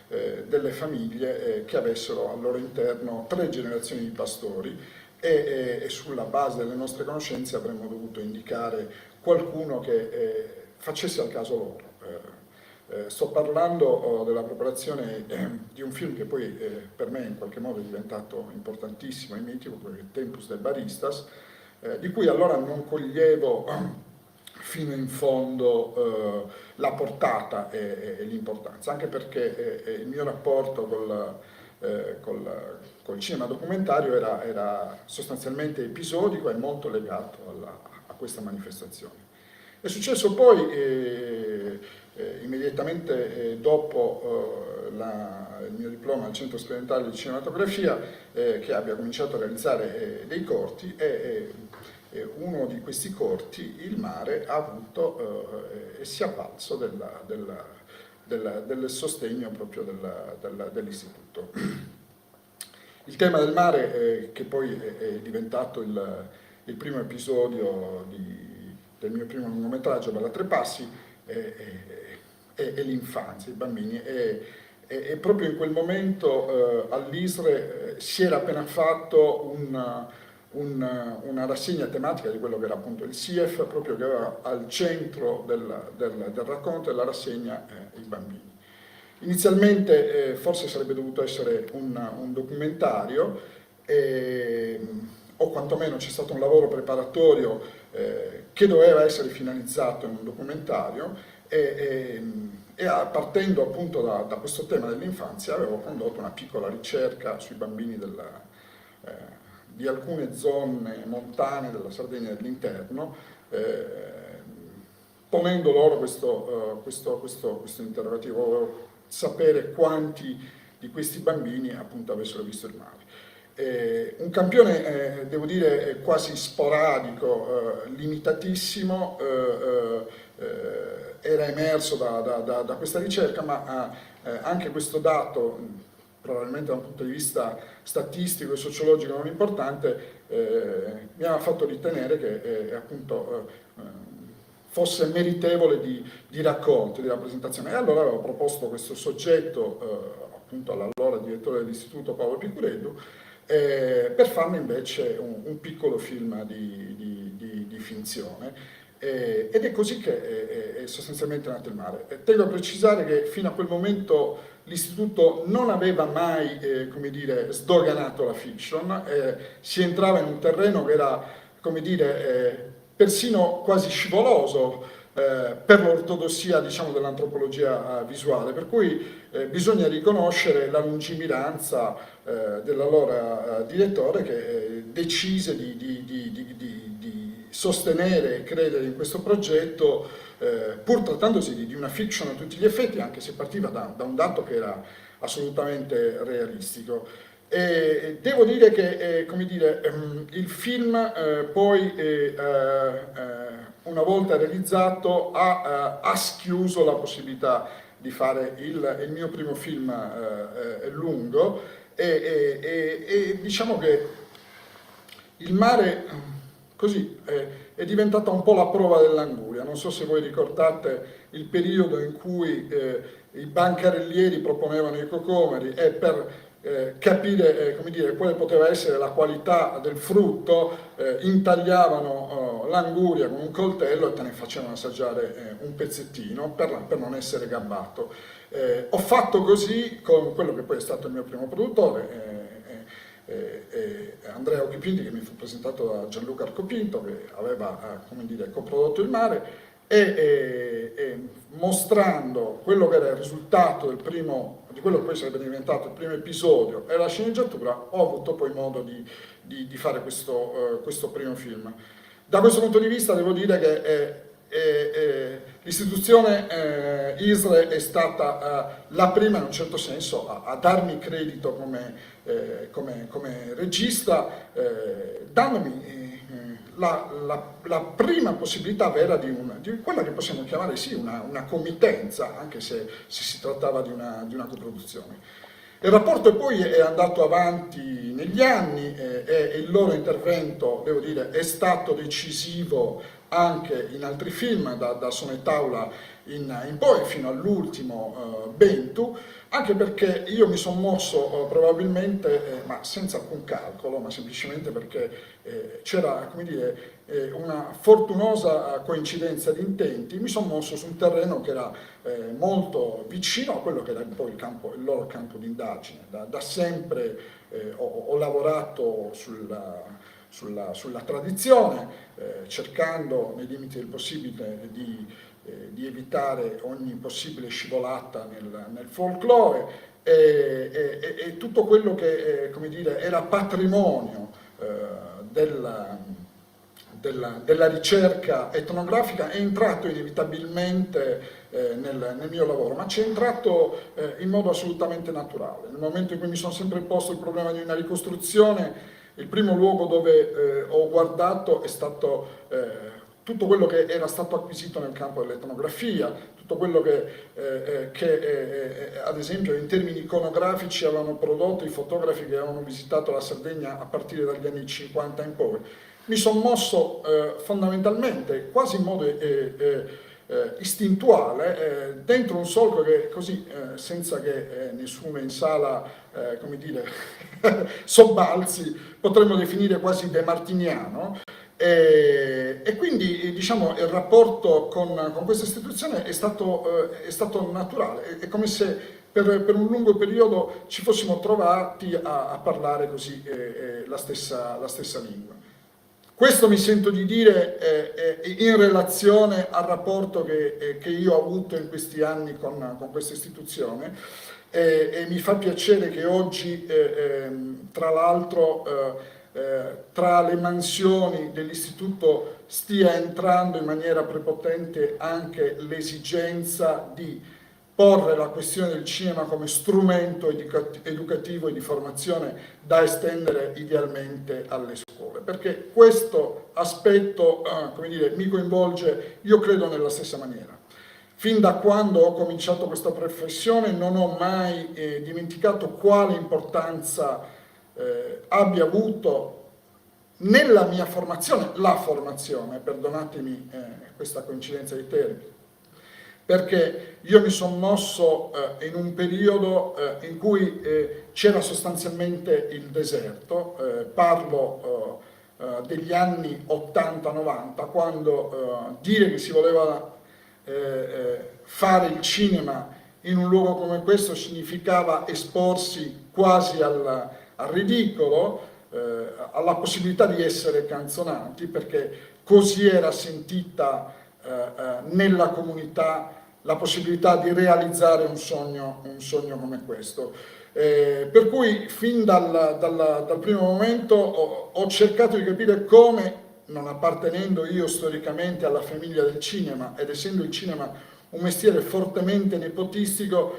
delle famiglie che avessero al loro interno 3 generazioni di pastori e sulla base delle nostre conoscenze avremmo dovuto indicare qualcuno che facesse al caso loro. Sto parlando della preparazione di un film che poi per me in qualche modo è diventato importantissimo e mitico, quello che è Tempus de Baristas, di cui allora non coglievo fino in fondo la portata e l'importanza, anche perché il mio rapporto col cinema documentario era sostanzialmente episodico e molto legato a questa manifestazione. È successo poi, immediatamente dopo il mio diploma al Centro Sperimentale di Cinematografia, che abbia cominciato a realizzare dei corti, e uno di questi corti, Il mare, ha avuto e si è avvalso del sostegno proprio dell'istituto. Il tema del mare, che poi è diventato il primo episodio del mio primo lungometraggio, Balla tre passi, è l'infanzia, i bambini. E proprio in quel momento all'ISRE si era appena fatto una rassegna tematica di quello che era appunto il CIEF, proprio che aveva al centro del racconto della rassegna i bambini. Inizialmente forse sarebbe dovuto essere un documentario, o quantomeno c'è stato un lavoro preparatorio che doveva essere finalizzato in un documentario, e partendo appunto da questo tema dell'infanzia avevo condotto una piccola ricerca sui bambini di alcune zone montane della Sardegna dell'interno, ponendo loro questo interrogativo. Volevo sapere quanti di questi bambini appunto avessero visto il mare. Un campione, devo dire, quasi sporadico, limitatissimo, era emerso da questa ricerca, ma anche questo dato, probabilmente da un punto di vista statistico e sociologico non importante, mi ha fatto ritenere che appunto fosse meritevole di racconto, di rappresentazione. E allora avevo proposto questo soggetto appunto all'allora direttore dell'istituto Paolo Picureddu, per farne invece un piccolo film di finzione, ed è così che è sostanzialmente nato il mare. Tengo a precisare che fino a quel momento l'istituto non aveva mai come dire, sdoganato la fiction, si entrava in un terreno che era, come dire, persino quasi scivoloso per l'ortodossia, diciamo, dell'antropologia visuale, per cui bisogna riconoscere la lungimiranza dell'allora direttore, che decise di sostenere e credere in questo progetto, pur trattandosi di una fiction a tutti gli effetti, anche se partiva da un dato che era assolutamente realistico. E devo dire che come dire, il film poi una volta realizzato ha schiuso la possibilità di fare il mio primo film lungo, e diciamo che il mare così è diventata un po' la prova dell'anguria. Non so se voi ricordate il periodo in cui i bancarellieri proponevano i cocomeri, e per capire come dire, quale poteva essere la qualità del frutto, intagliavano l'anguria con un coltello e te ne facevano assaggiare un pezzettino per non essere gabbato. Ho fatto così con quello che poi è stato il mio primo produttore, Andrea Occhipinti, che mi fu presentato da Gianluca Arcopinto, che aveva come dire, coprodotto il mare, e mostrando quello che era il risultato di quello che poi sarebbe diventato il primo episodio e la sceneggiatura, ho avuto poi modo di fare questo primo film. Da questo punto di vista devo dire che l'istituzione ISRE è stata la prima in un certo senso a darmi credito come regista, dandomi la prima possibilità vera di quella che possiamo chiamare sì una committenza, anche se si trattava di una coproduzione. Il rapporto poi è andato avanti negli anni, e il loro intervento, devo dire, è stato decisivo anche in altri film, da Sonettaula in poi, fino all'ultimo Bentu, anche perché io mi sono mosso probabilmente, ma senza alcun calcolo, ma semplicemente perché c'era, come dire, una fortunosa coincidenza di intenti, mi sono mosso su un terreno che era molto vicino a quello che era poi il loro campo di indagine. Da sempre ho lavorato sulla tradizione, cercando nei limiti del possibile di evitare ogni possibile scivolata nel folklore, e tutto quello che come dire, era patrimonio della ricerca etnografica è entrato inevitabilmente nel mio lavoro, ma ci è entrato in modo assolutamente naturale. Nel momento in cui mi sono sempre posto il problema di una ricostruzione, il primo luogo dove ho guardato è stato tutto quello che era stato acquisito nel campo dell'etnografia, tutto quello che ad esempio in termini iconografici avevano prodotto i fotografi che avevano visitato la Sardegna a partire dagli anni 50 in poi. Mi sono mosso fondamentalmente, quasi in modo istintuale, dentro un solco che così, senza che nessuno in sala, come dire, sobbalzi, potremmo definire quasi demartiniano. E quindi diciamo, il rapporto con questa istituzione è stato naturale, è come se per un lungo periodo ci fossimo trovati a parlare così la stessa lingua. Questo mi sento di dire in relazione al rapporto che io ho avuto in questi anni con questa istituzione e mi fa piacere che oggi, tra l'altro, tra le mansioni dell'istituto stia entrando in maniera prepotente anche l'esigenza di porre la questione del cinema come strumento educativo e di formazione da estendere idealmente alle scuole, perché questo aspetto come dire, mi coinvolge, io credo, nella stessa maniera. Fin da quando ho cominciato questa professione non ho mai dimenticato quale importanza abbia avuto nella mia formazione, la formazione, perdonatemi questa coincidenza di termini, perché io mi sono mosso in un periodo in cui c'era sostanzialmente il deserto, parlo degli anni 80-90, quando dire che si voleva fare il cinema in un luogo come questo significava esporsi quasi al ridicolo, alla possibilità di essere canzonati, perché così era sentita nella comunità la possibilità di realizzare un sogno come questo. Per cui fin dal primo momento ho cercato di capire come, non appartenendo io storicamente alla famiglia del cinema ed essendo il cinema un mestiere fortemente nepotistico,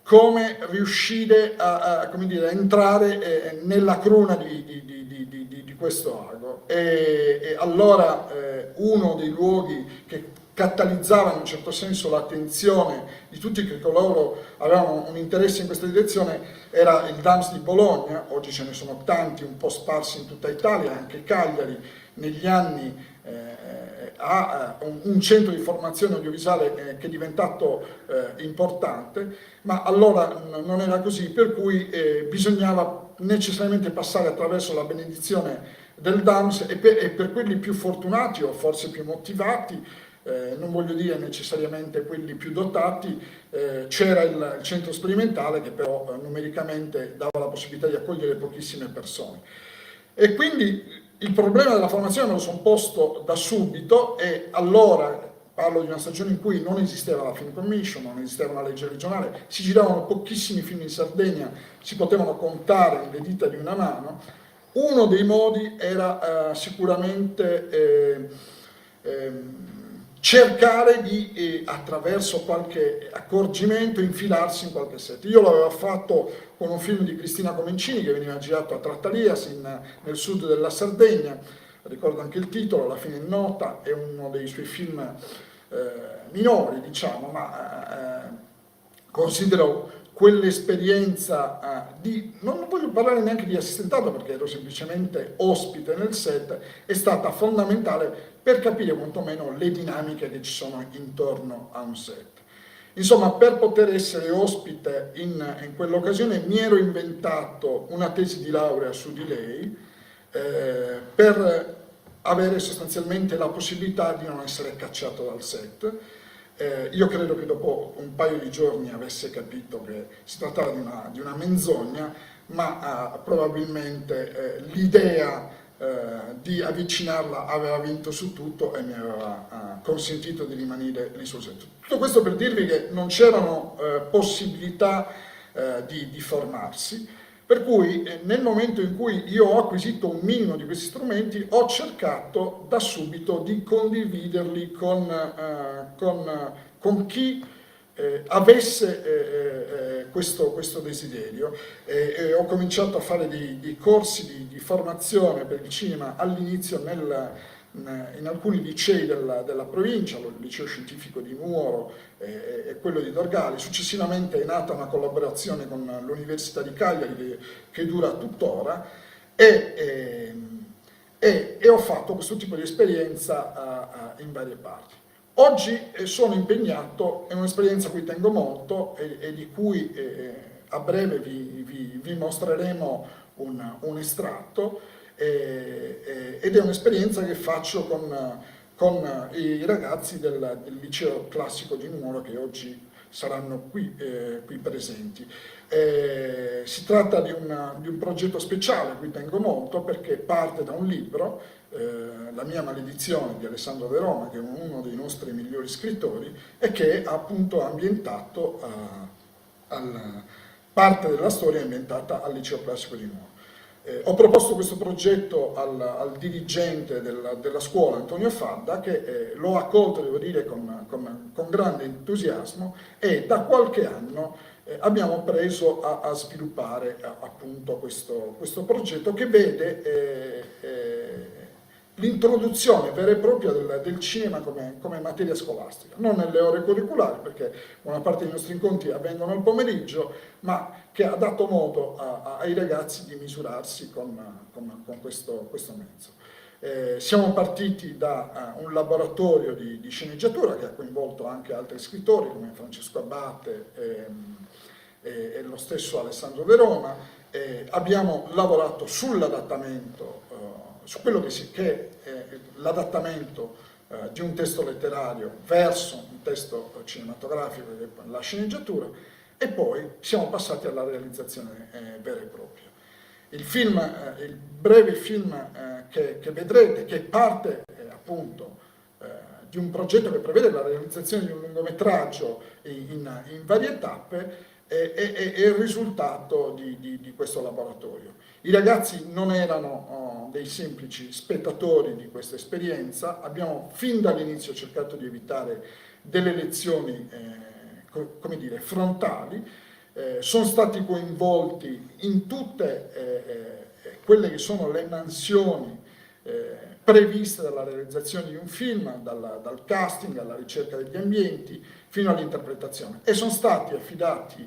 come riuscire a come dire, entrare nella cruna di questo ago. E allora uno dei luoghi che catalizzava in un certo senso l'attenzione di tutti coloro che avevano un interesse in questa direzione era il DAMS di Bologna. Oggi ce ne sono tanti, un po' sparsi in tutta Italia, anche Cagliari negli anni ha un centro di formazione audiovisuale che è diventato importante, ma allora non era così, per cui bisognava necessariamente passare attraverso la benedizione del DAMS e per quelli più fortunati o forse più motivati, non voglio dire necessariamente quelli più dotati, c'era il centro sperimentale che però numericamente dava la possibilità di accogliere pochissime persone. E quindi il problema della formazione me lo sono posto da subito e allora parlo di una stagione in cui non esisteva la Film Commission, non esisteva una legge regionale, si giravano pochissimi film in Sardegna, si potevano contare nelle dita di una mano. Uno dei modi era sicuramente cercare di, attraverso qualche accorgimento, infilarsi in qualche set. Io l'avevo fatto con un film di Cristina Comencini che veniva girato a Trattalias, nel sud della Sardegna, ricordo anche il titolo, La fine è nota, è uno dei suoi film minori, diciamo, ma considero quell'esperienza non voglio parlare neanche di assistentato perché ero semplicemente ospite nel set, è stata fondamentale per capire quantomeno le dinamiche che ci sono intorno a un set. Insomma, per poter essere ospite in quell'occasione mi ero inventato una tesi di laurea su di lei per avere sostanzialmente la possibilità di non essere cacciato dal set. Io credo che dopo un paio di giorni avesse capito che si trattava di una menzogna, ma probabilmente l'idea di avvicinarla, aveva vinto su tutto e mi aveva consentito di rimanere nel suo centro. Tutto questo per dirvi che non c'erano possibilità di formarsi, per cui nel momento in cui io ho acquisito un minimo di questi strumenti ho cercato da subito di condividerli con chi avesse questo desiderio. Ho cominciato a fare dei corsi di formazione per il cinema all'inizio in alcuni licei della provincia, il liceo scientifico di Nuoro e quello di Dorgali. Successivamente è nata una collaborazione con l'Università di Cagliari che dura tuttora e ho fatto questo tipo di esperienza in varie parti. Oggi sono impegnato, è un'esperienza a cui tengo molto e di cui a breve vi mostreremo un estratto, ed è un'esperienza che faccio con i ragazzi del liceo classico di Nuoro che oggi saranno qui presenti. Si tratta di un progetto speciale a cui tengo molto perché parte da un libro, La mia maledizione di Alessandro De Roma, che è uno dei nostri migliori scrittori e che è appunto ambientato parte della storia è ambientata al liceo classico di Nuoro. Ho proposto questo progetto al dirigente della scuola, Antonio Fadda, che l'ho accolto, devo dire, con grande entusiasmo, e da qualche anno abbiamo preso a sviluppare appunto questo progetto che vede l'introduzione vera e propria del cinema come materia scolastica, non nelle ore curriculari, perché una parte dei nostri incontri avvengono al pomeriggio, ma che ha dato modo ai ragazzi di misurarsi con questo mezzo. Siamo partiti da un laboratorio di sceneggiatura che ha coinvolto anche altri scrittori come Francesco Abate e lo stesso Alessandro De Roma. Abbiamo lavorato sull'adattamento, su quello che è l'adattamento di un testo letterario verso un testo cinematografico, che è la sceneggiatura, e poi siamo passati alla realizzazione vera e propria. Il breve film che vedrete, che è parte appunto di un progetto che prevede la realizzazione di un lungometraggio in varie tappe, è il risultato di questo laboratorio. I ragazzi non erano dei semplici spettatori di questa esperienza, abbiamo fin dall'inizio cercato di evitare delle lezioni come dire, frontali, sono stati coinvolti in tutte quelle che sono le mansioni previste dalla realizzazione di un film, dal casting alla ricerca degli ambienti fino all'interpretazione, e sono stati affidati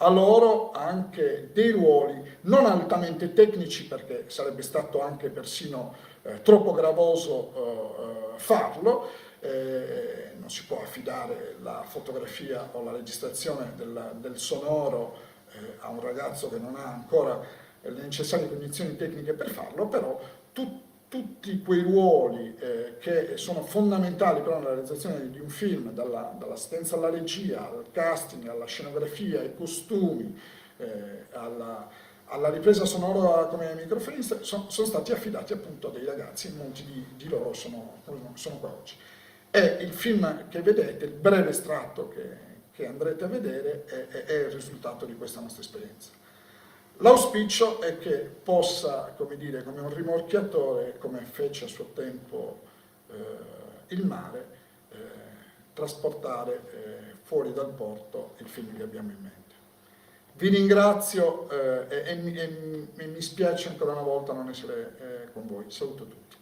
a loro anche dei ruoli non altamente tecnici, perché sarebbe stato anche persino troppo gravoso farlo. Non si può affidare la fotografia o la registrazione del sonoro a un ragazzo che non ha ancora le necessarie condizioni tecniche per farlo, però tutti quei ruoli che sono fondamentali per la realizzazione di un film, dall'assistenza alla regia, al casting, alla scenografia, ai costumi, alla ripresa sonora come microfonista, sono stati affidati appunto a dei ragazzi, molti di loro sono qua oggi. E il film che vedete, il breve estratto che andrete a vedere, è il risultato di questa nostra esperienza. L'auspicio è che possa, come dire, come un rimorchiatore, come fece a suo tempo il mare, trasportare fuori dal porto il film che abbiamo in mente. Vi ringrazio e mi spiace ancora una volta non essere con voi. Saluto tutti.